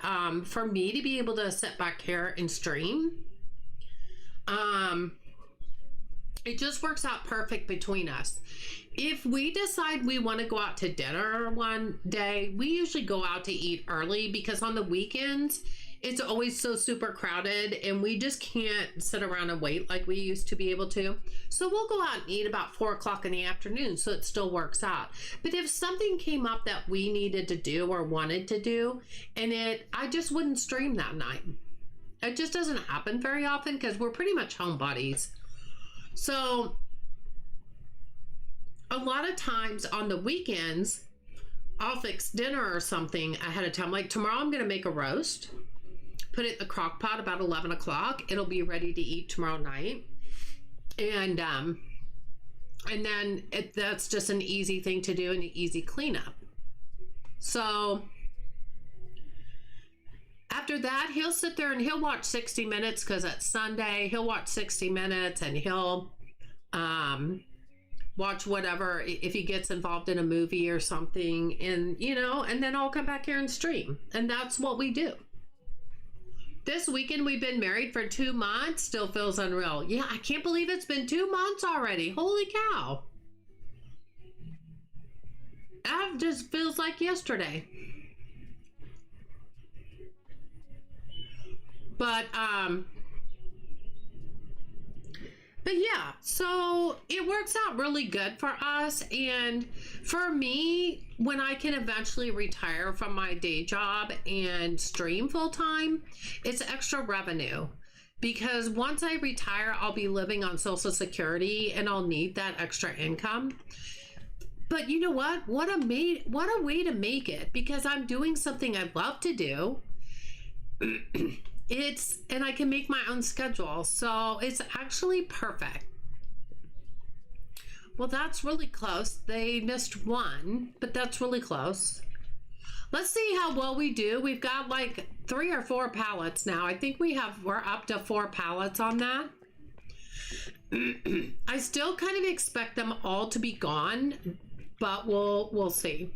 for me to be able to sit back here and stream, it just works out perfect between us. If we decide we want to go out to dinner one day, we usually go out to eat early because on the weekends, it's always so super crowded and we just can't sit around and wait like we used to be able to. So we'll go out and eat about 4 o'clock in the afternoon, so it still works out. But if something came up that we needed to do or wanted to do, I just wouldn't stream that night. It just doesn't happen very often because we're pretty much homebodies. So a lot of times on the weekends, I'll fix dinner or something ahead of time. Like tomorrow, I'm going to make a roast, put it in the crock pot about 11 o'clock. It'll be ready to eat tomorrow night. And then that's just an easy thing to do and an easy cleanup. So after that, he'll sit there and he'll watch 60 Minutes because it's Sunday. He'll watch 60 Minutes and he'll watch whatever if he gets involved in a movie or something. And, and then I'll come back here and stream. And that's what we do. This weekend, we've been married for 2 months. Still feels unreal. Yeah, I can't believe it's been 2 months already. Holy cow. That just feels like yesterday. But yeah, so it works out really good for us. And for me, when I can eventually retire from my day job and stream full time, it's extra revenue. Because once I retire, I'll be living on Social Security and I'll need that extra income. But you know what? What a way to make it, because I'm doing something I love to do. And I can make my own schedule. So it's actually perfect. Well, that's really close. They missed one, but that's really close. Let's see how well we do. We've got like 3 or 4 pallets now. I think we're up to 4 pallets on that. I still kind of expect them all to be gone, but we'll see.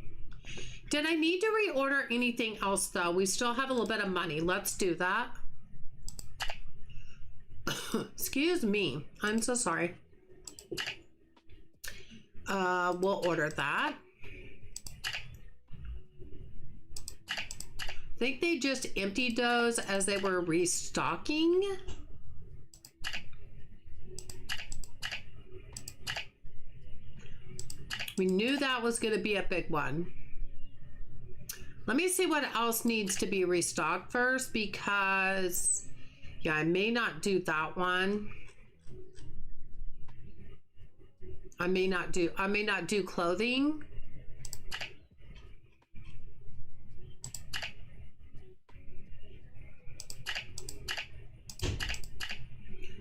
Did I need to reorder anything else though? We still have a little bit of money. Let's do that. Excuse me. I'm so sorry. We'll order that. I think they just emptied those as they were restocking. We knew that was going to be a big one. Let me see what else needs to be restocked first, because yeah, I may not do that one. I may not do clothing.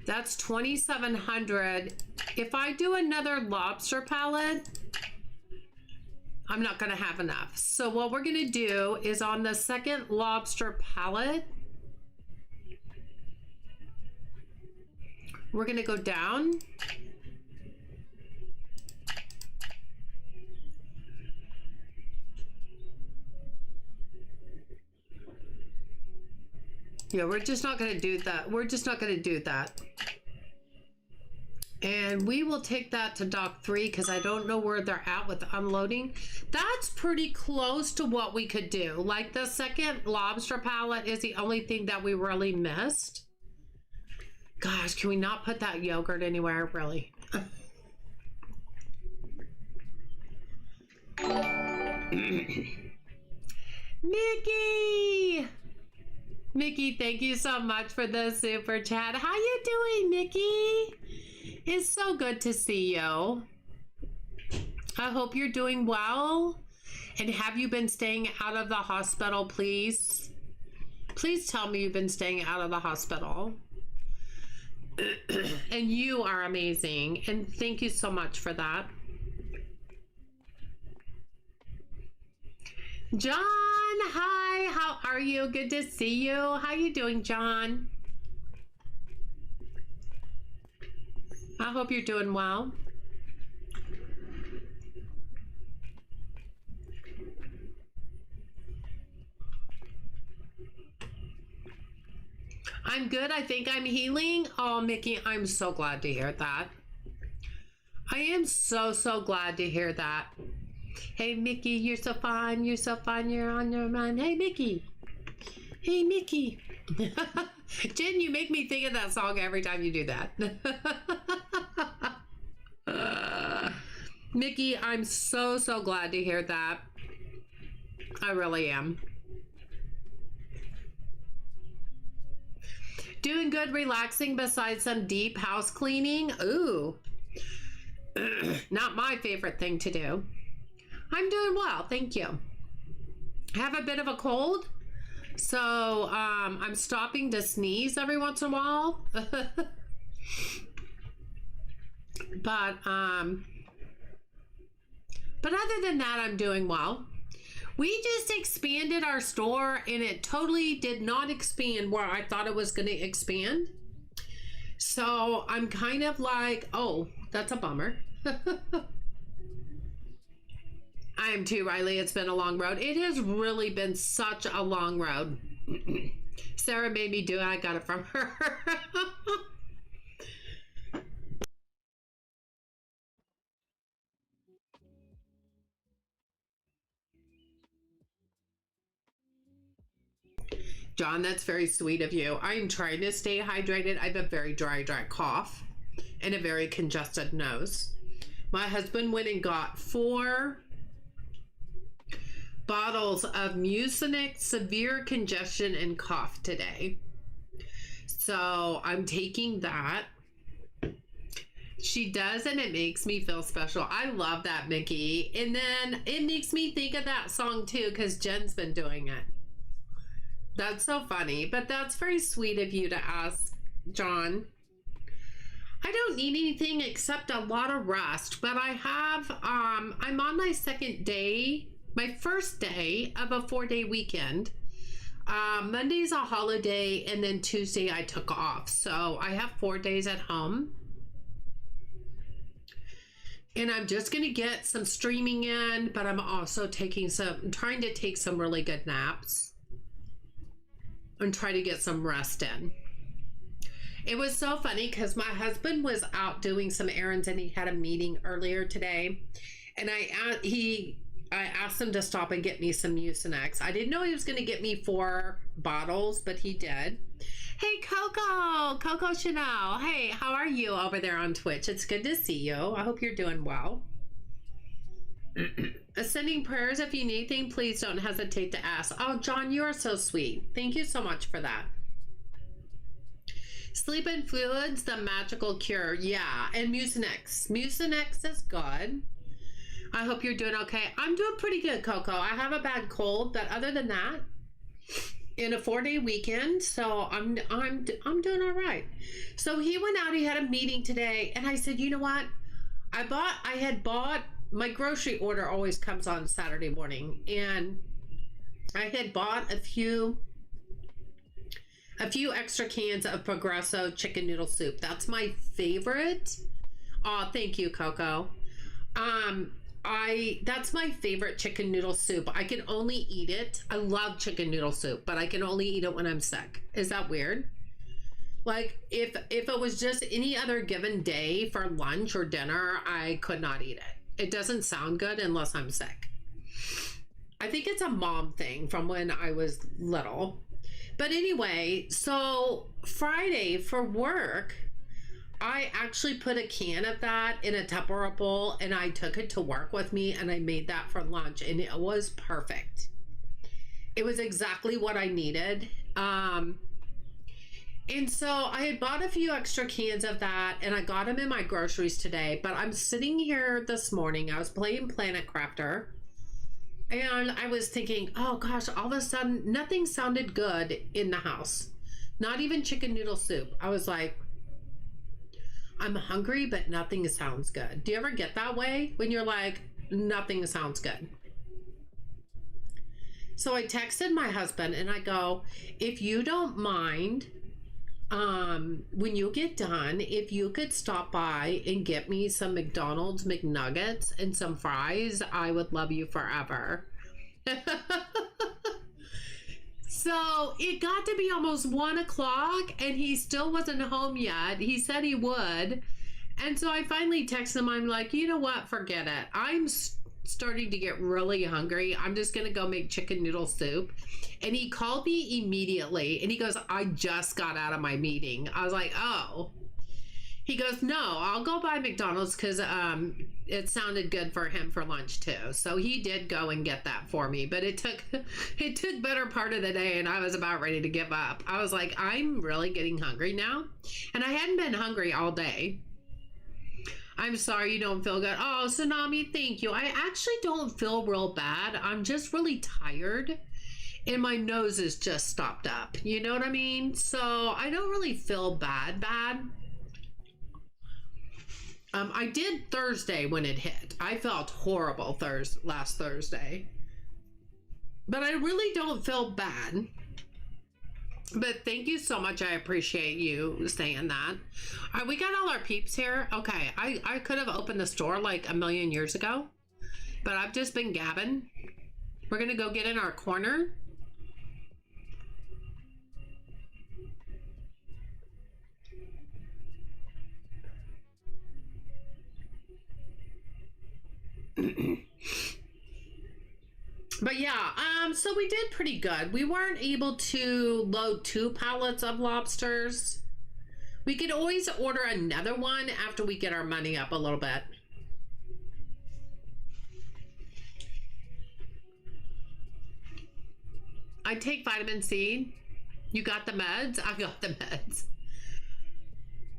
That's 2,700. If I do another lobster palette, I'm not going to have enough. So what we're going to do is on the second lobster palette, we're going to go down. Yeah, we're just not going to do that. We're just not going to do that. And we will take that to dock 3 because I don't know where they're at with unloading. That's pretty close to what we could do. Like the second lobster palette is the only thing that we really missed. Gosh, can we not put that yogurt anywhere, really? Mickey! Mickey, thank you so much for the super chat. How you doing, Mickey? It's so good to see you. I hope you're doing well. And have you been staying out of the hospital, please? Please tell me you've been staying out of the hospital. And you are amazing. And thank you so much for that. John, hi, how are you? Good to see you. How you doing, John? I hope you're doing well. I'm good. I think I'm healing. Oh, Mickey, I'm so glad to hear that. I am so glad to hear that. Hey, Mickey, you're so fun. You're so fun. You're on your mind. Hey, Mickey. Hey, Mickey. Jen, you make me think of that song every time you do that. Mickey, I'm so glad to hear that. I really am. Doing good, relaxing besides some deep house cleaning. Ooh. Not my favorite thing to do. I'm doing well, thank you. I have a bit of a cold, so I'm stopping to sneeze every once in a while. But other than that, I'm doing well. We just expanded our store and it totally did not expand where I thought it was going to expand. So I'm kind of like, oh, that's a bummer. I am too, Riley. It's been a long road. It has really been such a long road. Sarah made me do it. I got it from her. John, that's very sweet of you. I'm trying to stay hydrated. I have a very dry cough and a very congested nose. My husband went and got 4 bottles of Mucinex severe congestion and cough today. So I'm taking that. She does, and it makes me feel special. I love that, Mickey. And then it makes me think of that song too, because Jen's been doing it. That's so funny, but that's very sweet of you to ask, John. I don't need anything except a lot of rest, but I have, I'm on my second day, my first day of a 4-day weekend. Monday's a holiday, and then Tuesday I took off. So I have 4 days at home. And I'm just going to get some streaming in, but I'm also trying to take some really good naps and try to get some rest in. It was so funny because my husband was out doing some errands and he had a meeting earlier today. And I asked him to stop and get me some Mucinex. I didn't know he was going to get me 4 bottles, but he did. Hey, Coco Chanel. Hey, how are you over there on Twitch? It's good to see you. I hope you're doing well. Sending prayers if you need anything, please don't hesitate to ask. Oh, John, you are so sweet. Thank you so much for that. Sleep and fluids, the magical cure. Yeah, and Mucinex. Mucinex is good. I hope you're doing okay. I'm doing pretty good, Coco. I have a bad cold, but other than that, in a 4-day weekend, so I'm doing all right. So he went out, he had a meeting today, and I said, you know what? I had bought, my grocery order always comes on Saturday morning, and I had bought a few extra cans of Progresso chicken noodle soup. That's my favorite. Oh, thank you, Coco. That's my favorite chicken noodle soup. I can only eat it. I love chicken noodle soup, but I can only eat it when I'm sick. Is that weird? Like if it was just any other given day for lunch or dinner, I could not eat it. It doesn't sound good unless I'm sick. I think it's a mom thing from when I was little. But anyway, so Friday for work, I actually put a can of that in a Tupperware bowl and I took it to work with me and I made that for lunch and it was perfect. It was exactly what I needed. And so I had bought a few extra cans of that and I got them in my groceries today. But I'm sitting here this morning. I was playing Planet Crafter and I was thinking, oh gosh, all of a sudden nothing sounded good in the house. Not even chicken noodle soup. I was like, I'm hungry, but nothing sounds good. Do you ever get that way when you're like, nothing sounds good? So I texted my husband and I go, if you don't mind, when you get done, if you could stop by and get me some McDonald's McNuggets and some fries, I would love you forever. So it got to be almost 1 o'clock and he still wasn't home yet. He said he would. And so I finally texted him. I'm like, you know what? Forget it. I'm starting to get really hungry. I'm just going to go make chicken noodle soup. And he called me immediately and he goes, I just got out of my meeting. I was like, oh. He goes, no, I'll go buy McDonald's because it sounded good for him for lunch too. So he did go and get that for me, but it took better part of the day and I was about ready to give up. I was like, I'm really getting hungry now. And I hadn't been hungry all day. I'm sorry you don't feel good. Oh, Tsunami, thank you. I actually don't feel real bad. I'm just really tired and my nose is just stopped up. You know what I mean? So I don't really feel bad. I did Thursday when it hit. I felt horrible last Thursday. But I really don't feel bad. But thank you so much. I appreciate you saying that. All right, we got all our peeps here. Okay, I could have opened the store like a million years ago. But I've just been gabbing. We're going to go get in our corner. But yeah, so we did pretty good. We weren't able to load 2 pallets of lobsters. We could always order another one after we get our money up a little bit. I take vitamin C. You got the meds? I got the meds.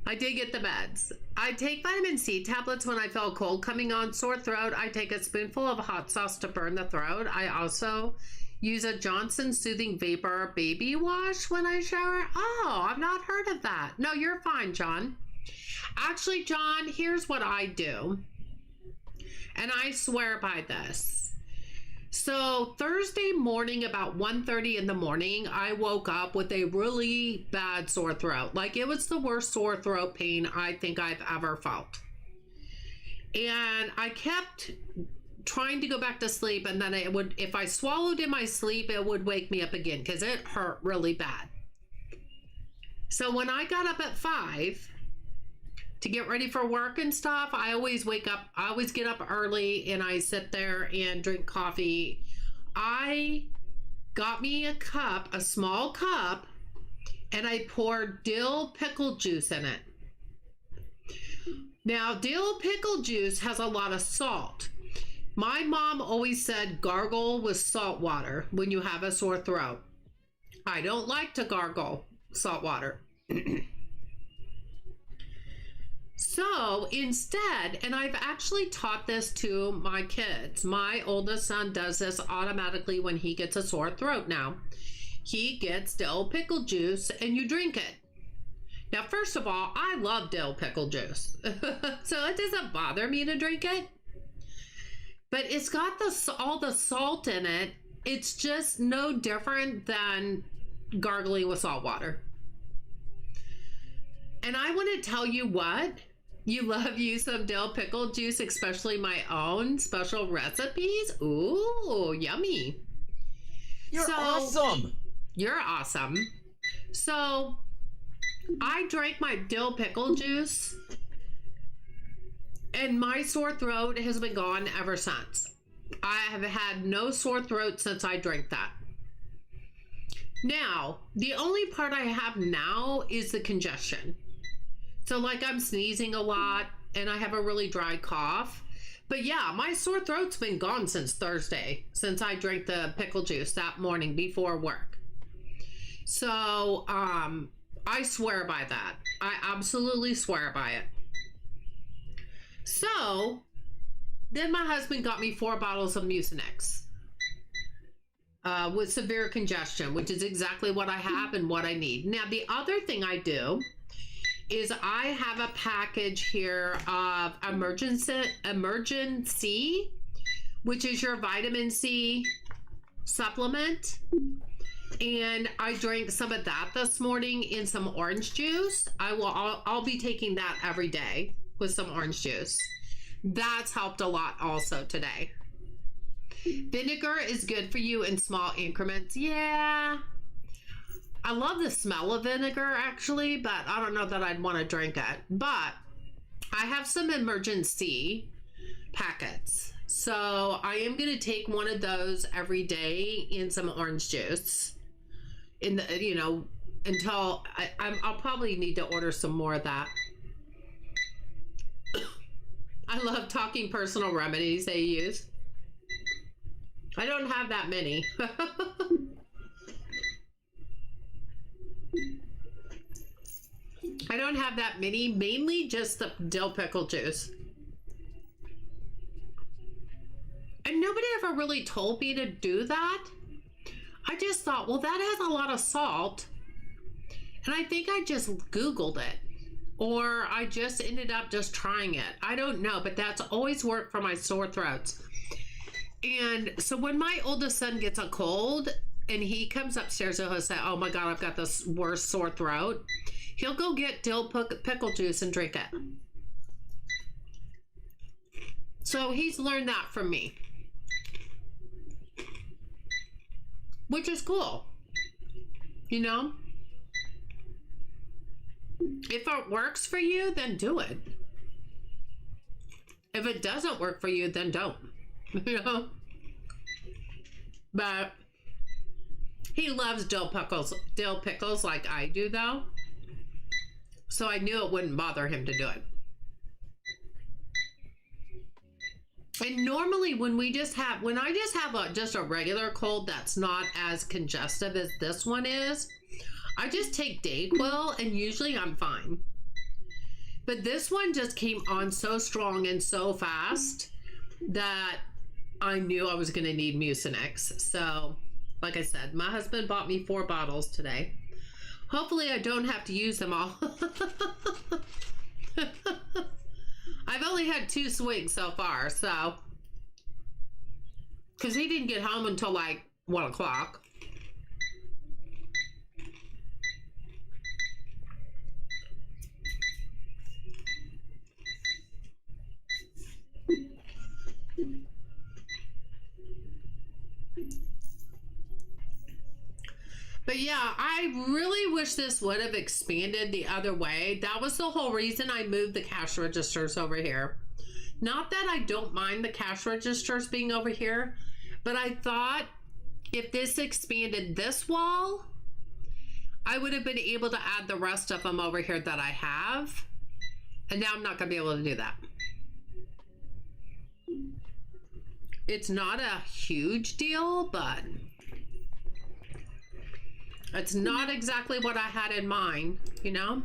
I did get the meds. I take vitamin C tablets when I feel cold coming on, sore throat. I take a spoonful of hot sauce to burn the throat. I also use a Johnson Soothing Vapor baby wash when I shower. Oh, I've not heard of that. No, you're fine, John. Actually, John, here's what I do. And I swear by this. So Thursday morning, about 1:30 in the morning, I woke up with a really bad sore throat. Like it was the worst sore throat pain I think I've ever felt. And I kept trying to go back to sleep, and then it would, if I swallowed in my sleep, it would wake me up again because it hurt really bad. So when I got up at 5 to get ready for work and stuff, I always get up early and I sit there and drink coffee. I got me a cup, a small cup, and I poured dill pickle juice in it. Now, dill pickle juice has a lot of salt. My mom always said gargle with salt water when you have a sore throat. I don't like to gargle salt water. So instead, and I've actually taught this to my kids. My oldest son does this automatically when he gets a sore throat now. He gets dill pickle juice and you drink it. Now, first of all, I love dill pickle juice. So it doesn't bother me to drink it. But it's got all the salt in it. It's just no different than gargling with salt water. And I want to tell you what, you love you some dill pickle juice, especially my own special recipes. Ooh, yummy. You're awesome. You're awesome. So I drank my dill pickle juice and my sore throat has been gone ever since. I have had no sore throat since I drank that. Now, the only part I have now is the congestion. So like I'm sneezing a lot and I have a really dry cough. But yeah, my sore throat's been gone since Thursday, since I drank the pickle juice that morning before work. So, I swear by that. I absolutely swear by it. So, then my husband got me 4 bottles of Mucinex with severe congestion, which is exactly what I have and what I need. Now, the other thing I do is I have a package here of emergency, which is your vitamin C supplement. And I drank some of that this morning in some orange juice. I'll be taking that every day with some orange juice. That's helped a lot also today. Vinegar is good for you in small increments. Yeah. I love the smell of vinegar actually, but I don't know that I'd want to drink it. But I have some emergency packets. So I am going to take one of those every day in some orange juice. In the, you know, until I'll probably need to order some more of that. I love talking personal remedies they use. I don't have that many. I don't have that many, mainly just the dill pickle juice. And nobody ever really told me to do that. I just thought, well, that has a lot of salt. And I think I just Googled it. Or I just ended up just trying it. I don't know, but that's always worked for my sore throats. And so when my oldest son gets a cold and he comes upstairs and he'll say, oh my God, I've got this worst sore throat. He'll go get dill pickle juice and drink it. So he's learned that from me. Which is cool. You know? If it works for you, then do it. If it doesn't work for you, then don't. You know? But he loves dill pickles like I do though. So I knew it wouldn't bother him to do it. And normally when I just have just a regular cold that's not as congestive as this one is, I just take Dayquil and usually I'm fine. But this one just came on so strong and so fast that I knew I was going to need Mucinex. So, like I said, my husband bought me 4 bottles today. Hopefully I don't have to use them all. I've only had 2 swigs so far, so. Because he didn't get home until like 1 o'clock. But yeah, I really wish this would have expanded the other way. That was the whole reason I moved the cash registers over here. Not that I don't mind the cash registers being over here, but I thought if this expanded this wall, I would have been able to add the rest of them over here that I have. And now I'm not going to be able to do that. It's not a huge deal, but it's not exactly what I had in mind, you know?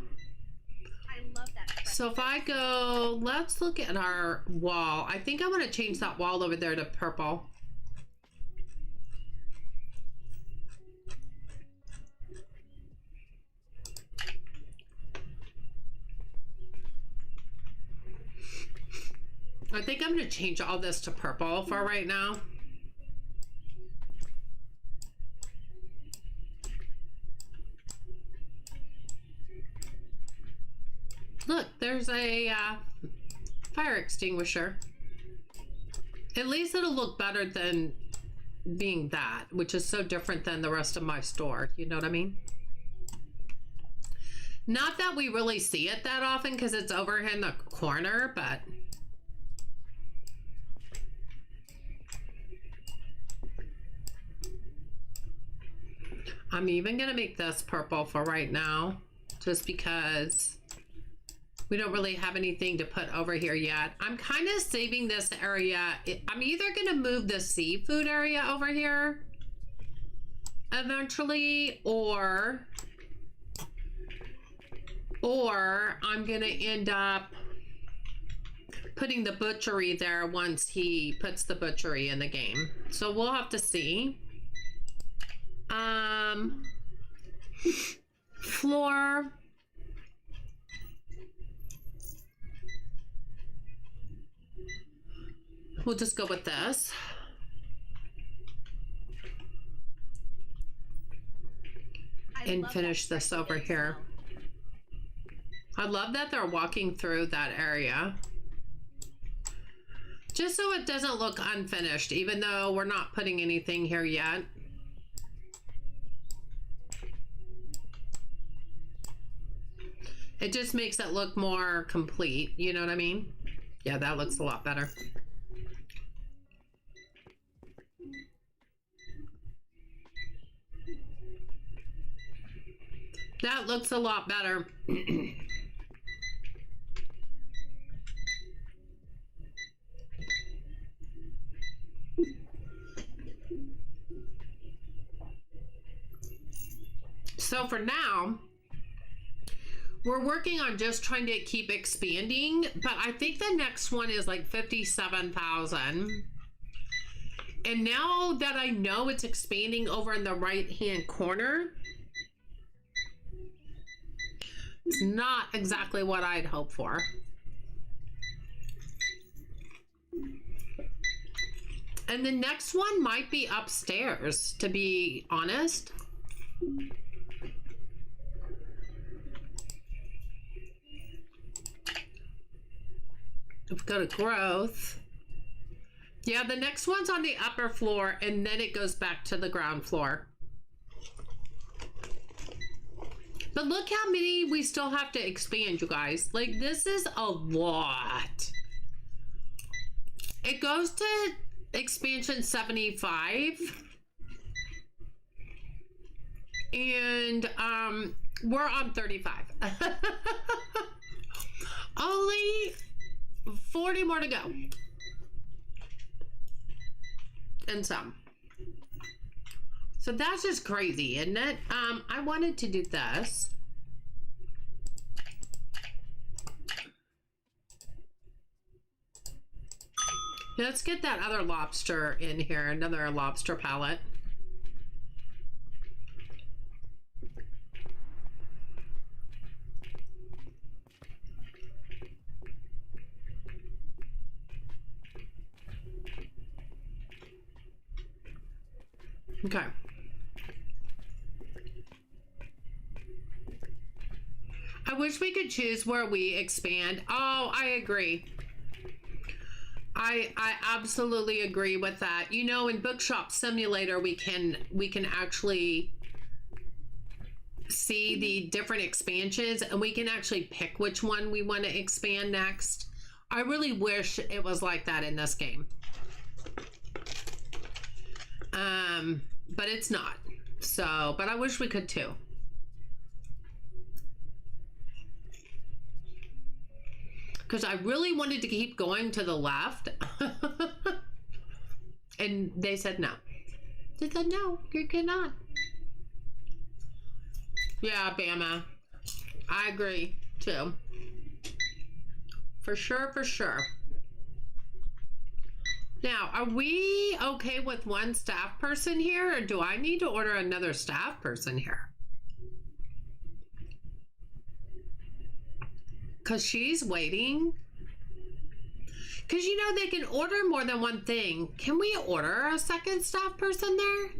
I love that. So if I go, let's look at our wall. I think I want to change that wall over there to purple. I think I'm going to change all this to purple for right now. Look, there's a fire extinguisher. At least it'll look better than being that, which is so different than the rest of my store. You know what I mean? Not that we really see it that often because it's over in the corner, but I'm even gonna make this purple for right now, just because We don't really have anything to put over here yet. I'm kind of saving this area. I'm either going to move the seafood area over here eventually, or I'm going to end up putting the butchery there once he puts the butchery in the game. So we'll have to see. Floor. We'll just go with this. And finish this over here. I love that they're walking through that area. Just so it doesn't look unfinished, even though we're not putting anything here yet. It just makes it look more complete, you know what I mean? Yeah, that looks a lot better. That looks a lot better. So for now, we're working on just trying to keep expanding, but I think the next one is like 57,000. And now that I know it's expanding over in the right-hand corner, it's not exactly what I'd hoped for. And the next one might be upstairs, to be honest. If we go to growth. Yeah, the next one's on the upper floor, and then it goes back to the ground floor. But look how many we still have to expand, you guys. Like, this is a lot. It goes to expansion 75. And we're on 35. Only 40 more to go. And some. So that's just crazy, isn't it? I wanted to do this. Let's get that other lobster in here, another lobster palette. Okay. I wish we could choose where we expand. Oh, I agree. I absolutely agree with that. You know, in Bookshop Simulator, we can actually see the different expansions, and we can actually pick which one we want to expand next. I really wish it was like that in this game. But it's not. So, but I wish we could too. Because I really wanted to keep going to the left. And they said no. They said no, you cannot. Yeah, Bama. I agree too. For sure, for sure. Now, are we okay with one staff person here, or do I need to order another staff person here? Because she's waiting. Because, you know, they can order more than one thing. Can we order a second staff person there?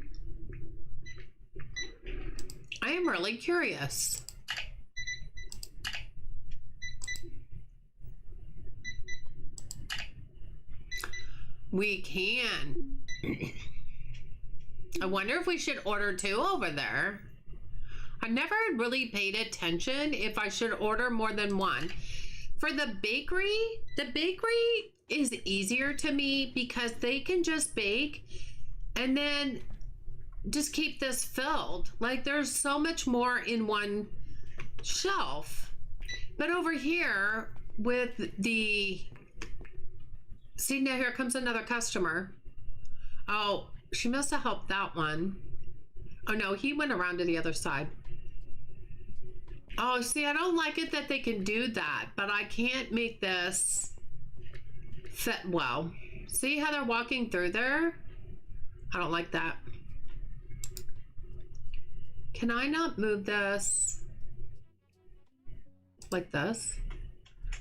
I am really curious. We can. I wonder if we should order two over there. I never really paid attention if I should order more than one. For the bakery is easier to me because they can just bake and then just keep this filled. Like, there's so much more in one shelf. But over here with the, see, now here comes another customer. Oh, she must have helped that one. Oh no, he went around to the other side. Oh, see, I don't like it that they can do that, but I can't make this fit well. See how they're walking through there? I don't like that. Can I not move this like this?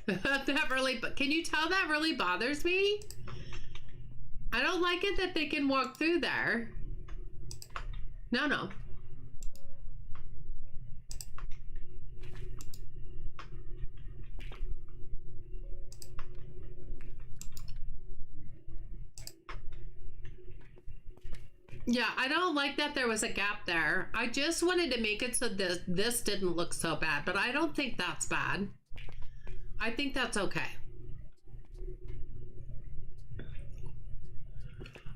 That really, but can you tell that really bothers me? I don't like it that they can walk through there. No. Yeah, I don't like that there was a gap there. I just wanted to make it so this didn't look so bad, but I don't think that's bad. I think that's okay.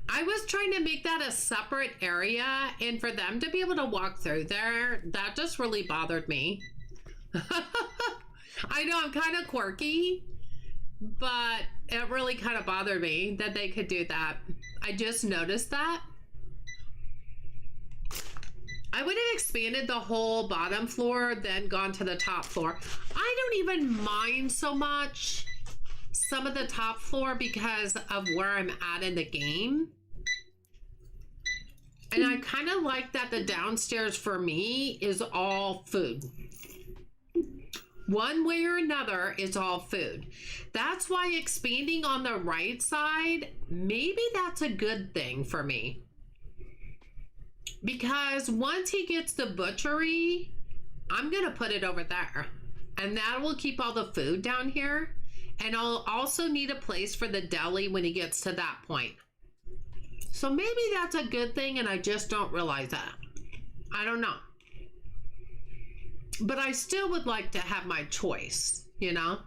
I was trying to make that a separate area, and for them to be able to walk through there, that just really bothered me. I know I'm kind of quirky, but it really kind of bothered me that they could do that. I just noticed that. I would have expanded the whole bottom floor, then gone to the top floor. I don't even mind so much some of the top floor because of where I'm at in the game. And I kind of like that the downstairs for me is all food. One way or another, it's all food. That's why expanding on the right side, maybe that's a good thing for me. Because once he gets the butchery, I'm going to put it over there. And that will keep all the food down here. And I'll also need a place for the deli when he gets to that point. So maybe that's a good thing and I just don't realize that. I don't know. But I still would like to have my choice, you know?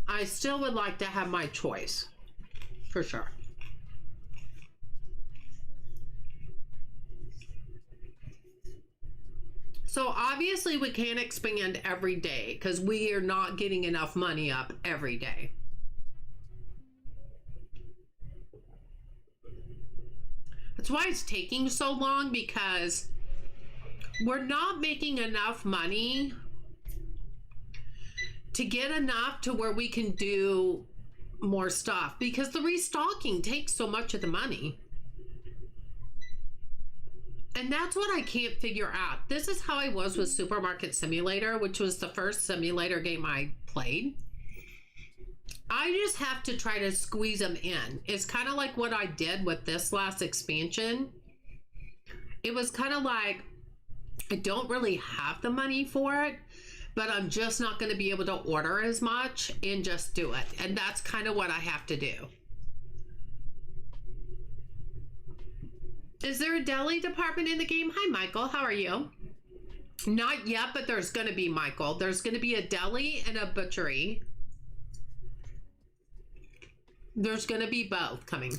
I still would like to have my choice. For sure. So obviously we can't expand every day because we are not getting enough money up every day. That's why it's taking so long, because we're not making enough money to get enough to where we can do more stuff, because the restocking takes so much of the money. And that's what I can't figure out. This is how I was with Supermarket Simulator, which was the first simulator game I played. I just have to try to squeeze them in. It's kind of like what I did with this last expansion. It was kind of like, I don't really have the money for it, but I'm just not going to be able to order as much and just do it. And that's kind of what I have to do. Is there a deli department in the game? Hi, Michael. How are you? Not yet, but there's going to be, Michael. There's going to be a deli and a butchery. There's going to be both coming.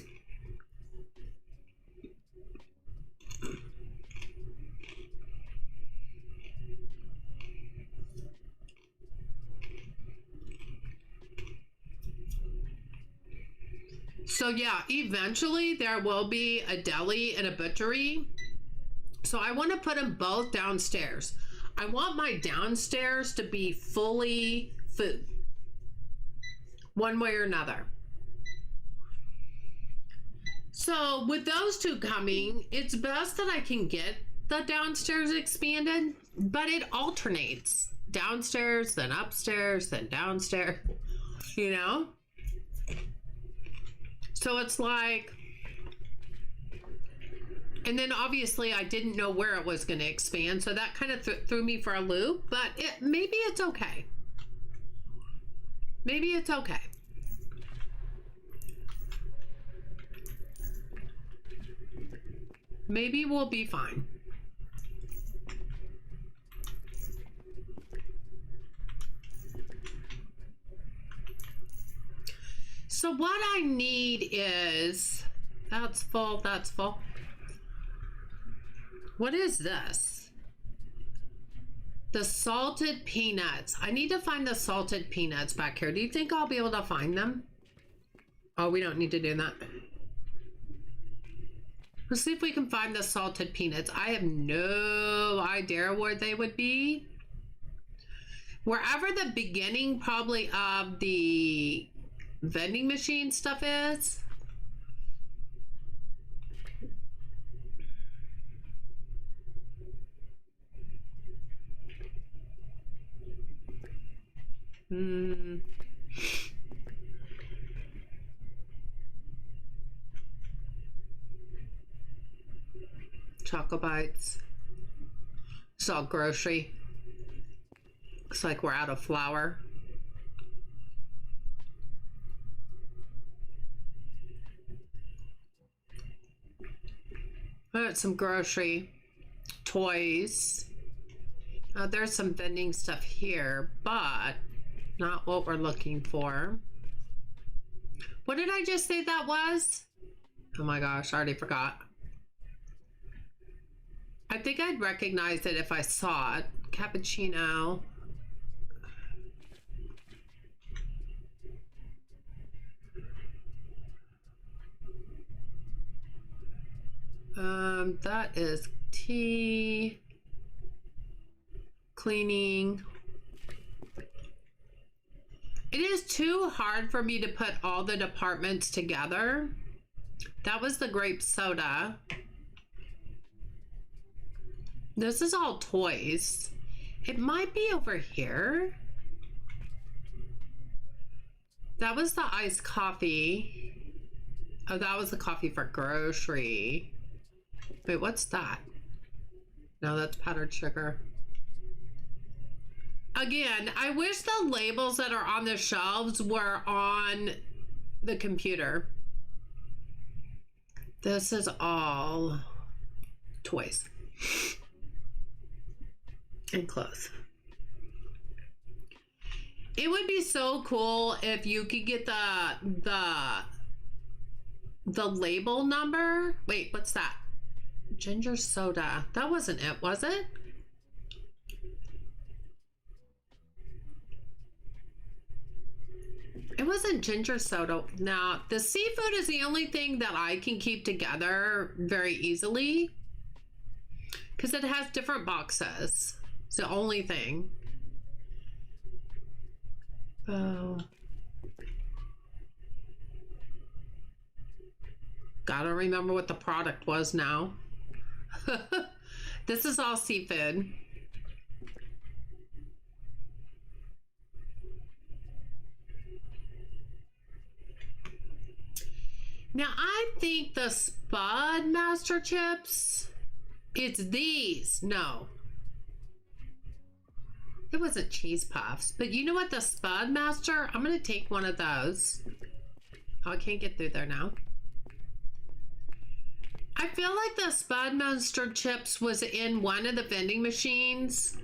So yeah, eventually there will be a deli and a butchery. So I want to put them both downstairs. I want my downstairs to be fully food, one way or another. So with those two coming, it's best that I can get the downstairs expanded, but it alternates. Downstairs, then upstairs, then downstairs, you know? So it's like, and then obviously I didn't know where it was going to expand, so that kind of threw me for a loop, but maybe it's okay. Maybe it's okay. Maybe we'll be fine. So what I need is, that's full, that's full. What is this? The salted peanuts. I need to find the salted peanuts back here. Do you think I'll be able to find them? Oh, we don't need to do that. Let's see if we can find the salted peanuts. I have no idea where they would be. Wherever the beginning probably of the vending machine stuff is. Choco bites. It's all grocery. Looks like we're out of flour. Some grocery. Toys. There's some vending stuff here, but not what we're looking for. What did I just say that was? Oh my gosh, I already forgot. I think I'd recognize it if I saw it. Cappuccino. That is tea. Cleaning. It is too hard for me to put all the departments together. That was the grape soda. This is all toys. It might be over here. That was the iced coffee. Oh, that was the coffee for grocery. Wait, what's that? No, that's powdered sugar. Again, I wish the labels that are on the shelves were on the computer. This is all toys and clothes. It would be so cool if you could get the label number. Wait, what's that? Ginger soda. That wasn't it, was it? It wasn't ginger soda. Now, the seafood is the only thing that I can keep together very easily because it has different boxes. It's the only thing. Oh. Gotta remember what the product was now. This is all seafood. Now, I think the Spud Master Chips, it's these. No. It wasn't cheese puffs. But you know what? The Spud Master, I'm going to take one of those. Oh, I can't get through there now. I feel like the Spud Master Chips was in one of the vending machines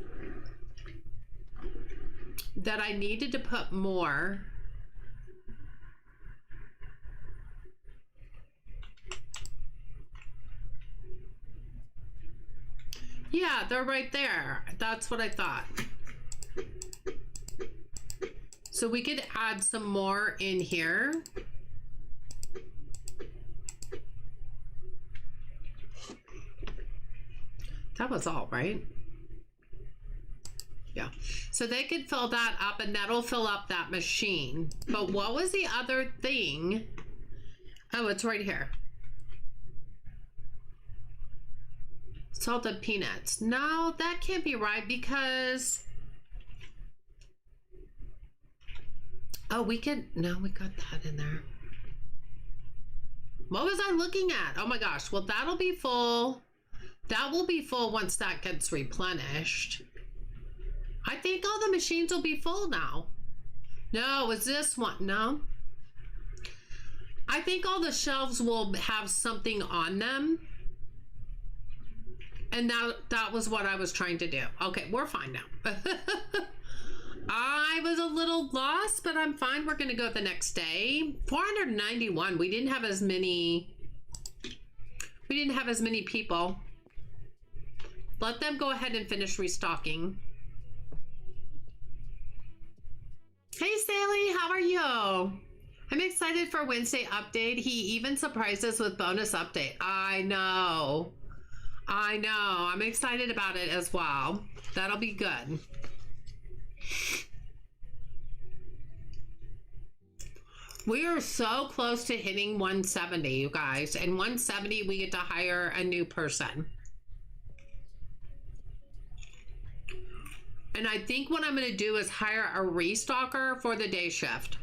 that I needed to put more. Yeah, they're right there. That's what I thought. So we could add some more in here. That was all, right? Yeah. So they could fill that up and that'll fill up that machine. But what was the other thing? Oh, it's right here. Salted peanuts. No, that can't be right because... Oh, we could... No, we got that in there. What was I looking at? Oh my gosh. Well, that'll be full. That will be full once that gets replenished. I think all the machines will be full now. No, is this one? No. I think all the shelves will have something on them. And that was what I was trying to do. Okay, we're fine now. I was a little lost, but I'm fine. We're going to go the next day. 491. We didn't have as many. We didn't have as many people. Let them go ahead and finish restocking. Ashley, how are you? I'm excited for Wednesday update. He even surprised us with bonus update. I know. I'm excited about it as well. That'll be good. We are so close to hitting 170, you guys. And 170, we get to hire a new person. And I think what I'm going to do is hire a restocker for the day shift.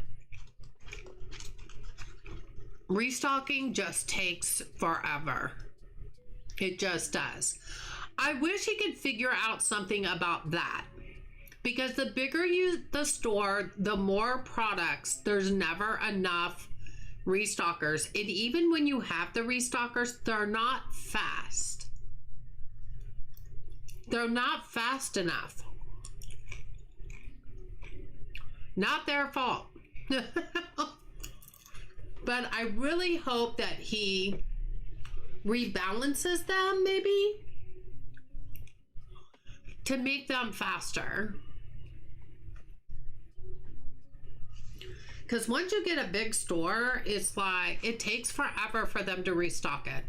Restocking just takes forever. It just does. I wish he could figure out something about that. Because the bigger the store, the more products, there's never enough restockers. And even when you have the restockers, they're not fast. They're not fast enough. Not their fault. But I really hope that he rebalances them, maybe, to make them faster. Because once you get a big store, it's like, it takes forever for them to restock it.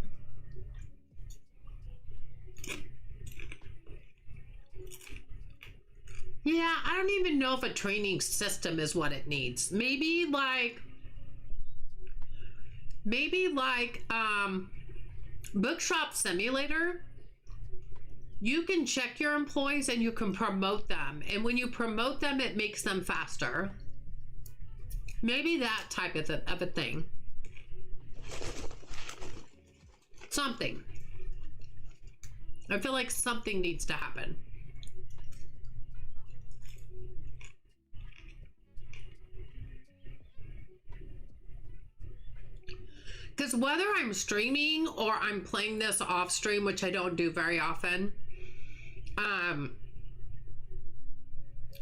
Yeah, I don't even know if a training system is what it needs. Maybe like Bookshop Simulator. You can check your employees and you can promote them. And when you promote them, it makes them faster. Maybe that type of a thing. Something. I feel like something needs to happen. Because whether I'm streaming or I'm playing this off stream, which I don't do very often,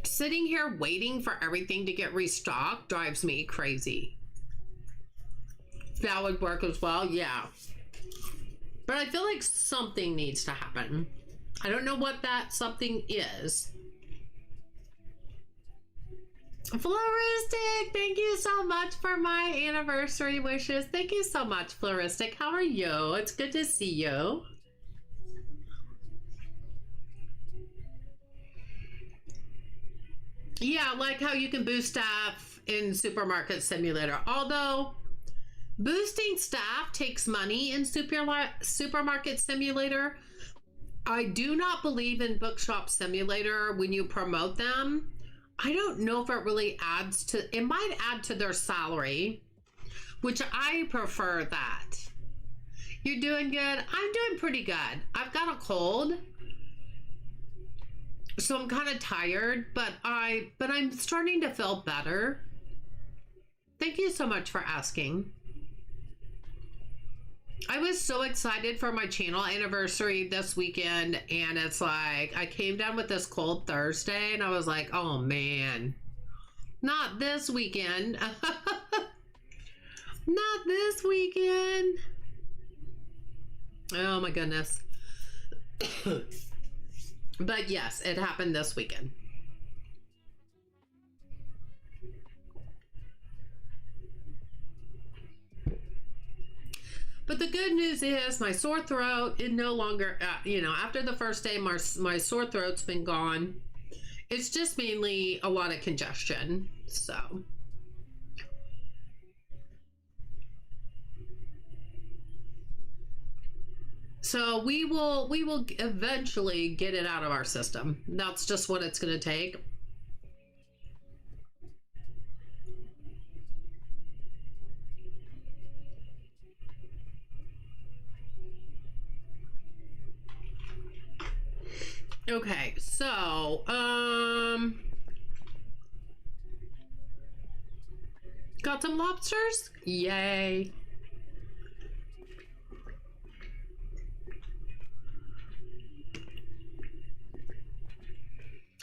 sitting here waiting for everything to get restocked drives me crazy. That would work as well, yeah. But I feel like something needs to happen. I don't know what that something is. Floristic, thank you so much for my anniversary wishes. Thank you so much, Floristic. How are you? It's good to see you. Yeah, like how you can boost staff in Supermarket Simulator. Although boosting staff takes money in Supermarket Simulator, I do not believe in Bookshop Simulator when you promote them. I don't know if it really adds to, it might add to their salary, which I prefer that. You're doing good? I'm doing pretty good. I've got a cold, so I'm kind of tired, but I'm starting to feel better. Thank you so much for asking. I was so excited for my channel anniversary this weekend, and it's like I came down with this cold Thursday and I was like, oh man, not this weekend. Not this weekend. Oh my goodness. But yes, it happened this weekend. But the good news is my sore throat is no longer, after the first day, my sore throat's been gone. It's just mainly a lot of congestion. So we will eventually get it out of our system. That's just what it's going to take. Okay, so, got some lobsters? Yay.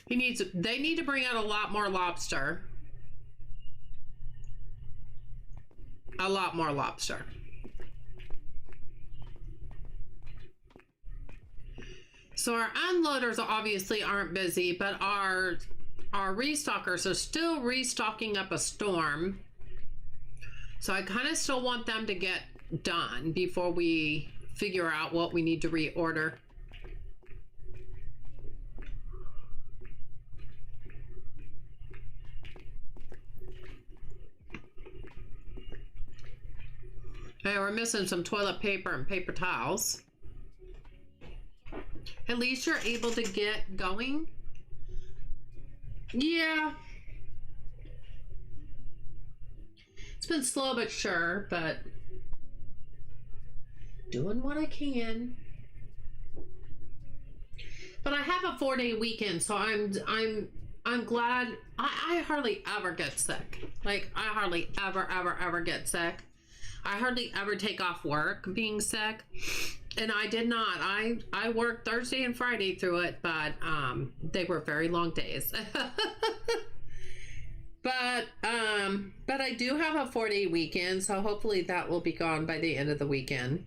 They need to bring out a lot more lobster. A lot more lobster. So our unloaders obviously aren't busy, but our our restockers are still restocking up a storm. So I kind of still want them to get done before we figure out what we need to reorder. Hey, we're missing some toilet paper and paper towels. At least you're able to get going. Yeah. It's been slow but sure, but doing what I can. But I have a 4-day weekend, so I'm glad. I hardly ever get sick. Like, I hardly ever get sick. I hardly ever take off work being sick. And I did not. I worked Thursday and Friday through it, but they were very long days. But I do have a 4-day weekend, so hopefully that will be gone by the end of the weekend.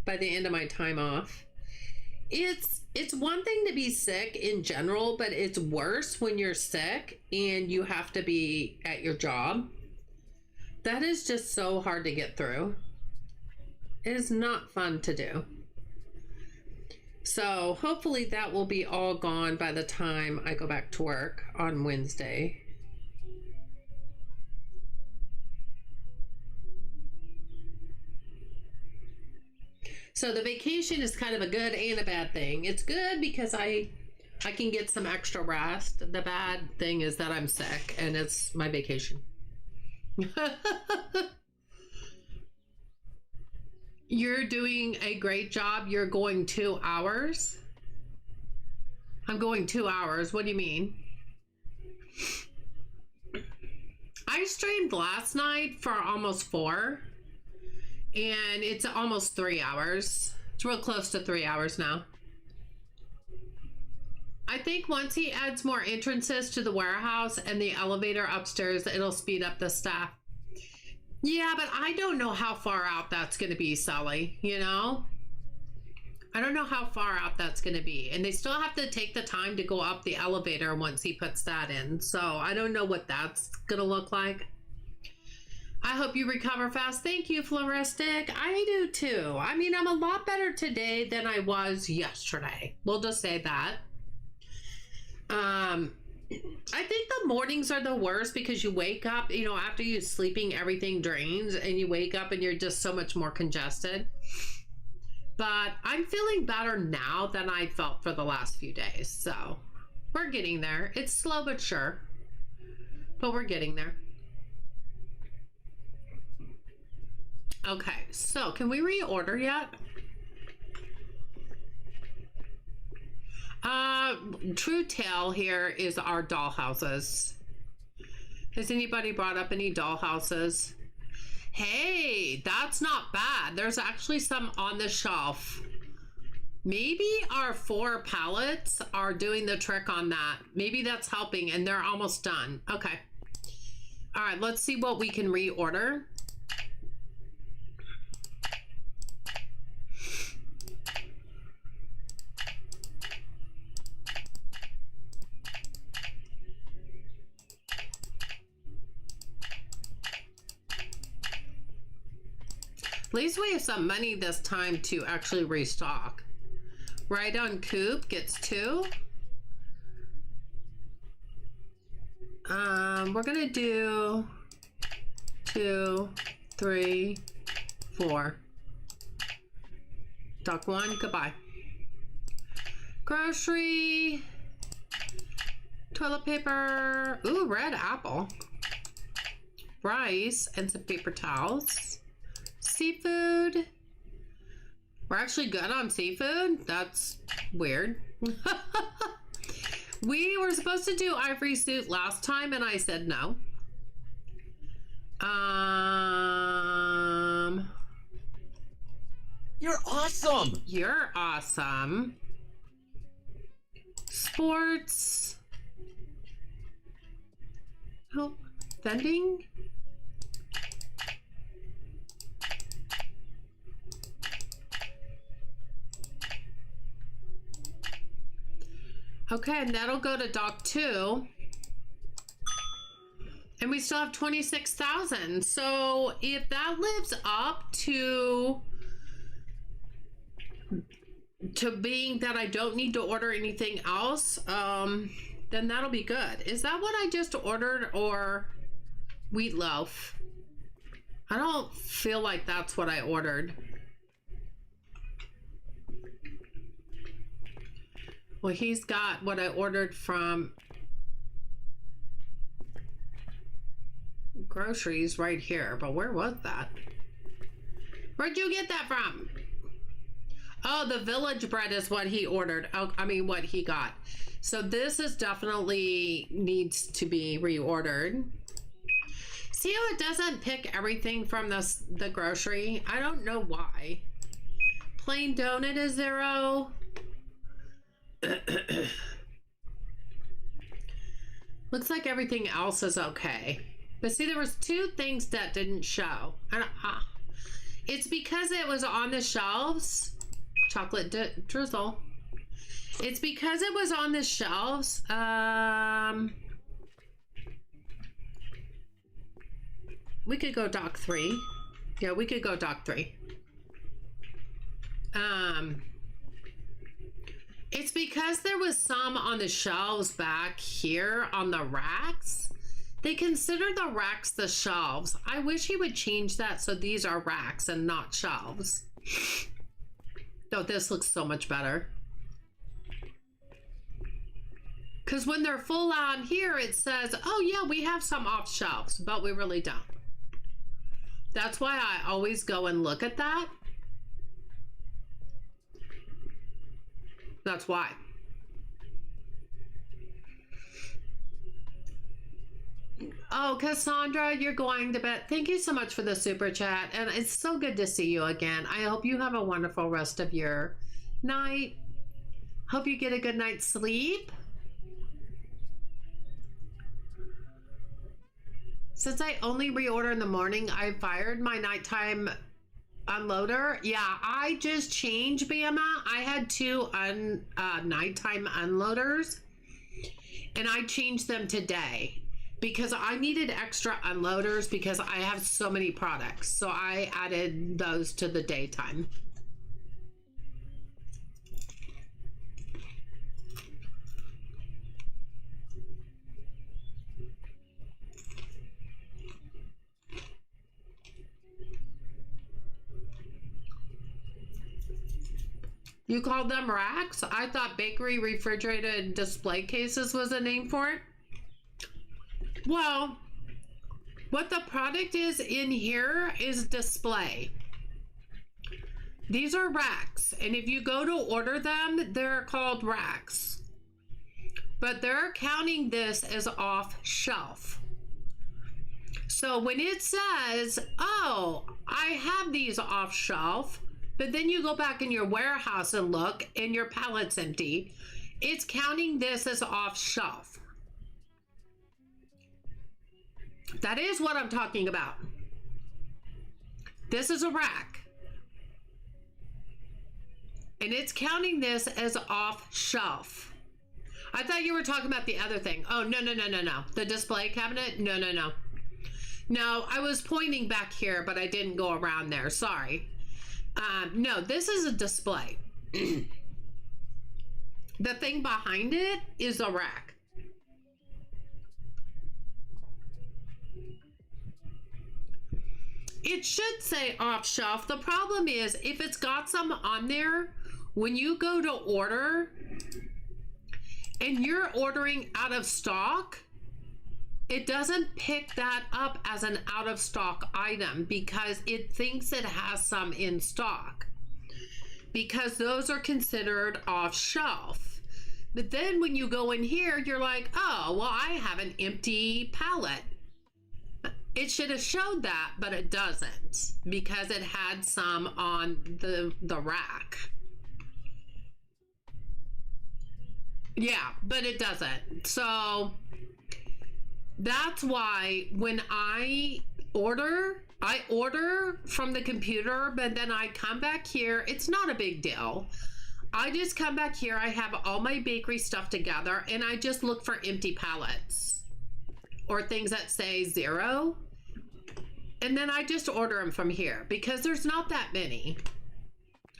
By the end of my time off. It's one thing to be sick in general, but it's worse when you're sick and you have to be at your job. That is just so hard to get through. It is not fun to do. So hopefully that will be all gone by the time I go back to work on Wednesday. So the vacation is kind of a good and a bad thing. It's good because I can get some extra rest. The bad thing is that I'm sick and it's my vacation. You're doing a great job. You're going 2 hours. I'm going 2 hours. What do you mean? I streamed last night for almost 4. And it's almost 3 hours. It's real close to 3 hours now. I think once he adds more entrances to the warehouse and the elevator upstairs, it'll speed up the staff. Yeah, but I don't know how far out that's going to be, Sally, you know? I don't know how far out that's going to be. And they still have to take the time to go up the elevator once he puts that in. So I don't know what that's going to look like. I hope you recover fast. Thank you, Floristic. I do too. I mean, I'm a lot better today than I was yesterday. We'll just say that. I think the mornings are the worst because you wake up, you know, after you sleeping, everything drains and you wake up and you're just so much more congested. But I'm feeling better now than I felt for the last few days. So we're getting there. It's slow but sure, but we're getting there. Okay, so can we reorder yet? True tale here is our dollhouses. Has anybody brought up any dollhouses? Hey, that's not bad. There's actually some on the shelf. Maybe our 4 pallets are doing the trick on that. Maybe that's helping and they're almost done. Okay. All right, let's see what we can reorder. At least we have some money this time to actually restock. Right on Coop gets 2. We're gonna do 2, 3, 4. Duck 1, goodbye. Grocery, toilet paper, ooh, red apple, rice, and some paper towels. Seafood. We're actually good on seafood. That's weird. We were supposed to do ivory suit last time and I said no. You're awesome. You're awesome. Sports. Oh, vending. Okay, and that'll go to dock 2. And we still have 26,000. So if that lives up to being that I don't need to order anything else, then that'll be good. Is that what I just ordered, or wheat loaf? I don't feel like that's what I ordered. Well, he's got what I ordered from groceries right here, but where was that? Where'd you get that from? Oh, the village bread is what he ordered. Oh, I mean, what he got. So this is definitely needs to be reordered. See how it doesn't pick everything from the grocery? I don't know why. Plain donut is 0. Looks like everything else is okay. But see, there was 2 things that didn't show. It's because it was on the shelves. Chocolate drizzle. It's because it was on the shelves. We could go dock 3. Yeah, we could go dock 3. It's because there was some on the shelves back here on the racks. They consider the racks the shelves. I wish he would change that so these are racks and not shelves. Oh, this looks so much better. Because when they're full on here, it says, oh yeah, we have some off shelves, but we really don't. That's why I always go and look at that. That's why. Oh, Cassandra, you're going to bed. Thank you so much for the super chat. And it's so good to see you again. I hope you have a wonderful rest of your night. Hope you get a good night's sleep. Since I only reorder in the morning, I fired my nighttime unloader. Yeah, I just changed Bama. I had 2 nighttime unloaders, and I changed them today because I needed extra unloaders because I have so many products. So I added those to the daytime. You called them racks? I thought bakery refrigerated display cases was a name for it. Well, what the product is in here is display. These are racks, and if you go to order them, they're called racks. But they're counting this as off shelf. So when it says, oh, I have these off shelf, but then you go back in your warehouse and look and your pallet's empty, it's counting this as off shelf. That is what I'm talking about. This is a rack. And it's counting this as off shelf. I thought you were talking about the other thing. Oh, no. The display cabinet? No. No, I was pointing back here, but I didn't go around there. Sorry. No, this is a display. The thing behind it is a rack. It should say off shelf. The problem is if it's got some on there, when you go to order and you're ordering out of stock, it doesn't pick that up as an out of stock item because it thinks it has some in stock, because those are considered off shelf. But then when you go in here, you're like, oh, well, I have an empty pallet. It should have showed that, but it doesn't because it had some on the rack. Yeah, but it doesn't. So that's why when I order from the computer, but then I come back here, it's not a big deal. I just come back here. I have all my bakery stuff together and I just look for empty pallets or things that say 0. And then I just order them from here because there's not that many.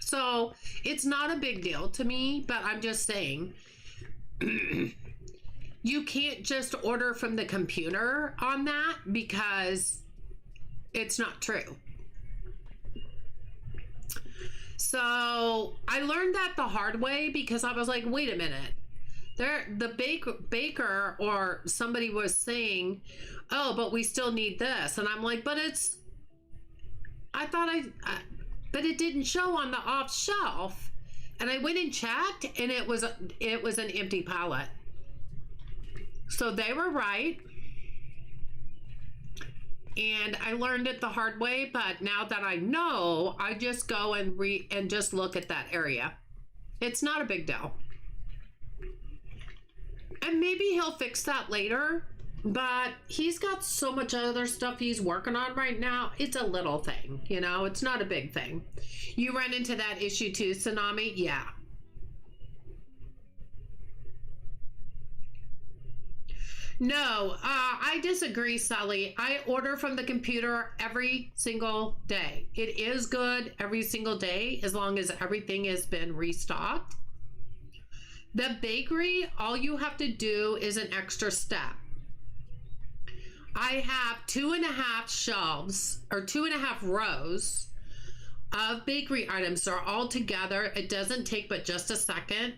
So it's not a big deal to me, but I'm just saying you can't just order from the computer on that because it's not true. So I learned that the hard way because I was like, wait a minute. The baker or somebody was saying, oh, but we still need this. And I'm like, but but it didn't show on the off shelf. And I went and checked and it was an empty pallet. So they were right. And I learned it the hard way, but now that I know, I just go and just look at that area. It's not a big deal. And maybe he'll fix that later, but he's got so much other stuff he's working on right now. It's a little thing, you know, it's not a big thing. You run into that issue too, Tsunami? Yeah. No, I disagree, Sally. I order from the computer every single day. It is good every single day as long as everything has been restocked. The bakery, all you have to do is an extra step. I have 2.5 shelves or 2.5 rows of bakery items. They're all together. It doesn't take but just a second.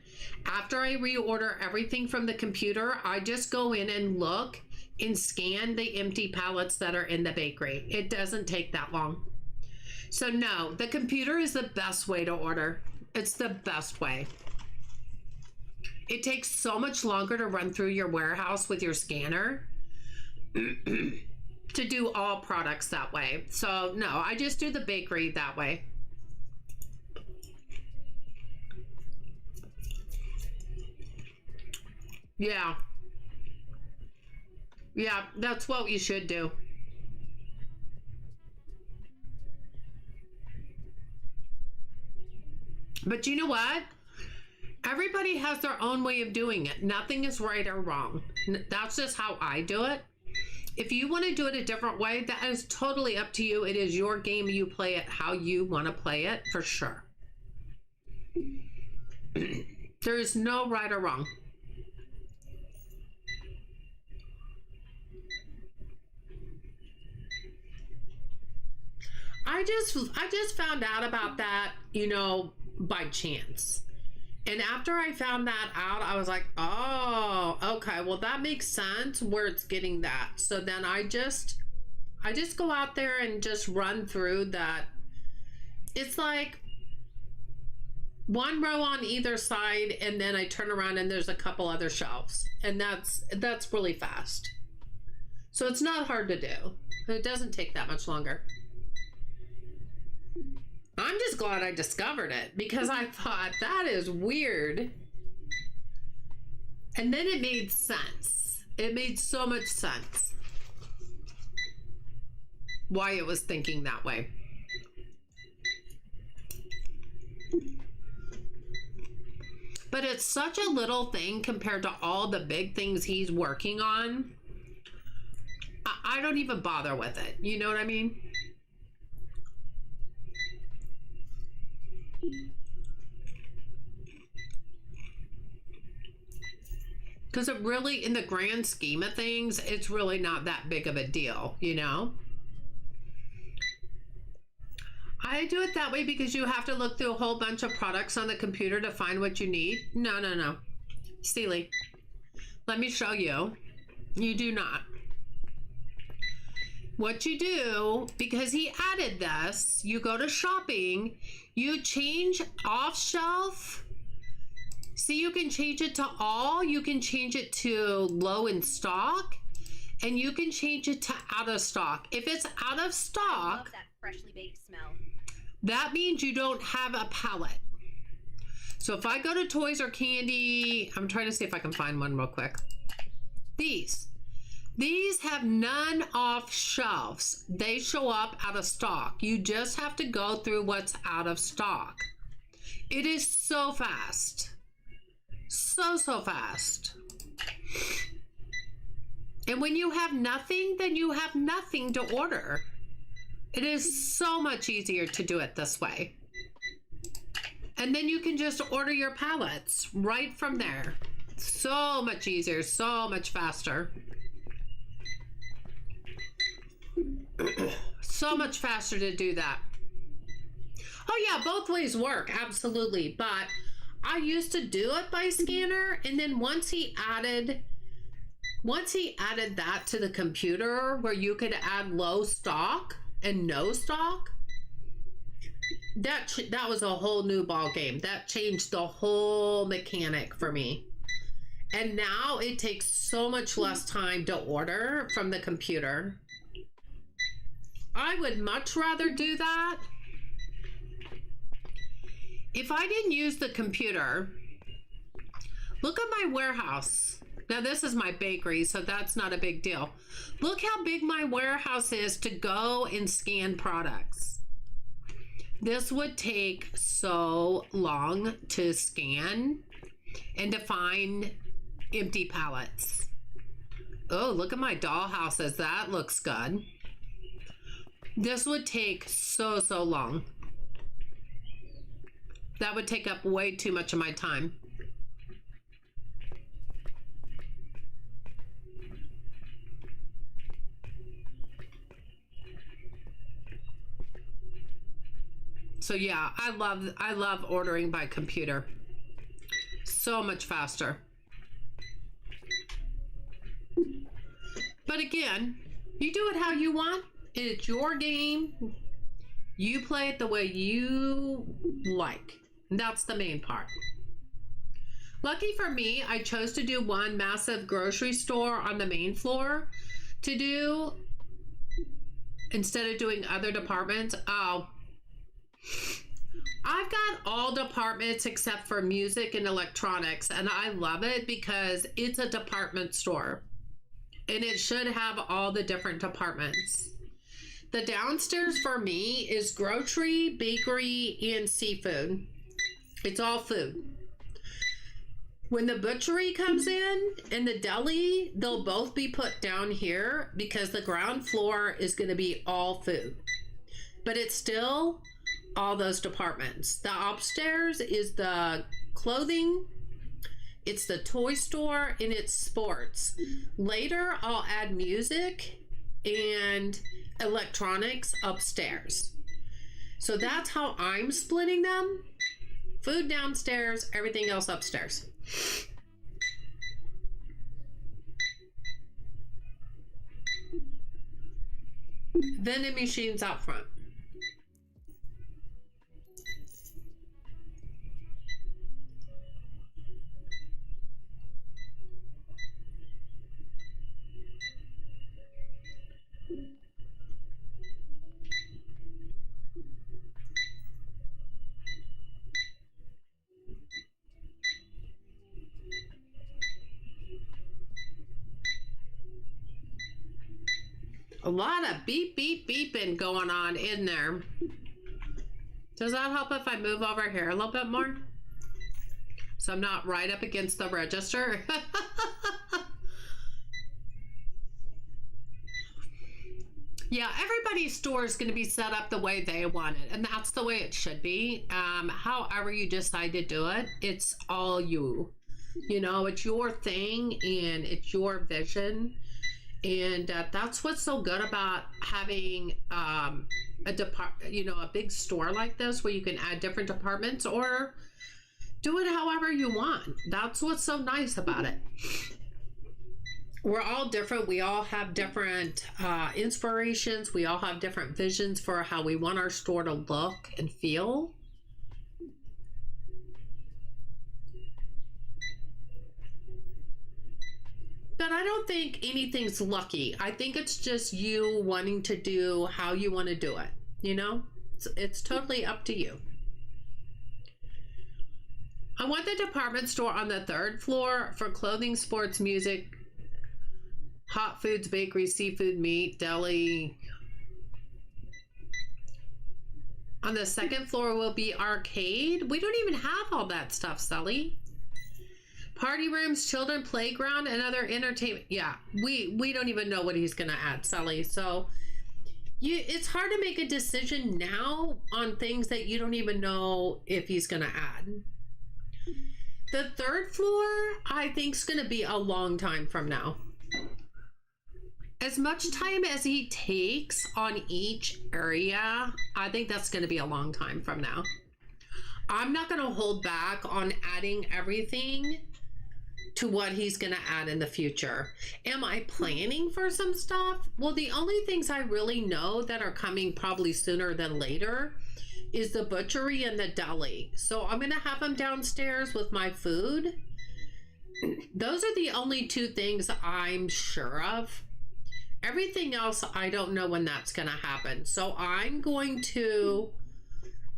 After I reorder everything from the computer, I just go in and look and scan the empty pallets that are in the bakery. It doesn't take that long. So no, the computer is the best way to order. It's the best way. It takes so much longer to run through your warehouse with your scanner to do all products that way. So no, I just do the bakery that way. Yeah. Yeah, that's what you should do. But you know what? Everybody has their own way of doing it. Nothing is right or wrong. That's just how I do it. If you want to do it a different way, that is totally up to you. It is your game. You play it how you want to play it, for sure. There is no right or wrong. I just found out about that, you know, by chance. And after I found that out, I was like, oh, okay, well, that makes sense where it's getting that. So then I just go out there and just run through that. It's like one row on either side, and then I turn around and there's a couple other shelves. And that's really fast. So it's not hard to do. It doesn't take that much longer. I'm just glad I discovered it because I thought that is weird. And then it made sense. It made so much sense why it was thinking that way. But it's such a little thing compared to all the big things he's working on. I don't even bother with it. You know what I mean? Because it really, in the grand scheme of things, it's really not that big of a deal, you know? I do it that way because you have to look through a whole bunch of products on the computer to find what you need. No, no, no. Steely, let me show you. You do not. What you do, because he added this, you go to shopping, you change off shelf. See, you can change it to all, you can change it to low in stock, and you can change it to out of stock. If it's out of I stock, love that freshly baked smell. that means you don't have a pallet. So if I go to Toys or Candy, I'm trying to see if I can find one real quick. These have none off shelves. They show up out of stock. You just have to go through what's out of stock. It is so fast. So fast. And when you have nothing, then you have nothing to order. It is so much easier to do it this way. And then you can just order your pallets right from there. So much easier, so much faster. So much faster to do that. Oh yeah, both ways work, absolutely. But I used to do it by scanner, and then once he added that to the computer where you could add low stock and no stock, that was a whole new ball game. That changed the whole mechanic for me. And now it takes so much less time to order from the computer. I would much rather do that. If I didn't use the computer, look at my warehouse. Now this is my bakery, so that's not a big deal. Look how big my warehouse is to go and scan products. This would take so long to scan and to find empty pallets. Oh, look at my dollhouses. That looks good. This would take so long. That would take up way too much of my time. So yeah, I love ordering by computer. So much faster. But again, you do it how you want. It's your game. You play it the way you like. That's the main part. Lucky for me, I chose to do one massive grocery store on the main floor to do instead of doing other departments. Oh, I've got all departments except for music and electronics, and I love it because it's a department store and it should have all the different departments. The downstairs for me is grocery, bakery, and seafood. It's all food. When the butchery comes in and the deli, they'll both be put down here because the ground floor is going to be all food. But it's still all those departments. The upstairs is the clothing, it's the toy store, and it's sports. Later, I'll add music and electronics upstairs. So that's how I'm splitting them. Food downstairs, everything else upstairs. Vending machines out front. A lot of beep, beep, beeping going on in there. Does that help if I move over here a little bit more? So I'm not right up against the register. Yeah, everybody's store is going to be set up the way they want it, and that's the way it should be. However you decide to do it, it's all you. You know, it's your thing and it's your vision. And that's what's so good about having a big store like this where you can add different departments or do it however you want. That's what's so nice about it. We're all different. We all have different inspirations. We all have different visions for how we want our store to look and feel. But I don't think anything's lucky. I think it's just you wanting to do how you want to do it. You know, it's totally up to you. I want the department store on the 3rd floor for clothing, sports, music, hot foods, bakery, seafood, meat, deli. On the second floor will be arcade. We don't even have all that stuff, Sully. Party rooms, children playground, and other entertainment. Yeah, we don't even know what he's gonna add, Sully. So it's hard to make a decision now on things that you don't even know if he's gonna add. The third floor, I think, is gonna be a long time from now. As much time as he takes on each area, I think that's going to be a long time from now. I'm not going to hold back on adding everything to what he's going to add in the future. Am I planning for some stuff? Well, the only things I really know that are coming probably sooner than later is the butchery and the deli. So I'm going to have them downstairs with my food. Those are the only two things I'm sure of. Everything else, I don't know when that's going to happen. So I'm going to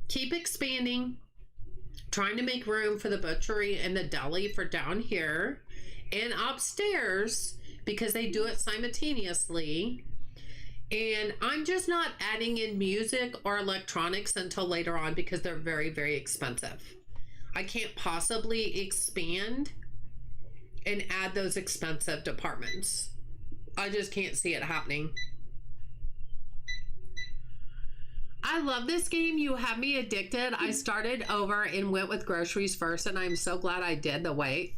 keep expanding, trying to make room for the butchery and the deli for down here and upstairs, because they do it simultaneously. And I'm just not adding in music or electronics until later on because they're very, very expensive. I can't possibly expand and add those expensive departments. I just can't see it happening. I love this game. You have me addicted. I started over and went with groceries first, and I'm so glad I did the wait.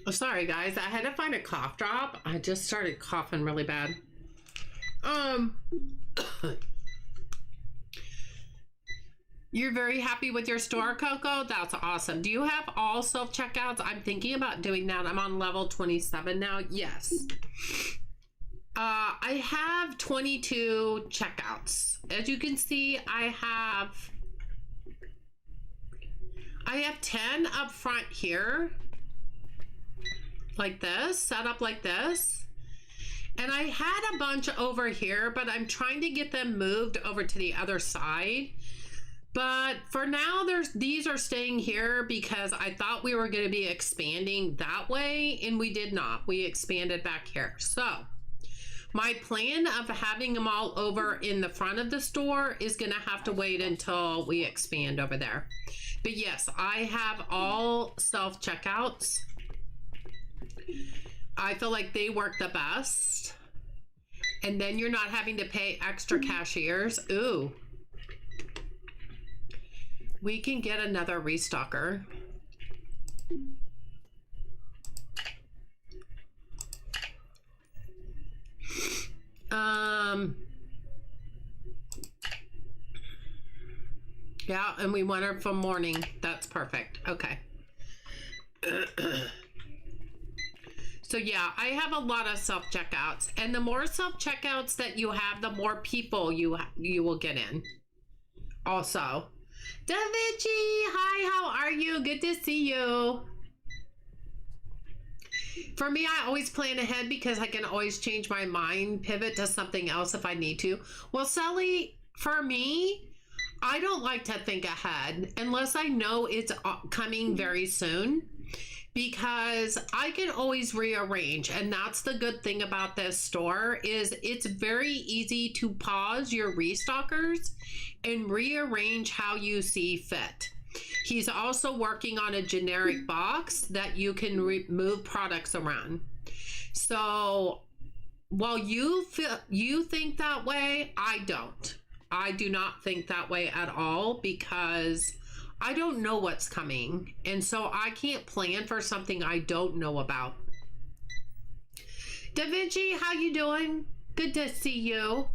Oh, sorry guys, I had to find a cough drop. I just started coughing really bad. You're very happy with your store, Coco? That's awesome. Do you have all self-checkouts? I'm thinking about doing that. I'm on level 27 now. Yes. I have 22 checkouts. As you can see, I have 10 up front here. Like this, set up like this. And I had a bunch over here, but I'm trying to get them moved over to the other side. But for now, these are staying here because I thought we were going to be expanding that way, and we did not. We expanded back here. So my plan of having them all over in the front of the store is going to have to wait until we expand over there. But yes, I have all self-checkouts. I feel like they work the best. And then you're not having to pay extra cashiers. Ooh. We can get another restocker. Yeah, and we want her for morning. That's perfect. Okay. So yeah, I have a lot of self-checkouts, and the more self-checkouts that you have, the more people you will get in. Also, Da Vinci, hi, how are you? Good to see you. For me, I always plan ahead because I can always change my mind, pivot to something else if I need to. Well, Sally, for me, I don't like to think ahead unless I know it's coming very soon, because I can always rearrange. And that's the good thing about this store, is it's very easy to pause your restockers and rearrange how you see fit. He's also working on a generic box that you can move products around. So while you think that way, I don't. I do not think that way at all because I don't know what's coming. And so I can't plan for something I don't know about. Da Vinci, how you doing? Good to see you.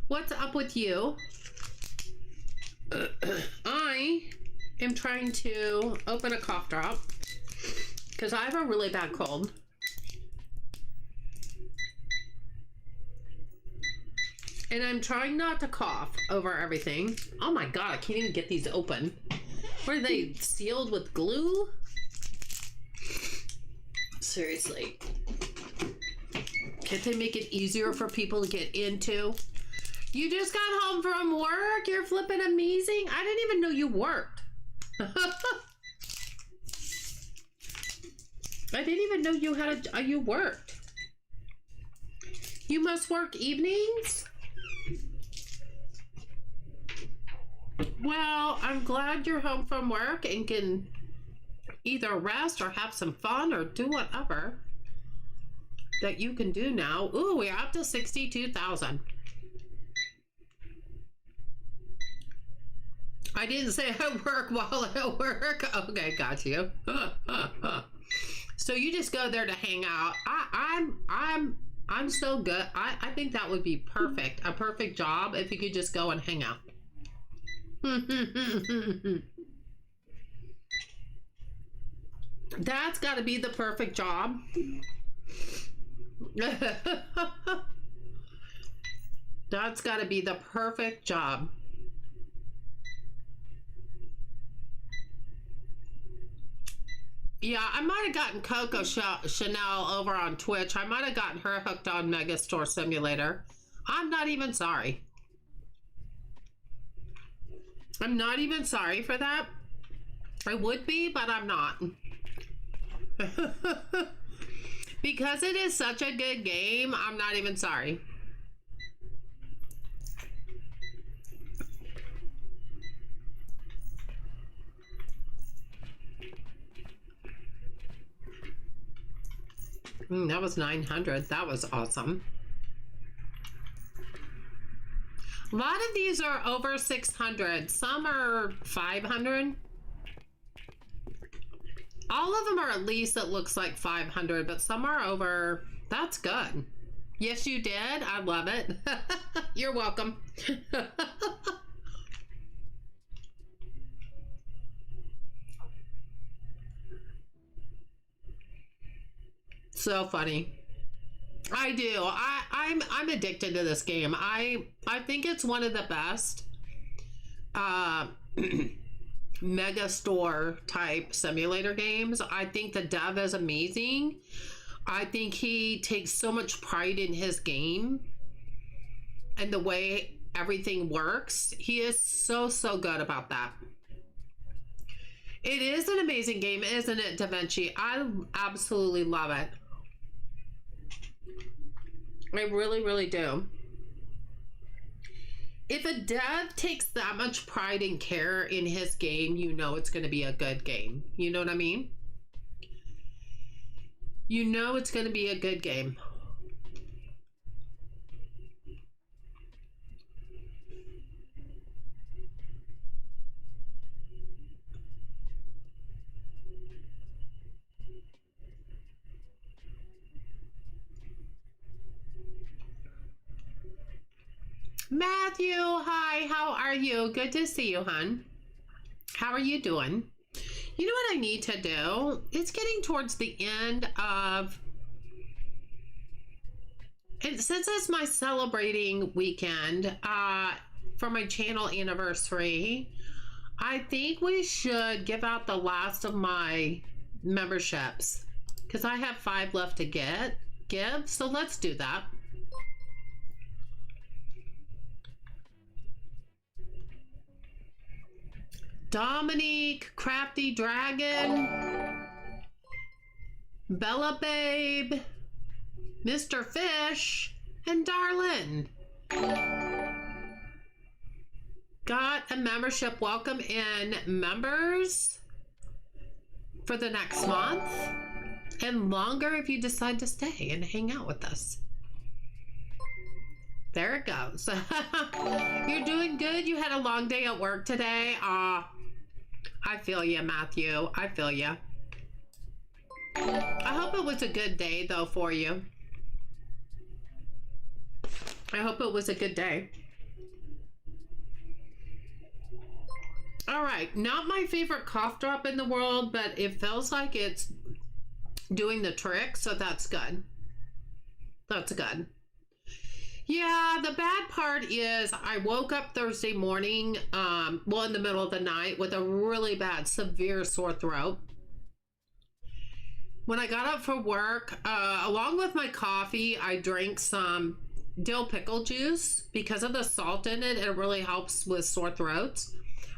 What's up with you? I am trying to open a cough drop because I have a really bad cold. And I'm trying not to cough over everything. Oh my God, I can't even get these open. What are they, sealed with glue? Seriously. Can't they make it easier for people to get into? You just got home from work? You're flipping amazing. I didn't even know you worked. I didn't even know you had you worked. You must work evenings? Well, I'm glad you're home from work and can either rest or have some fun or do whatever that you can do now. Ooh, we're up to 62,000. I didn't say I work while I work. Okay, got you. So you just go there to hang out. I'm so good. I think that would be perfect. A perfect job if you could just go and hang out. That's got to be the perfect job. That's got to be the perfect job. Yeah, I might have gotten Coco Chanel over on Twitch. I might have gotten her hooked on Megastore Simulator. I'm not even sorry. I'm not even sorry for that. I would be, but I'm not. Because it is such a good game, I'm not even sorry. That was 900. That was awesome. A lot of these are over 600. Some are 500. All of them are at least, it looks like 500, but some are over. That's good. Yes, you did. I love it. You're welcome. So funny. I do. I'm addicted to this game. I think it's one of the best mega store type simulator games. I think the dev is amazing. I think he takes so much pride in his game and the way everything works. He is so good about that. It is an amazing game, isn't it, Da Vinci? I absolutely love it. I really do. If a dev takes that much pride and care in his game, you know it's going to be a good game. You know what I mean? You know it's going to be a good game. Matthew, hi, how are you? Good to see you, hon. How are you doing? You know what I need to do? It's getting towards the end of, and since it's my celebrating weekend for my channel anniversary, I think we should give out the last of my memberships because I have 5 left to give. So let's do that. Dominique, Crafty Dragon, Bella Babe, Mr. Fish, and Darlin. Got a membership. Welcome in, members, for the next month and longer if you decide to stay and hang out with us. There it goes. You're doing good? You had a long day at work today? I feel you, Matthew. I feel you. I hope it was a good day, though, for you. I hope it was a good day. All right, not my favorite cough drop in the world, but it feels like it's doing the trick, so that's good. That's good. Yeah, the bad part is I woke up Thursday morning, well, in the middle of the night with a really bad, severe sore throat. When I got up for work, along with my coffee, I drank some dill pickle juice. Because of the salt in it, it really helps with sore throats.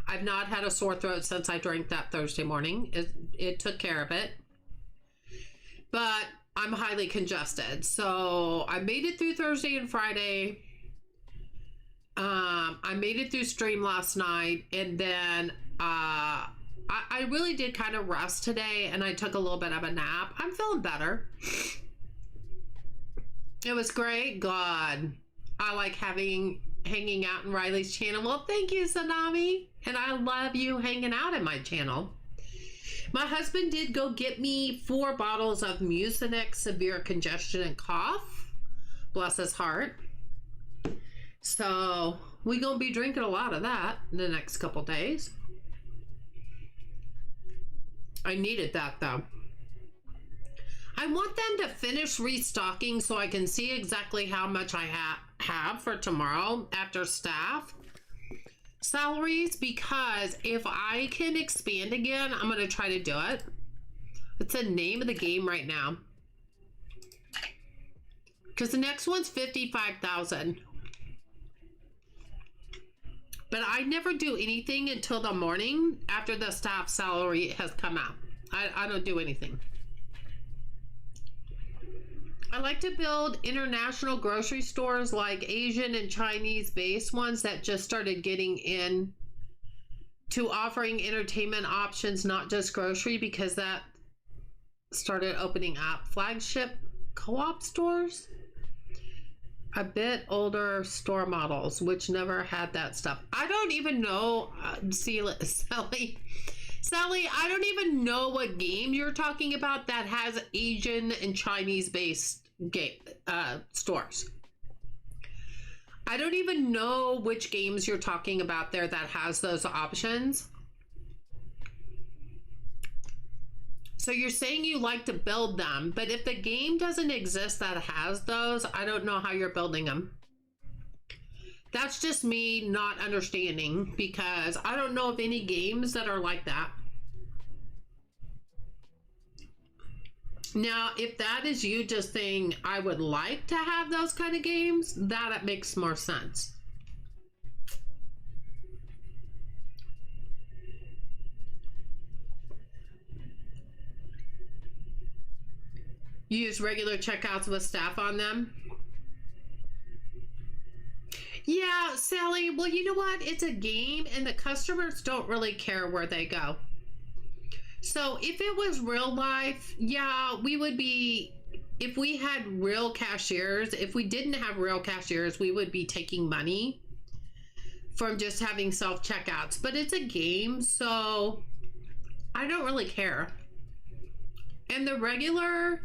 I've not had a sore throat since I drank that Thursday morning. It took care of it. But I'm highly congested. So I made it through Thursday and Friday. I made it through stream last night. And then I really did kind of rest today. And I took a little bit of a nap. I'm feeling better. It was great. God, I like hanging out in Riley's channel. Well, thank you, Sanami. And I love you hanging out in my channel. My husband did go get me 4 bottles of Mucinex severe congestion and cough. Bless his heart. So we're going to be drinking a lot of that in the next couple days. I needed that though. I want them to finish restocking so I can see exactly how much I have for tomorrow after staff salaries, because if I can expand again, I'm going to try to do it. It's the name of the game right now. Because the next one's 55,000. But I never do anything until the morning after the staff salary has come out. I don't do anything. I like to build international grocery stores like Asian and Chinese based ones that just started getting in to offering entertainment options, not just grocery, because that started opening up flagship co-op stores. A bit older store models, which never had that stuff. I don't even know, Sally, I don't even know what game you're talking about that has Asian and Chinese based stores. I don't even know which games you're talking about there that has those options. So you're saying you like to build them, but if the game doesn't exist that has those, I don't know how you're building them. That's just me not understanding, because I don't know of any games that are like that. Now, if that is you just saying, I would like to have those kind of games, that makes more sense. You use regular checkouts with staff on them? Yeah, Sally, well, you know what? It's a game and the customers don't really care where they go. So if it was real life, yeah, we would be, if we had real cashiers, if we didn't have real cashiers, we would be taking money from just having self-checkouts. But it's a game, so I don't really care. And the regular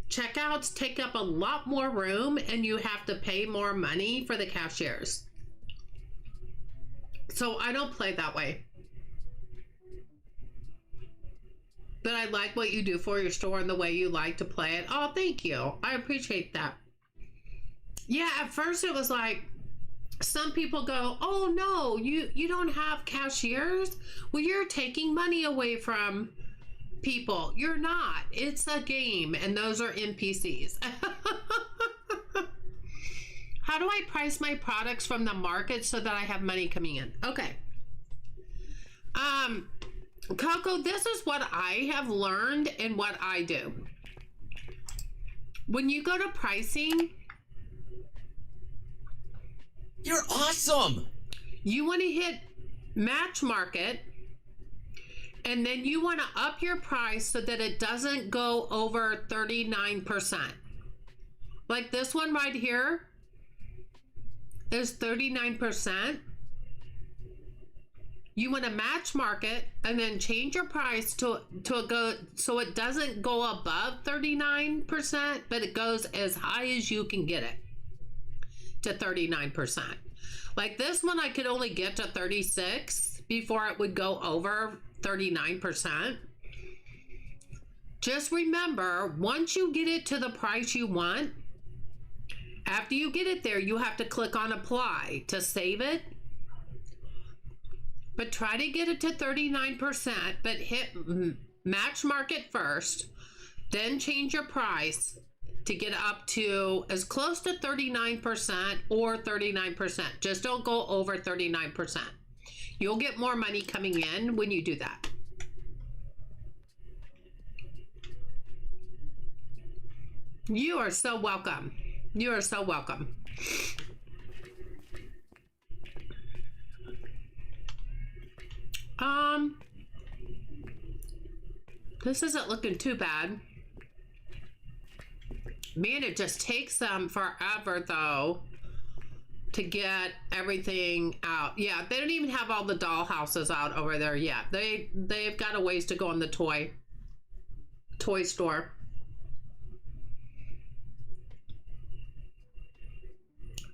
checkouts take up a lot more room and you have to pay more money for the cashiers. So I don't play that way. But I like what you do for your store and the way you like to play it. Oh, thank you. I appreciate that. Yeah, at first it was like, some people go, oh no, you don't have cashiers? Well, you're taking money away from people. You're not. It's a game and those are NPCs. How do I price my products from the market so that I have money coming in? Okay. Coco, this is what I have learned and what I do. When you go to pricing, You're awesome! you want to hit match market, and then you want to up your price so that it doesn't go over 39%. Like this one right here, is 39%. You want to match market and then change your price to go so it doesn't go above 39%, but it goes as high as you can get it to 39%. Like this one, I could only get to 36 before it would go over 39%. Just remember, once you get it to the price you want, after you get it there, you have to click on apply to save it. But try to get it to 39%, but hit match market first, then change your price to get up to as close to 39% or 39%. Just don't go over 39%. You'll get more money coming in when you do that. You are so welcome. You are so welcome. This isn't looking too bad. Man, it just takes them forever though to get everything out. Yeah, they don't even have all the doll houses out over there yet. They've got a ways to go in the toy store.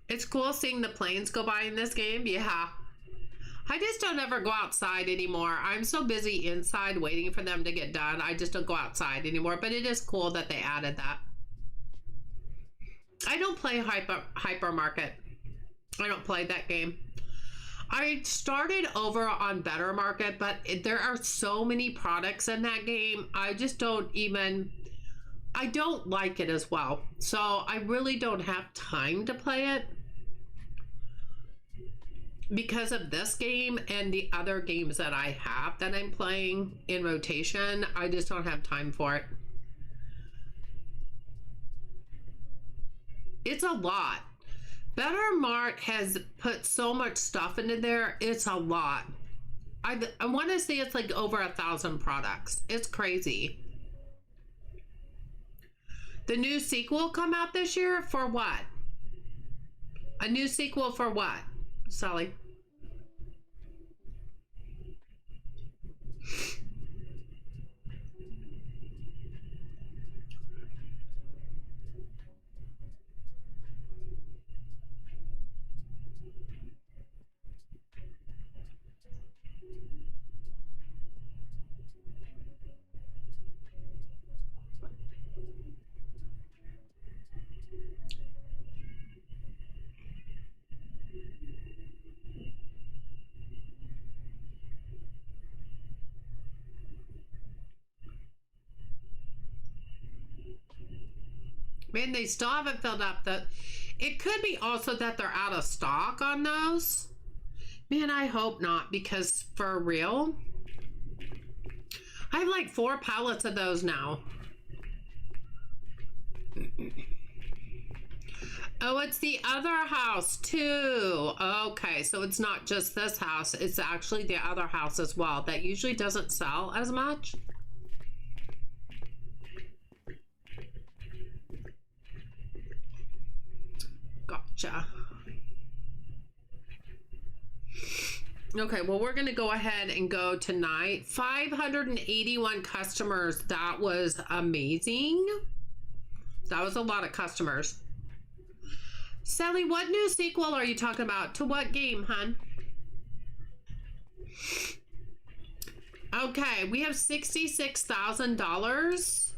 It's cool seeing the planes go by in this game. Yeah. I just don't ever go outside anymore. I'm so busy inside waiting for them to get done. I just don't go outside anymore, but it is cool that they added that. I don't play Hypermarket. I don't play that game. I started over on Better Market, but there are so many products in that game. I just don't even, I don't like it as well. So I really don't have time to play it. Because of this game and the other games that I have that I'm playing in rotation, I just don't have time for it. It's a lot. Better Mart has put so much stuff into there. It's a lot. I want to say it's like over 1,000 products. It's crazy. The new sequel come out this year for what? A new sequel for what? Sally. Man, they still haven't filled up the... It could be also that they're out of stock on those. Man, I hope not, because for real, I have like 4 pallets of those now. Oh, it's the other house too. Okay, so it's not just this house. It's actually the other house as well. That usually doesn't sell as much. Gotcha. Okay, well, we're going to go ahead and go tonight. 581 customers. That was amazing. That was a lot of customers. Sally, what new sequel are you talking about? To what game, hun? Okay, we have $66,000.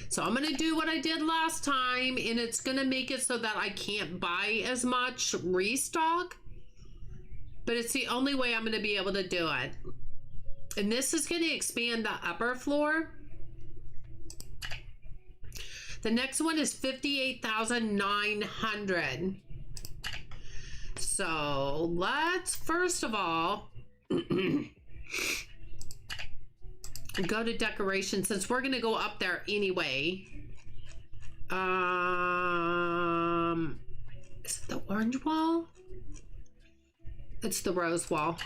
So I'm going to do what I did last time, and it's going to make it so that I can't buy as much restock. But it's the only way I'm going to be able to do it. And this is going to expand the upper floor. The next one is 58,900. So let's first of all go to decoration, since we're gonna go up there anyway. Is it the orange wall? It's the rose wall.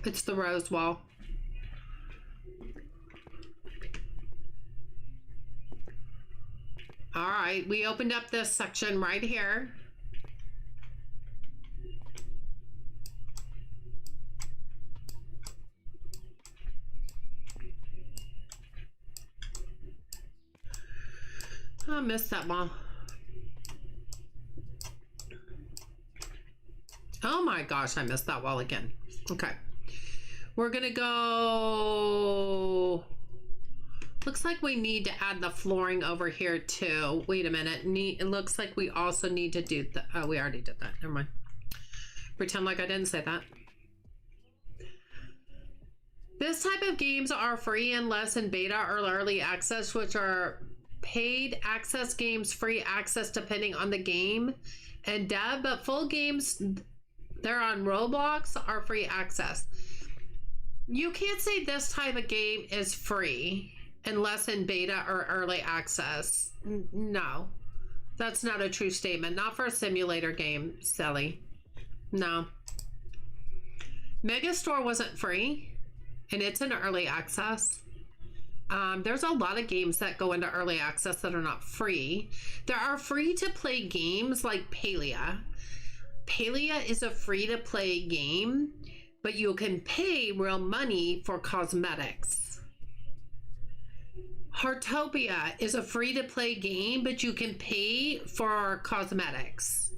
It's the rose wall. All right, we opened up this section right here. I missed that ball. Oh my gosh, I missed that wall again. Okay. We're gonna go... Looks like we need to add the flooring over here too. Wait a minute. It looks like we also need to do the... Oh, we already did that. Never mind. Pretend like I didn't say that. This type of games are free unless in beta or early access, which are paid access games, free access depending on the game and dev, but full games, they're on Roblox, are free access. You can't say this type of game is free unless in beta or early access. No, that's not a true statement. Not for a simulator game, silly. No. Megastore wasn't free, and it's in early access. There's a lot of games that go into early access that are not free. There are free-to-play games like Palia. Palia is a free-to-play game, but you can pay real money for cosmetics. Heartopia is a free-to-play game, but you can pay for cosmetics.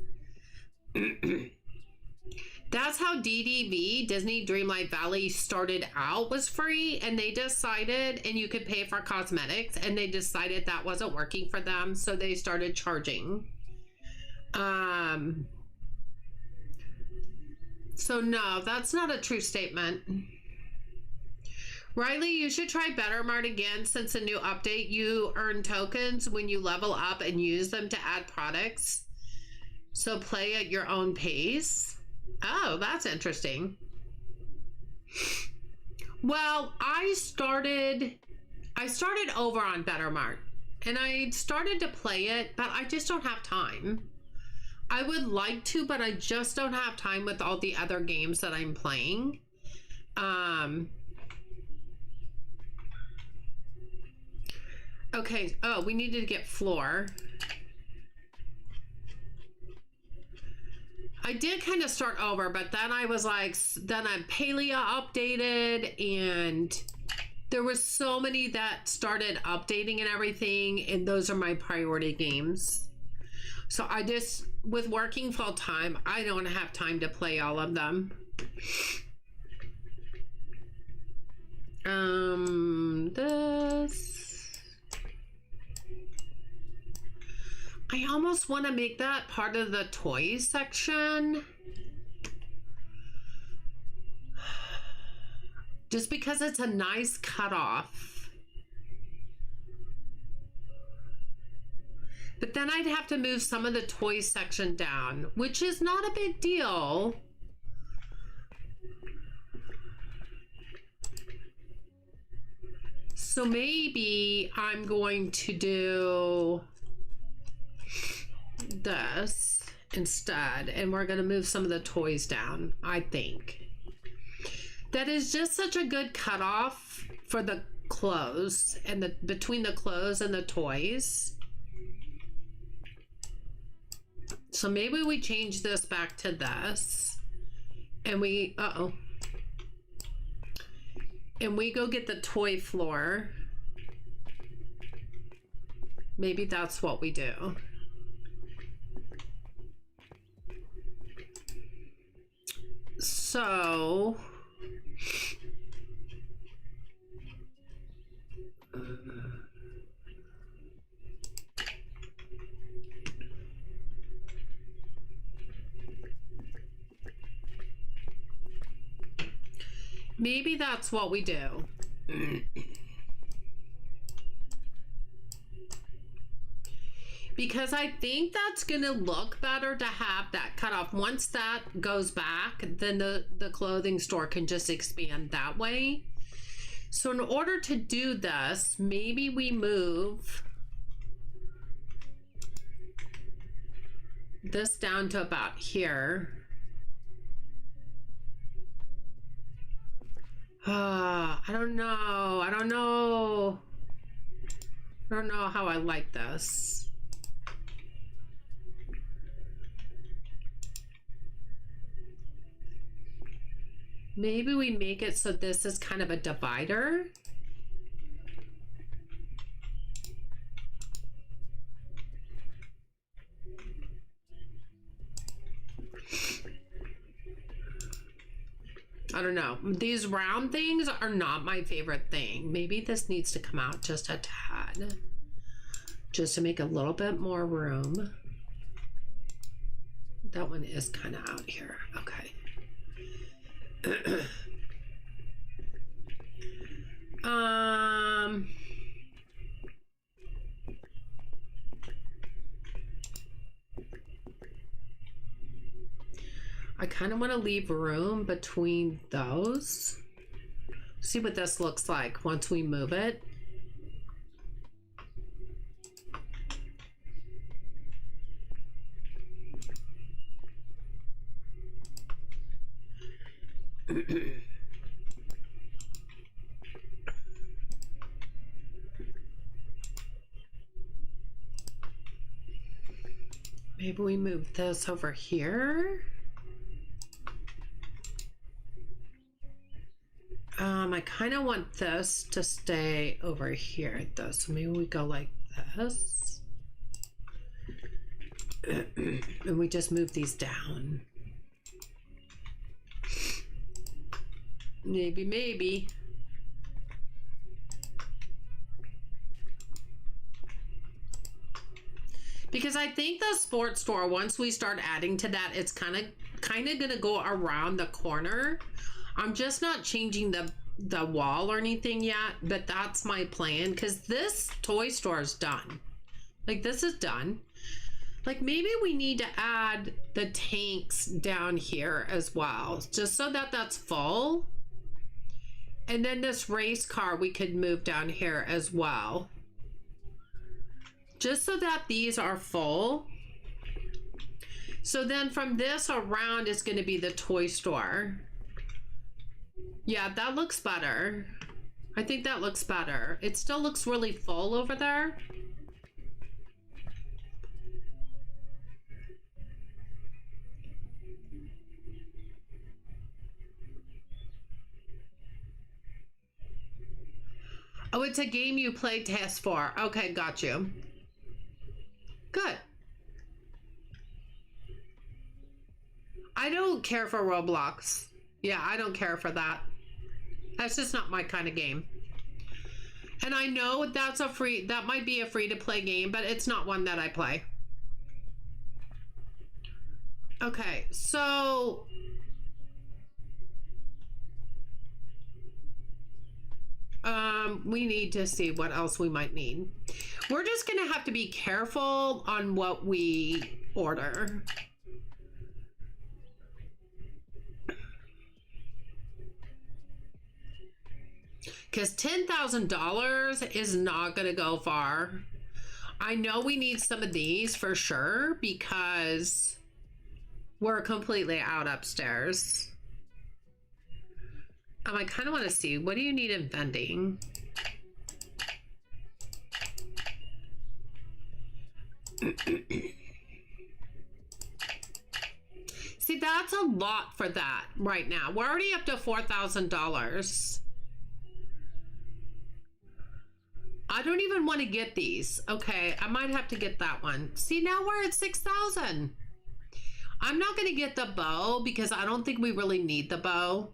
That's how DDV, Disney Dreamlight Valley, started out, was free, and they decided, and you could pay for cosmetics, and they decided that wasn't working for them, so they started charging. So no, that's not a true statement. Riley, you should try Better Mart again. Since a new update, you earn tokens when you level up and use them to add products. So play at your own pace. Oh, that's interesting. Well, I started over on Better Mart, and I started to play it, but I just don't have time. I would like to, but I just don't have time with all the other games that I'm playing. Okay, oh, we needed to get floor. I did kind of start over, but then I was like, then Palia updated, and there was so many that started updating and everything, and those are my priority games. So I just, with working full time, I don't have time to play all of them. This. I almost want to make that part of the toys section. Just because it's a nice cutoff. But then I'd have to move some of the toys section down, which is not a big deal. So maybe I'm going to do this instead, and we're going to move some of the toys down. I think that is just such a good cutoff for the clothes and the between the clothes and the toys. So maybe we change this back to this, and we and we go get the toy floor. Maybe that's what we do. So maybe that's what we do. Because I think that's gonna look better to have that cut off. Once that goes back, then the clothing store can just expand that way. So in order to do this, maybe we move this down to about here. I don't know. I don't know how I like this. Maybe we make it so this is kind of a divider. I don't know. These round things are not my favorite thing. Maybe this needs to come out just a tad. Just to make a little bit more room. That one is kind of out here. Okay. I kind of want to leave room between those. See what this looks like once we move it. Maybe we move this over here. I kind of want this to stay over here though, so maybe we go like this. And we just move these down. Maybe. Because I think the sports store, once we start adding to that, it's kind of gonna go around the corner. I'm just not changing the wall or anything yet, but that's my plan, because this toy store is done. Like, this is done. Like, maybe we need to add the tanks down here as well, just so that that's full. And then this race car we could move down here as well, just so that these are full. So then from this around is going to be the toy store. Yeah, that looks better. I think that looks better. It still looks really full over there. Oh, it's a game you play test for. Okay, got you. Good. I don't care for Roblox. Yeah, I don't care for that. That's just not my kind of game. And I know that might be a free to play game, but it's not one that I play. Okay, so we need to see what else we might need. We're just gonna have to be careful on what we order. Because $10,000 is not gonna go far. I know we need some of these for sure, because we're completely out upstairs. I kind of want to see, what do you need in vending? See, that's a lot for that right now. We're already up to $4,000. I don't even want to get these. Okay, I might have to get that one. See, now we're at 6,000. I'm not going to get the bow because I don't think we really need the bow.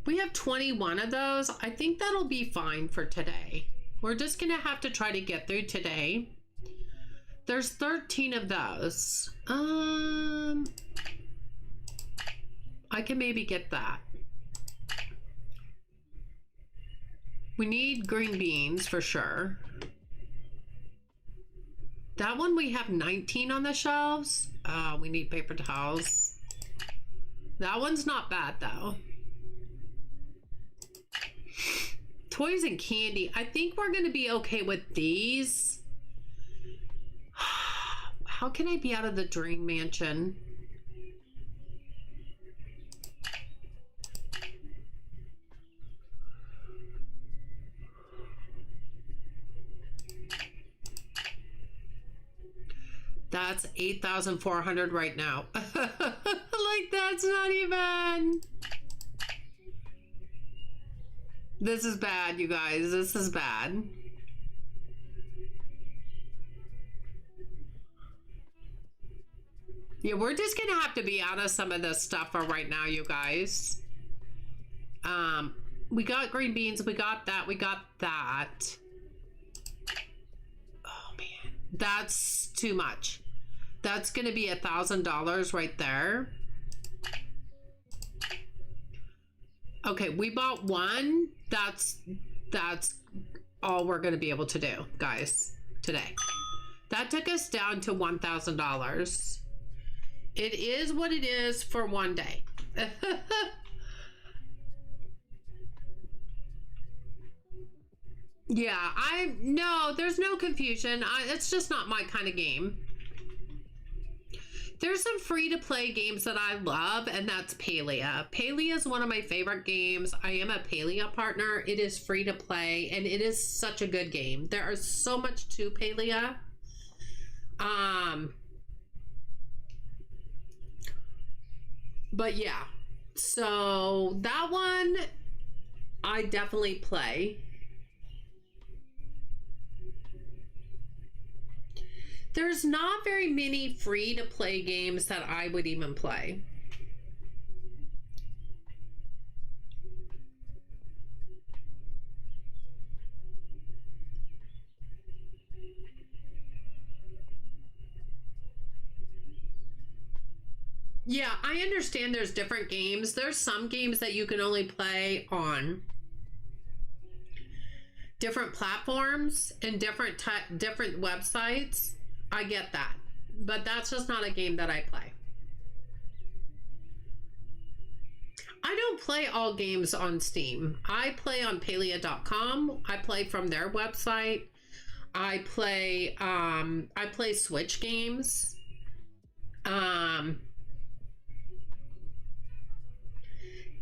We have 21 of those. I think that'll be fine for today. We're just gonna have to try to get through today. There's 13 of those. I can maybe get that. We need green beans for sure. That one we have 19 on the shelves. We need paper towels. That one's not bad though. Toys and candy. I think we're going to be okay with these. How can I be out of the dream mansion? That's 8,400 right now. Like, that's not even... This is bad, you guys. This is bad. Yeah, we're just gonna have to be out of some of this stuff for right now, you guys. We got green beans, we got that, we got that. Oh man, that's too much. That's gonna be $1,000 right there. Okay, we bought one. That's all we're gonna be able to do, guys, today. That took us down to $1,000. It is what it is for one day. Yeah, no, there's no confusion. It's just not my kind of game. There's some free-to-play games that I love, and that's Palia. Palia is one of my favorite games. I am a Palia partner. It is free to play, and it is such a good game. There is so much to Palia. But yeah, so that one I definitely play. There's not very many free to play games that I would even play. Yeah, I understand there's different games. There's some games that you can only play on different platforms and different websites. I get that, but that's just not a game that I play. I don't play all games on Steam. I play on Palia.com. I play from their website. I play Switch games.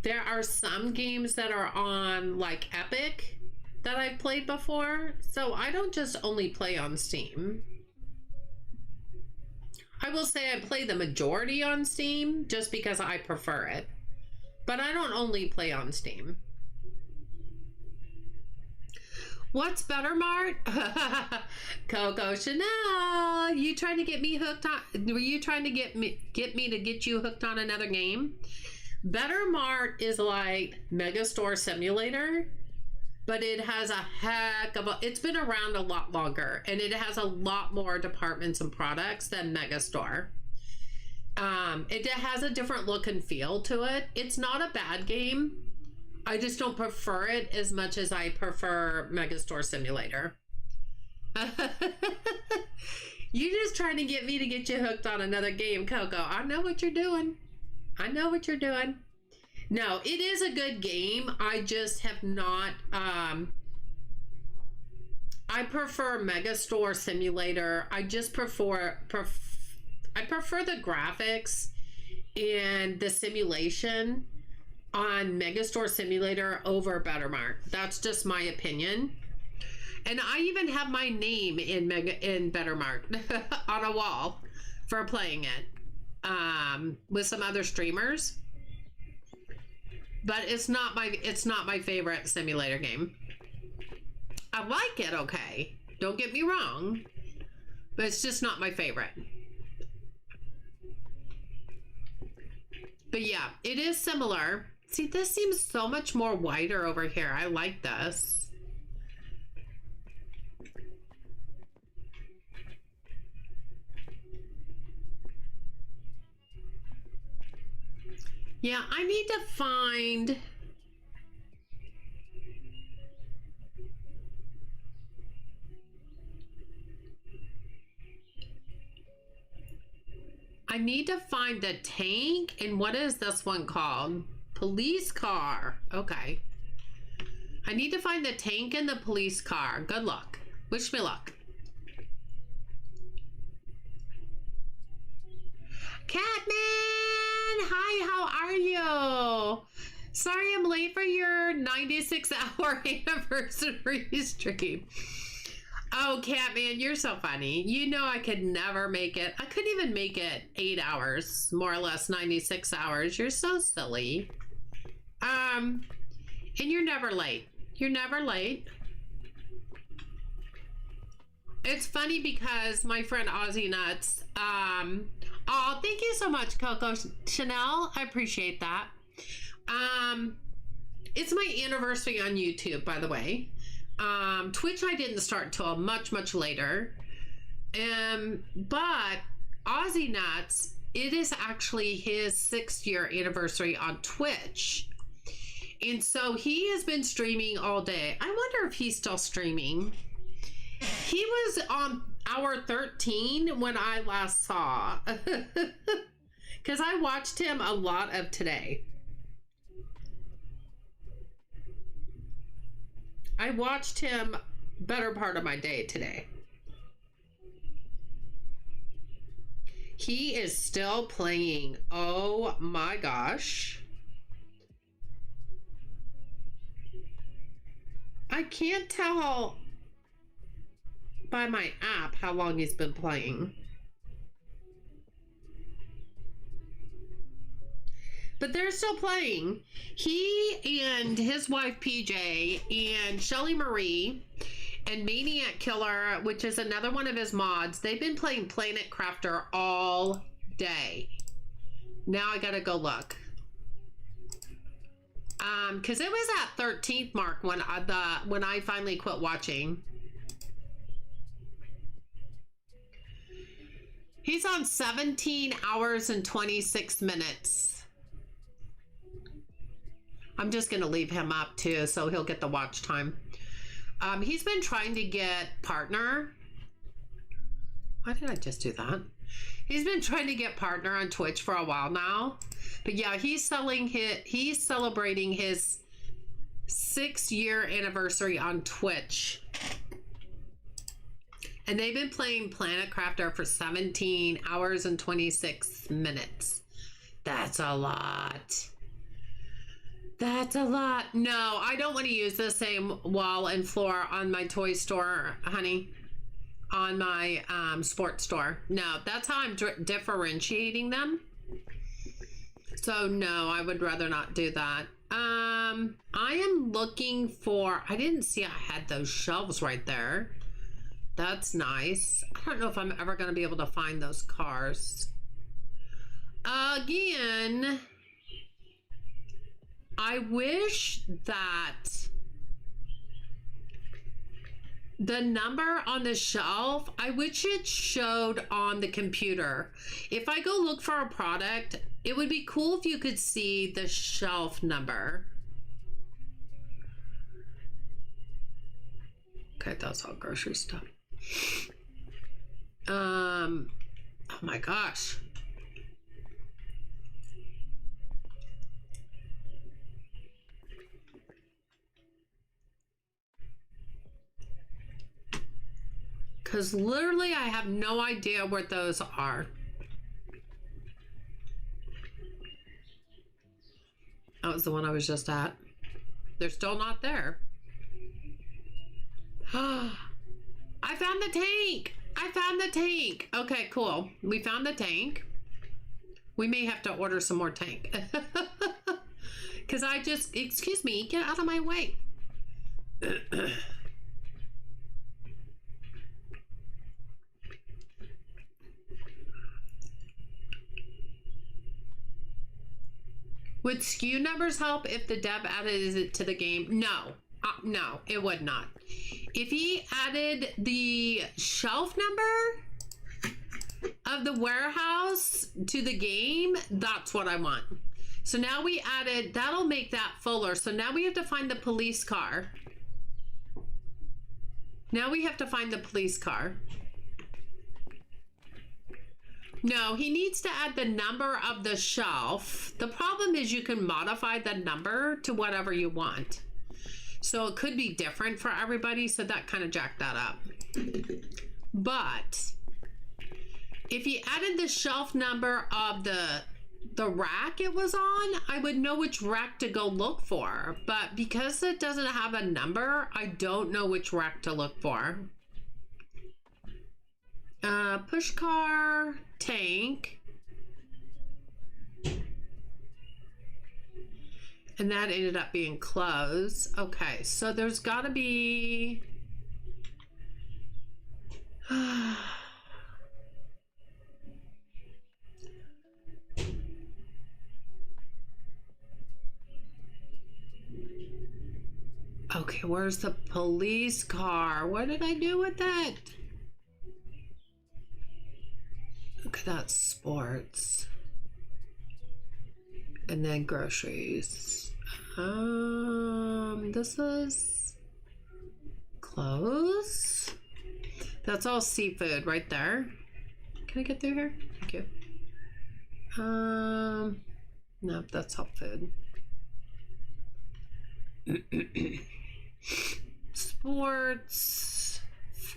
There are some games that are on like Epic that I've played before, so I don't just only play on Steam. I will say I play the majority on Steam just because I prefer it, but I don't only play on Steam. What's better, Mart? Coco Chanel, you trying to get me hooked on? Were you trying to get me to get you hooked on another game? Better Mart is like Megastore Simulator, but it has a heck of a, it's been around a lot longer, and it has a lot more departments and products than Megastore. It has a different look and feel to it. It's not a bad game. I just don't prefer it as much as I prefer Megastore Simulator. You're just trying to get me to get you hooked on another game, Coco. I know what you're doing. I know what you're doing. No, it is a good game. I just have not, I prefer Megastore Simulator. I just prefer the graphics and the simulation on Megastore Simulator over Better Mart. That's just my opinion. And I even have my name in Better Mart on a wall for playing it with some other streamers. But it's not my favorite simulator game. I like it, okay. Don't get me wrong. But it's just not my favorite. But yeah, it is similar. See, this seems so much more wider over here. I like this. Yeah, I need to find... I need to find the tank, and what is this one called? Police car. Okay. I need to find the tank and the police car. Good luck. Wish me luck. Catman! Hi, how are you? Sorry I'm late for your 96-hour anniversary stream. Oh, Catman, you're so funny. You know I could never make it. I couldn't even make it 8 hours, more or less 96 hours. You're so silly. And you're never late. You're never late. It's funny because my friend Ozzy Nuts, oh, thank you so much, Coco Chanel. I appreciate that. It's my anniversary on YouTube, by the way. Twitch I didn't start till much later. But Ozzy Nuts, it is actually his 6th-year anniversary on Twitch. And so he has been streaming all day. I wonder if he's still streaming. He was on hour 13 when I last saw. Because I watched him a lot of today. I watched him better part of my day today. He is still playing. Oh my gosh. I can't tell by my app how long he's been playing. But they're still playing. He and his wife PJ and Shelly Marie and Maniac Killer, which is another one of his mods, they've been playing Planet Crafter all day. Now I gotta go look. Because it was at 13th mark when I finally quit watching. He's on 17 hours and 26 minutes. I'm just going to leave him up too, so he'll get the watch time. He's been trying to get partner. Why did I just do that? He's been trying to get partner on Twitch for a while now. But yeah, he's celebrating his 6-year anniversary on Twitch. And they've been playing Planet Crafter for 17 hours and 26 minutes. That's a lot. That's a lot. No, I don't want to use the same wall and floor on my toy store, honey. On my sports store. No, that's how I'm differentiating them. So no, I would rather not do that. I am looking for, I didn't see I had those shelves right there. That's nice. I don't know if I'm ever going to be able to find those cars. Again, I wish that the number on the shelf, I wish it showed on the computer. If I go look for a product, it would be cool if you could see the shelf number. Okay, that's all grocery stuff. Oh my gosh. Because literally I have no idea what those are. That was the one I was just at. They're still not there. I found the tank. I found the tank. Okay, cool. We found the tank. We may have to order some more tank. Because I just, excuse me, get out of my way. Would SKU numbers help if the dev added it to the game? No. No, it would not. If he added the shelf number of the warehouse to the game, that's what I want. So now we added, that'll make that fuller. So now we have to find the police car. Now we have to find the police car. No, he needs to add the number of the shelf. The problem is you can modify the number to whatever you want. So it could be different for everybody, so that kind of jacked that up. But if he added the shelf number of the rack it was on, I would know which rack to go look for. But because it doesn't have a number, I don't know which rack to look for. Push car, tank. And that ended up being closed. Okay, so there's got to be... Okay, where's the police car? What did I do with that? Okay, that's sports. And then groceries. This is clothes. That's all seafood right there. Can I get through here? Thank you. Nope, that's all food. Sports,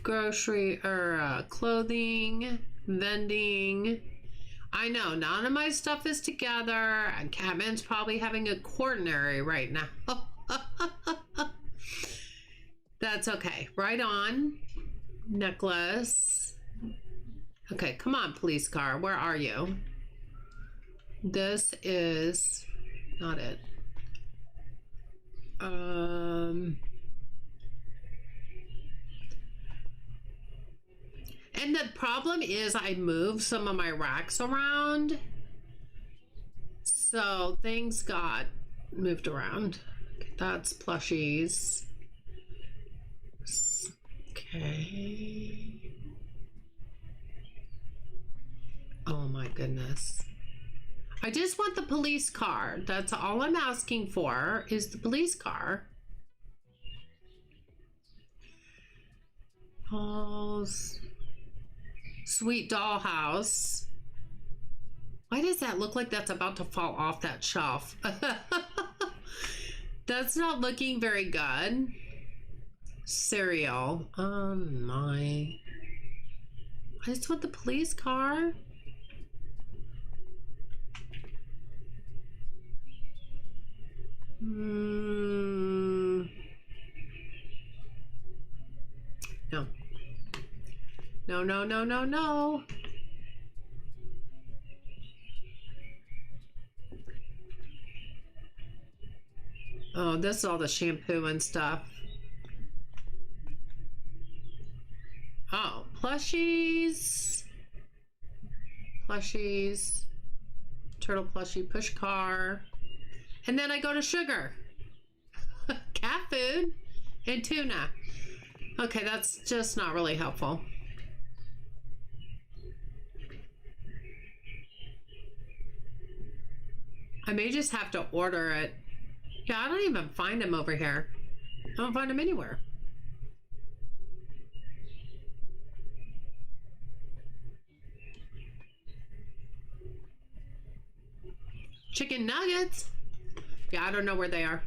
grocery, or clothing, vending. I know none of my stuff is together, and Catman's probably having a coronary right now. That's okay. Right on. Necklace. Okay, come on, police car. Where are you? This is not it. And the problem is I moved some of my racks around, so things got moved around. Okay, that's plushies. Okay. Oh my goodness. I just want the police car. That's all I'm asking for is the police car. Halls. Sweet dollhouse. Why does that look like that's about to fall off that shelf? That's not looking very good. Cereal. Oh my. I just want the police car. No. No, no, no, no, no. Oh, this is all the shampoo and stuff. Oh, plushies. Plushies. Turtle plushie, push car. And then I go to sugar. Cat food and tuna. Okay, that's just not really helpful. I may just have to order it. Yeah, I don't even find them over here. I don't find them anywhere. Chicken nuggets? Yeah, I don't know where they are.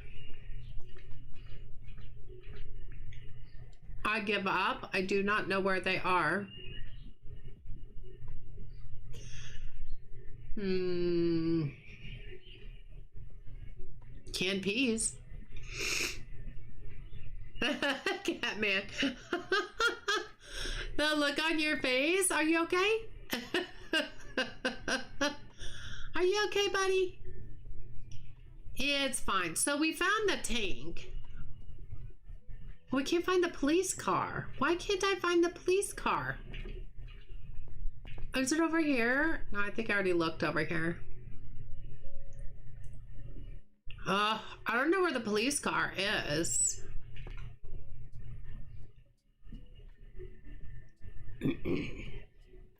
I give up. I do not know where they are. Canned peas. Catman. The look on your face. Are you okay? Are you okay, buddy? It's fine. So we found the tank. We can't find the police car. Why can't I find the police car? Is it over here? No, I think I already looked over here. I don't know where the police car is.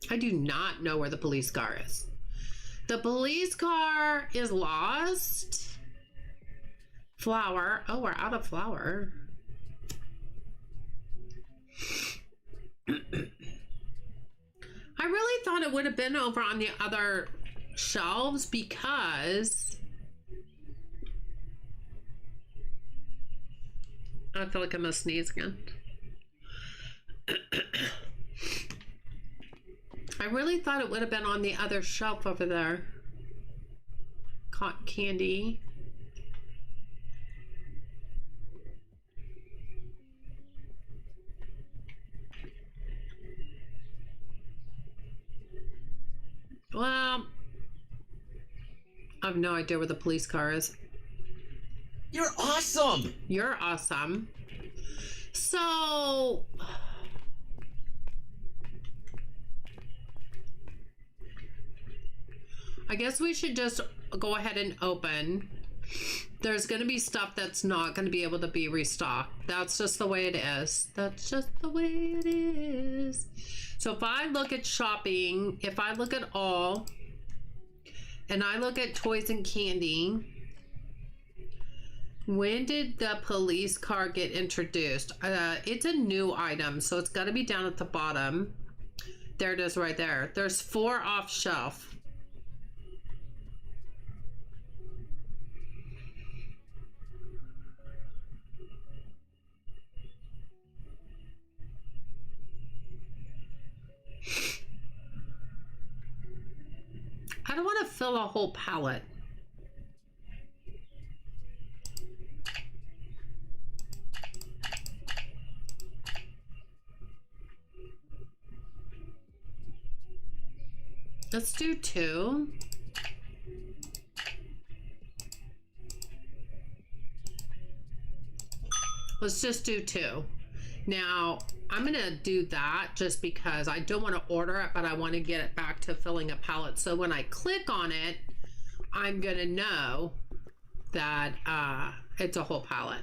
I do not know where the police car is. The police car is lost. Flour. Oh, we're out of flour. I really thought it would have been over on the other shelves because I feel like I'm gonna sneeze again. I really thought it would have been on the other shelf over there. Cotton candy. no idea where the police car is. You're awesome! You're awesome. So... I guess we should just go ahead and open. There's going to be stuff that's not going to be able to be restocked. That's just the way it is. That's just the way it is. So if I look at shopping, if I look at all, and I look at toys and candy, when did the police car get introduced? It's a new item, so it's got to be down at the bottom. There it is right there. There's 4 off shelf. I don't want to fill a whole pallet. Let's do 2. Let's just do 2. Now, I'm going to do that just because I don't want to order it, but I want to get it back to filling a pallet. So when I click on it, I'm going to know that it's a whole pallet.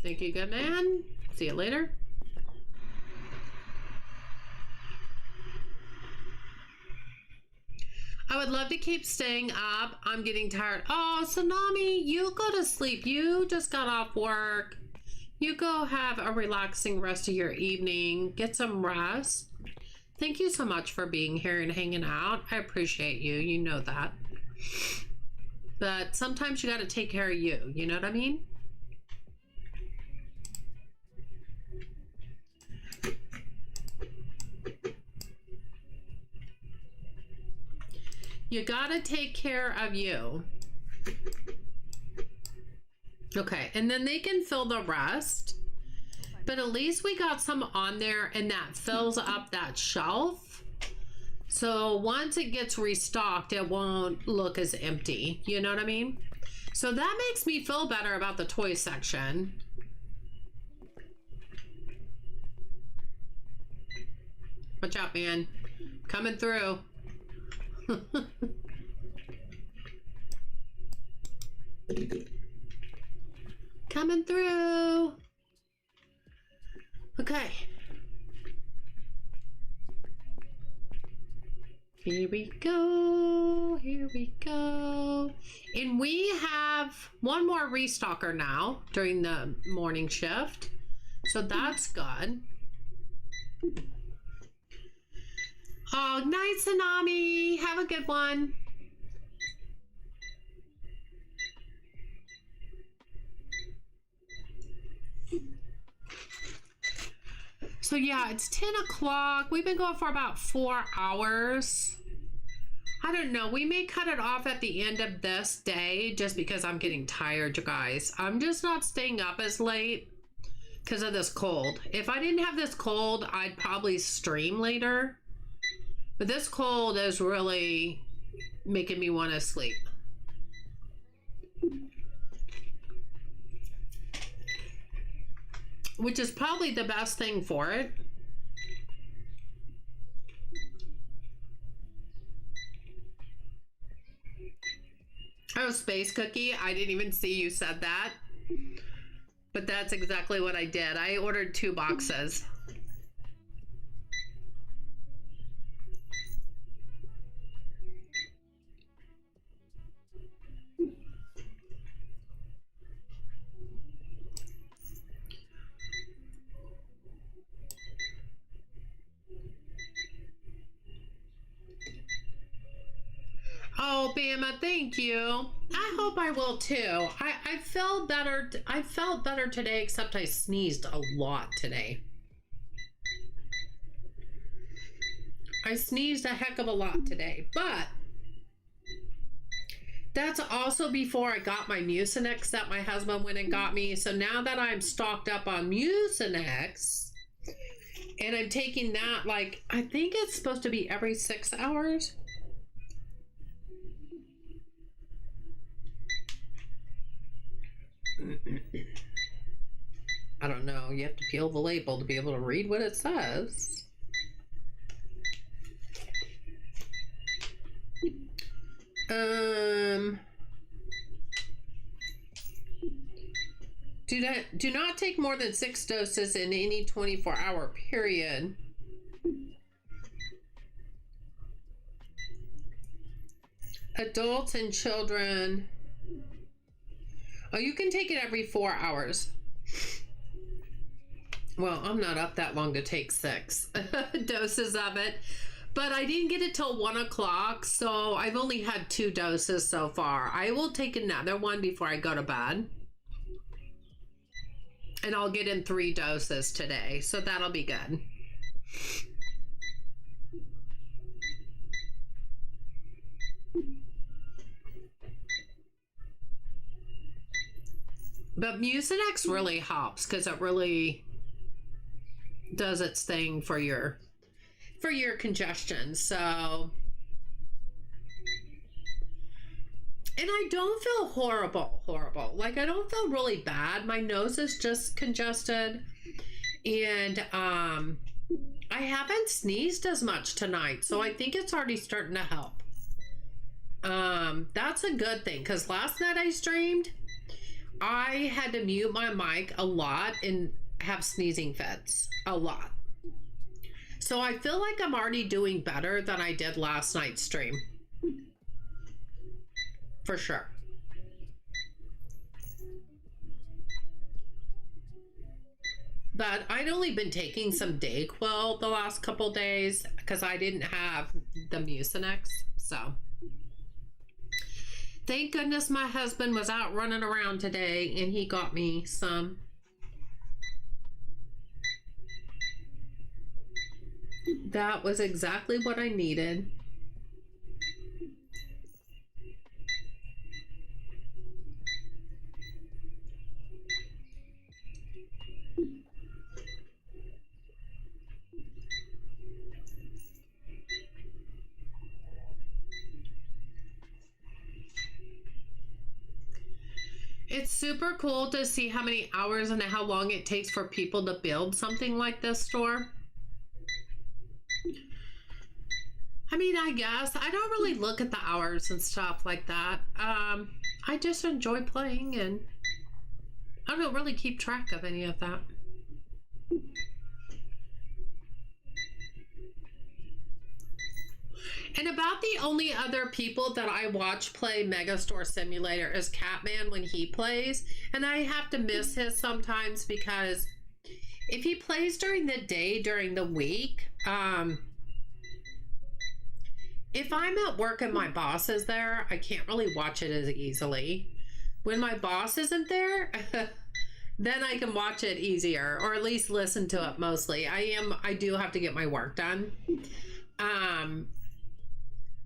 Thank you, good man. See you later. I would love to keep staying up. I'm getting tired. Oh, Tsunami, you go to sleep. You just got off work. You go have a relaxing rest of your evening. Get some rest. Thank you so much for being here and hanging out. I appreciate you. You know that. But sometimes you got to take care of you. You know what I mean? You gotta take care of you. Okay, and then they can fill the rest. But at least we got some on there and that fills up that shelf. So once it gets restocked, it won't look as empty. You know what I mean? So that makes me feel better about the toy section. Watch out, man. Coming through. Coming through. Okay. Here we go. Here we go. And we have one more restocker now during the morning shift. So that's good. Oh, night, Tsunami. Have a good one. So yeah, it's 10 o'clock. We've been going for about 4 hours. I don't know. We may cut it off at the end of this day just because I'm getting tired, you guys. I'm just not staying up as late because of this cold. If I didn't have this cold, I'd probably stream later. But this cold is really making me want to sleep. Which is probably the best thing for it. Oh, Space Cookie, I didn't even see you said that. But that's exactly what I did. I ordered 2 boxes. Oh, Bama, thank you. I hope I will too. I felt better. I felt better today, except I sneezed a lot today. I sneezed a heck of a lot today, but That's also before I got my Mucinex that my husband went and got me. So now that I'm stocked up on Mucinex, and I'm taking that, like, I think it's supposed to be every 6 hours. I don't know. You have to peel the label to be able to read what it says. Do not take more than 6 doses in any 24-hour period. Adults and children. Oh, you can take it every 4 hours. Well, I'm not up that long to take 6 doses of it. But I didn't get it till 1 o'clock, so I've only had 2 doses so far. I will take another one before I go to bed. And I'll get in 3 doses today, so that'll be good. But Mucinex really helps because it really does its thing for your congestion. So, and I don't feel horrible. Like, I don't feel really bad. My nose is just congested, and I haven't sneezed as much tonight, so I think it's already starting to help. That's a good thing, because last night I streamed, I had to mute my mic a lot and have sneezing fits a lot. So I feel like I'm already doing better than I did last night's stream. For sure. But I'd only been taking some Dayquil the last couple days because I didn't have the Mucinex. So thank goodness my husband was out running around today and he got me some. That was exactly what I needed. It's super cool to see how many hours and how long it takes for people to build something like this store. I mean, I guess I don't really look at the hours and stuff like that. I just enjoy playing, and I don't really keep track of any of that. And about the only other people that I watch play Megastore Simulator is Catman when he plays. And I have to miss his sometimes because if he plays during the day, during the week, if I'm at work and my boss is there, I can't really watch it as easily. When my boss isn't there, then I can watch it easier, or at least listen to it mostly. I do have to get my work done.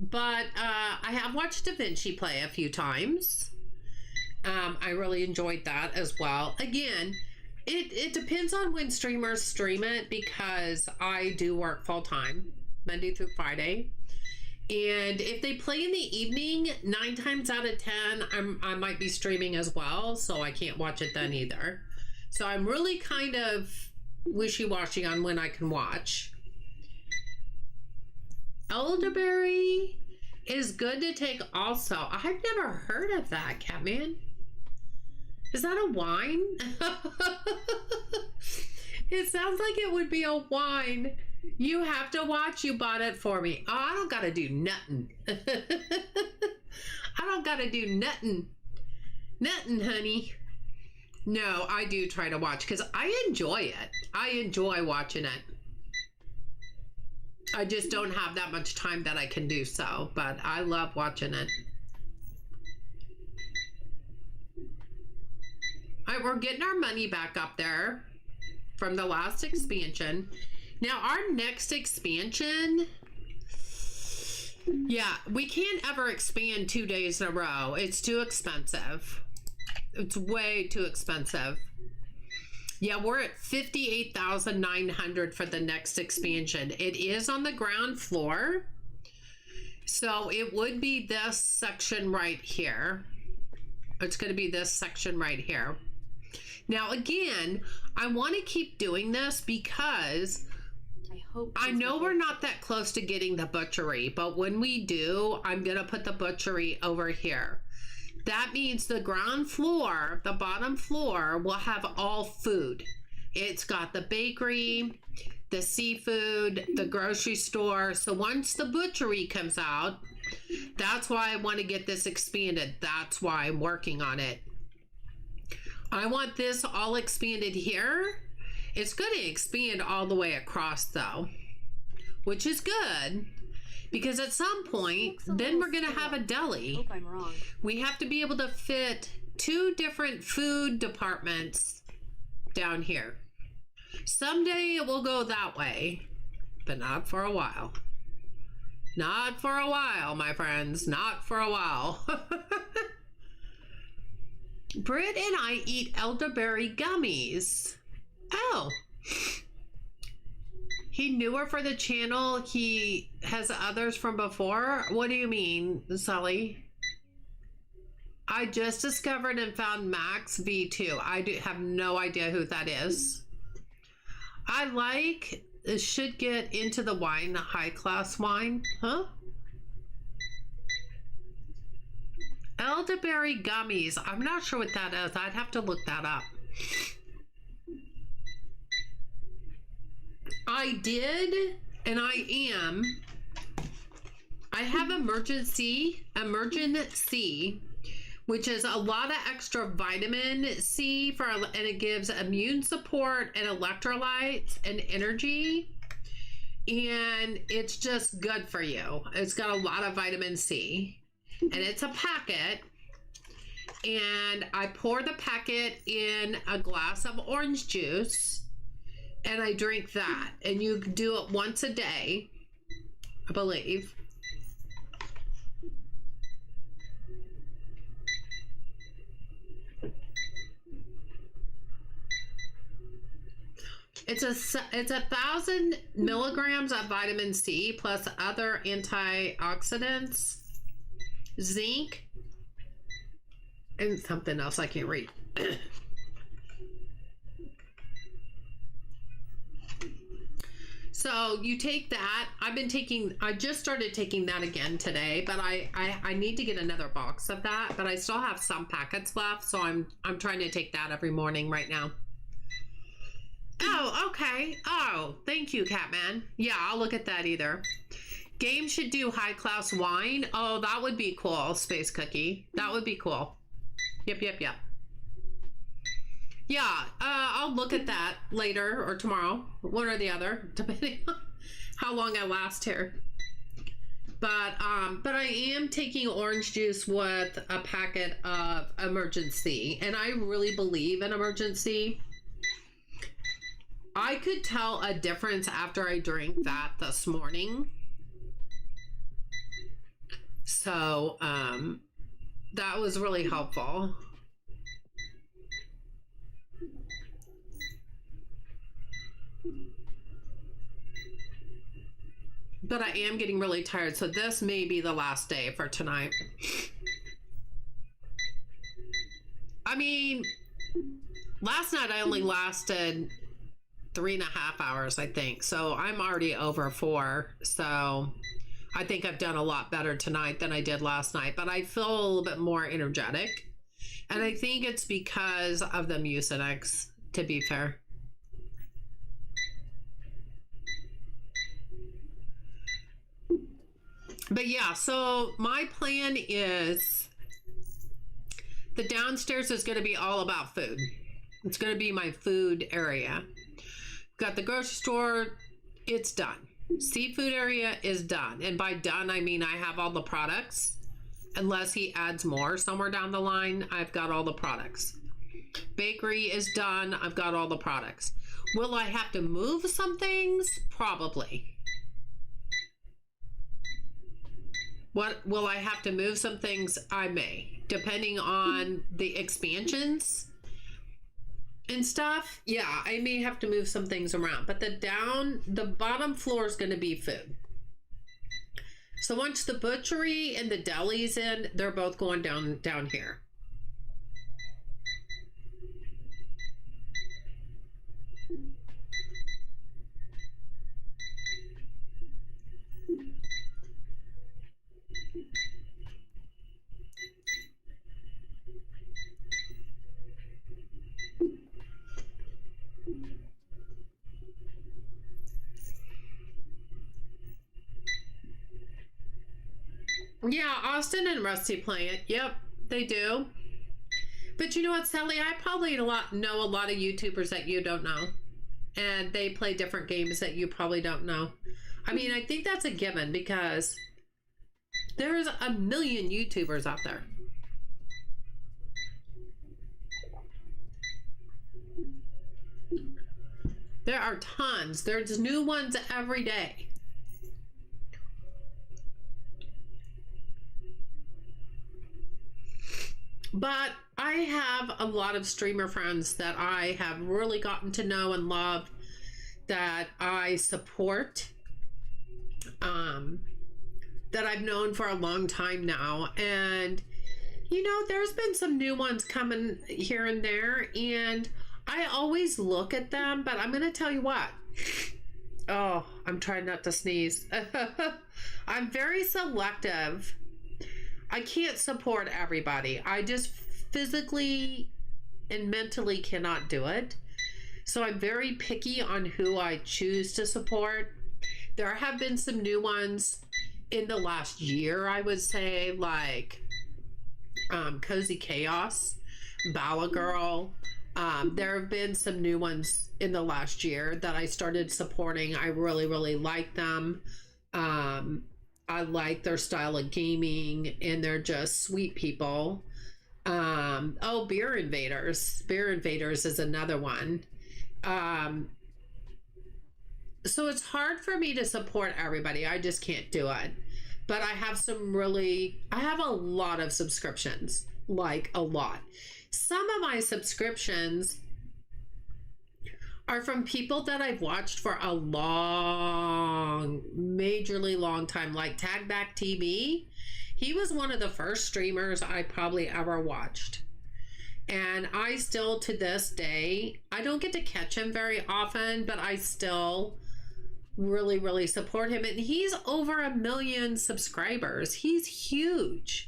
But I have watched Da Vinci play a few times. I really enjoyed that as well. Again, it depends on when streamers stream it because I do work full time, Monday through Friday. And if they play in the evening, 9 times out of 10, I might be streaming as well, so I can't watch it then either. So I'm really kind of wishy-washy on when I can watch. Elderberry is good to take also. I've never heard of that, Catman. Is that a wine? It sounds like it would be a wine. You have to watch. You bought it for me. Oh, I don't gotta do nothing. I don't gotta do nothing. Nothing, honey. No, I do try to watch because I enjoy it. I enjoy watching it. I just don't have that much time that I can do so, but I love watching it. All right, we're getting our money back up there from the last expansion. Now, our next expansion, Yeah, we can't ever expand 2 days in a row. It's too expensive. It's way too expensive. Yeah, we're at 58,900 for the next expansion. It is on the ground floor. So it would be this section right here. It's going to be this section right here. Now, again, I want to keep doing this because I know we're not that close to getting the butchery, but when we do, I'm going to put the butchery over here. That means the ground floor, the bottom floor, will have all food. It's got the bakery, the seafood, the grocery store. So once the butchery comes out, that's why I want to get this expanded. That's why I'm working on it. I want this all expanded here. It's going to expand all the way across though, which is good because at some point, then we're going to have a deli. Hope I'm wrong. We have to be able to fit 2 different food departments down here. Someday it will go that way, but not for a while. Not for a while, my friends. Not for a while. Britt and I eat elderberry gummies. Oh. He knew her for the channel. He has others from before. What do you mean, Sully? I just discovered and found Max V2. I have no idea who that is. I like, should get into the wine, high class wine. Huh? Elderberry gummies. I'm not sure what that is. I'd have to look that up. I did, and I have emergency, which is a lot of extra vitamin C and it gives immune support and electrolytes and energy. And it's just good for you. It's got a lot of vitamin C and it's a packet. And I pour the packet in a glass of orange juice and I drink that. And you do it once a day, I believe. It's 1,000 milligrams of vitamin C plus other antioxidants, zinc, and something else I can't read. So you take that. I just started taking that again today, but I need to get another box of that, but I still have some packets left, so I'm trying to take that every morning right now. Oh, okay. Oh, thank you, Catman. Yeah, I'll look at that either. Game should do high class wine. Oh, that would be cool, Space Cookie. That would be cool. Yep. Yeah, I'll look at that later or tomorrow, one or the other, depending on how long I last here. But I am taking orange juice with a packet of emergency, and I really believe in emergency. I could tell a difference after I drank that this morning. So, that was really helpful. But I am getting really tired, so this may be the last day for tonight. I mean, last night I only lasted 3.5 hours, I think. So I'm already over 4. So I think I've done a lot better tonight than I did last night, but I feel a little bit more energetic. And I think it's because of the Mucinex, to be fair. But yeah, so my plan is the downstairs is going to be all about food. It's going to be my food area. Got the grocery store, it's done. Seafood area is done. And by done, I mean I have all the products. Unless he adds more somewhere down the line, I've got all the products. Bakery is done. I've got all the products. Will I have to move some things? Probably. What will I have to move some things? I may, depending on the expansions and stuff. Yeah, I may have to move some things around, but the bottom floor is going to be food. So once the butchery and the deli's in, they're both going down here. Yeah, Austin and Rusty play it. Yep, they do. But you know what, Sally? I probably know a lot of YouTubers that you don't know. And they play different games that you probably don't know. I mean, I think that's a given because there's a million YouTubers out there. There are tons. There's new ones every day. But I have a lot of streamer friends that I have really gotten to know and love, that I support, that I've known for a long time now. And, you know, there's been some new ones coming here and there, and I always look at them, but I'm going to tell you what. Oh, I'm trying not to sneeze. I'm very selective. I can't support everybody. I just physically and mentally cannot do it. So I'm very picky on who I choose to support. There have been some new ones in the last year, I would say, like Cozy Chaos, Bala Girl. There have been some new ones in the last year that I started supporting. I really, really like them. I like their style of gaming, and they're just sweet people. Oh, Beer Invaders. Beer Invaders is another one. So it's hard for me to support everybody. I just can't do it. But I have I have a lot of subscriptions, like a lot. Some of my subscriptions are from people that I've watched for a majorly long time, like Tagback TV. He was one of the first streamers I probably ever watched. And I still, to this day, I don't get to catch him very often, but I still really, really support him. And he's over 1 million subscribers. He's huge.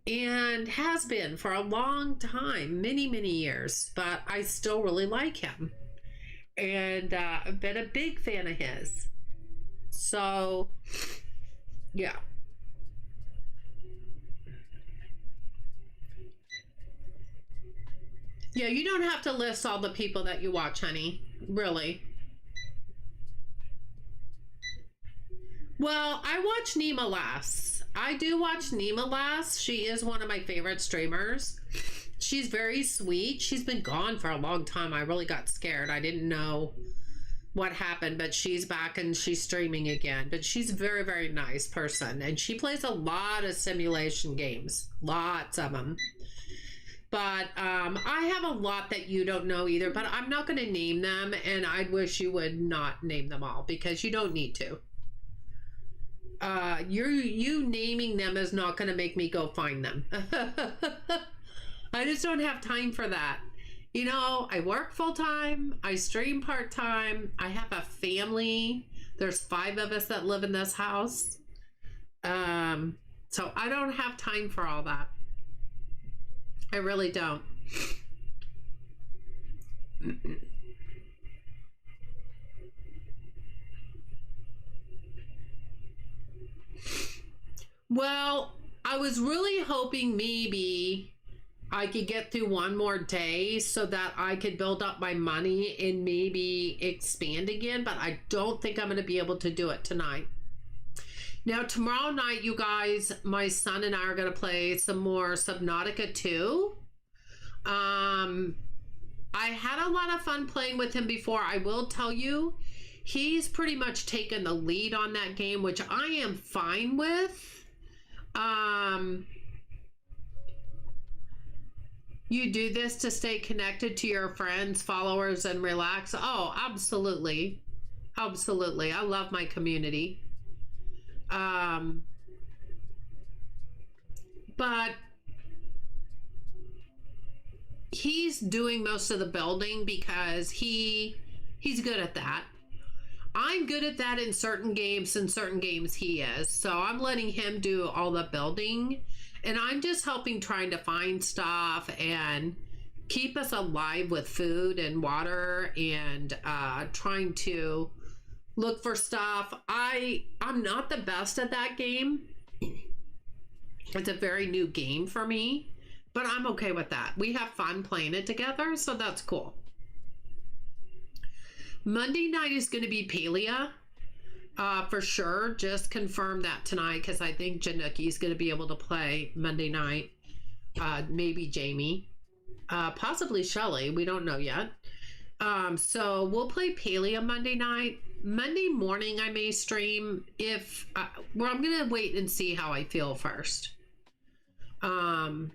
And has been for a long time, many, many years, but I still really like him. And I've been a big fan of his. So, yeah. Yeah, you don't have to list all the people that you watch, honey. Really. Well, I watch Nima Lass. I do watch Nima Lass. She is one of my favorite streamers. She's very sweet. She's been gone for a long time. I really got scared. I didn't know what happened, but she's back and she's streaming again. But she's a very, very nice person. And she plays a lot of simulation games. Lots of them. But I have a lot that you don't know either, but I'm not going to name them. And I wish you would not name them all because you don't need to. You naming them is not going to make me go find them. I just don't have time for that. You know, I work full-time, I stream part-time, I have a family. There's 5 of us that live in this house. So I don't have time for all that. I really don't. Well, I was really hoping maybe I could get through one more day so that I could build up my money and maybe expand again, but I don't think I'm going to be able to do it tonight. Now, tomorrow night, you guys, my son and I are going to play some more Subnautica 2. I had a lot of fun playing with him before. I will tell you, he's pretty much taken the lead on that game, which I am fine with. You do this to stay connected to your friends, followers, and relax. Oh, absolutely. Absolutely. I love my community. But he's doing most of the building because he's good at that. I'm good at that in certain games, he is. So I'm letting him do all the building, and I'm just helping, trying to find stuff and keep us alive with food and water, and trying to look for stuff. I'm not the best at that game. It's a very new game for me, but I'm okay with that. We have fun playing it together, so that's cool. Monday night is going to be Palia, for sure. Just confirm that tonight, because I think Januki is going to be able to play Monday night. Maybe Jamie, possibly Shelly. We don't know yet. So we'll play Palia Monday night. Monday morning I may stream if well, I'm going to wait and see how I feel first. I'm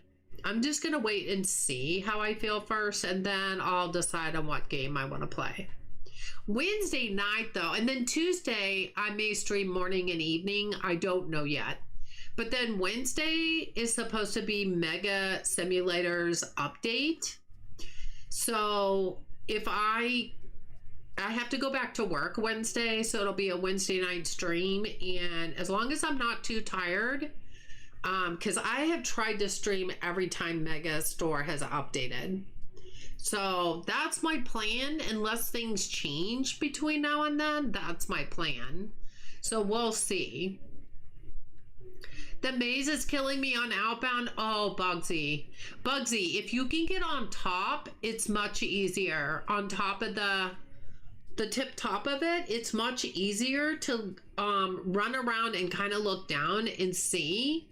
just going to wait and see how I feel first, and then I'll decide on what game I want to play. Wednesday night though, and then Tuesday I may stream morning and evening. I don't know yet. But then Wednesday is supposed to be Mega Simulators update. So if I have to go back to work Wednesday, so it'll be a Wednesday night stream, and as long as I'm not too tired, because I have tried to stream every time Mega Store has updated. So that's my plan, unless things change between now and then. That's my plan. So we'll see. The maze is killing me on outbound. Oh, Bugsy. Bugsy, if you can get on top, it's much easier. On top of the tip top of it, it's much easier to run around and kind of look down and see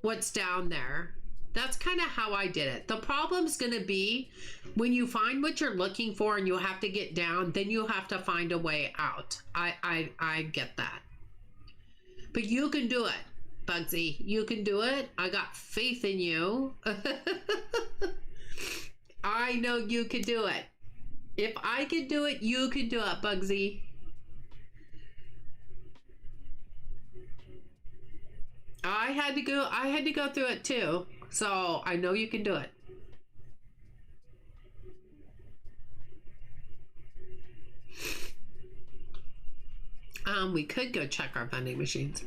what's down there. That's kind of how I did it. The problem's going to be when you find what you're looking for and you have to get down, then you have to find a way out. I get that. But you can do it, Bugsy. You can do it. I got faith in you. I know you can do it. If I can do it, you can do it, Bugsy. I had to go through it too. So I know you can do it. We could go check our vending machines.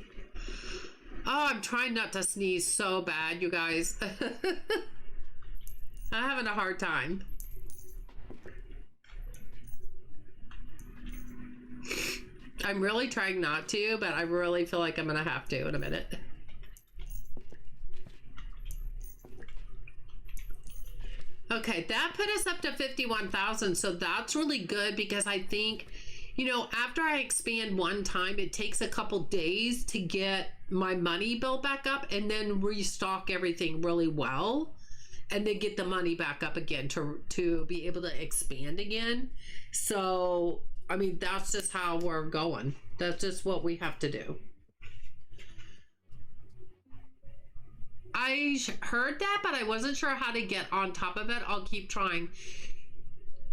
Oh, I'm trying not to sneeze so bad, you guys. I'm having a hard time. I'm really trying not to, but I really feel like I'm gonna have to in a minute. Okay, that put us up to 51,000, so that's really good, because I think, you know, after I expand one time, it takes a couple days to get my money built back up and then restock everything really well and then get the money back up again to be able to expand again. So, I mean, that's just how we're going. That's just what we have to do. I heard that, but I wasn't sure how to get on top of it. I'll keep trying.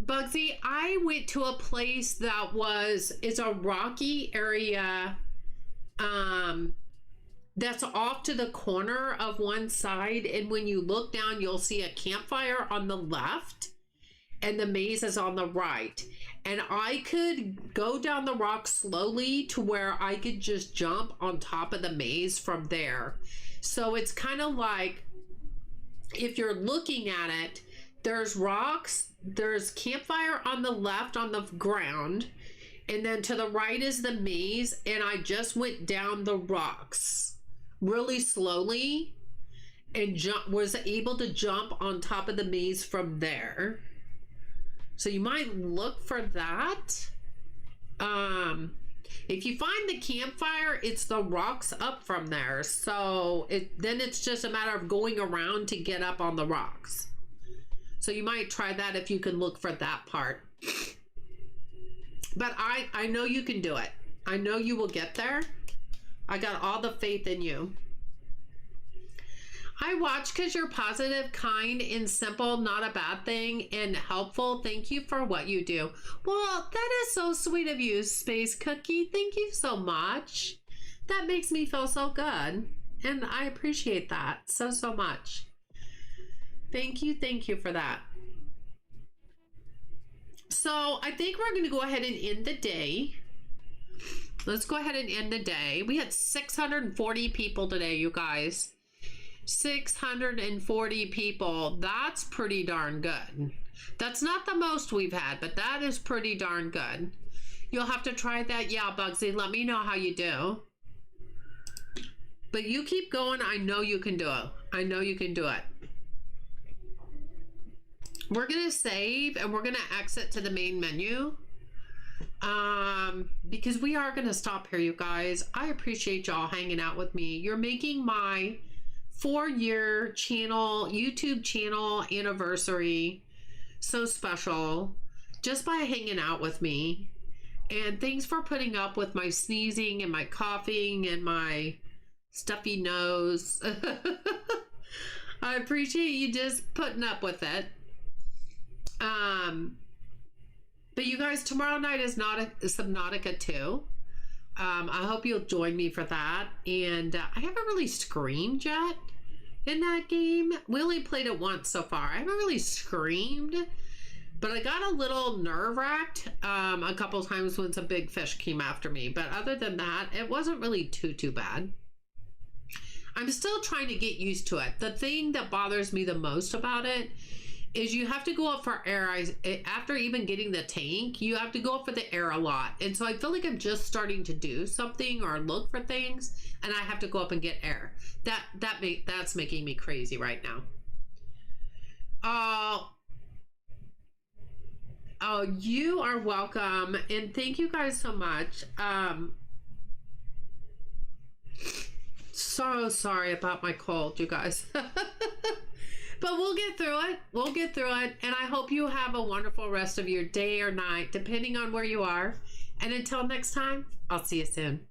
Bugsy, I went to a place that it's a rocky area that's off to the corner of one side, and when you look down, you'll see a campfire on the left and the maze is on the right. And I could go down the rock slowly to where I could just jump on top of the maze from there. So it's kind of like, if you're looking at it, there's rocks, there's campfire on the left on the ground, and then to the right is the maze, and I just went down the rocks really slowly and was able to jump on top of the maze from there. So you might look for that. If you find the campfire, it's the rocks up from there. So then it's just a matter of going around to get up on the rocks. So you might try that if you can look for that part. But I know you can do it. I know you will get there. I got all the faith in you. I watch because you're positive, kind, and simple, not a bad thing, and helpful. Thank you for what you do. Well, that is so sweet of you, Space Cookie. Thank you so much. That makes me feel so good. And I appreciate that so, so much. Thank you for that. So I think we're going to go ahead and end the day. Let's go ahead and end the day. We had 640 people today, you guys. 640 people. That's pretty darn good. That's not the most we've had, but that is pretty darn good. You'll have to try that. Yeah, Bugsy, let me know how you do. But you keep going. I know you can do it. I know you can do it. We're going to save and we're going to exit to the main menu. Because we are going to stop here, you guys. I appreciate y'all hanging out with me. You're making my 4-year channel, YouTube channel anniversary so special just by hanging out with me. And thanks for putting up with my sneezing and my coughing and my stuffy nose. I appreciate you just putting up with it. But you guys, tomorrow night is Subnautica 2. I hope you'll join me for that. And I haven't really screamed yet in that game. We only played it once so far. I haven't really screamed, but I got a little nerve-wracked a couple times when some big fish came after me. But other than that, it wasn't really too bad. I'm still trying to get used to it. The thing that bothers me the most about it is you have to go up for air. After even getting the tank, you have to go up for the air a lot. And so I feel like I'm just starting to do something or look for things, and I have to go up and get air. That's making me crazy right now. Oh, you are welcome. And thank you guys so much. So sorry about my cold, you guys. But we'll get through it. We'll get through it. And I hope you have a wonderful rest of your day or night, depending on where you are. And until next time, I'll see you soon.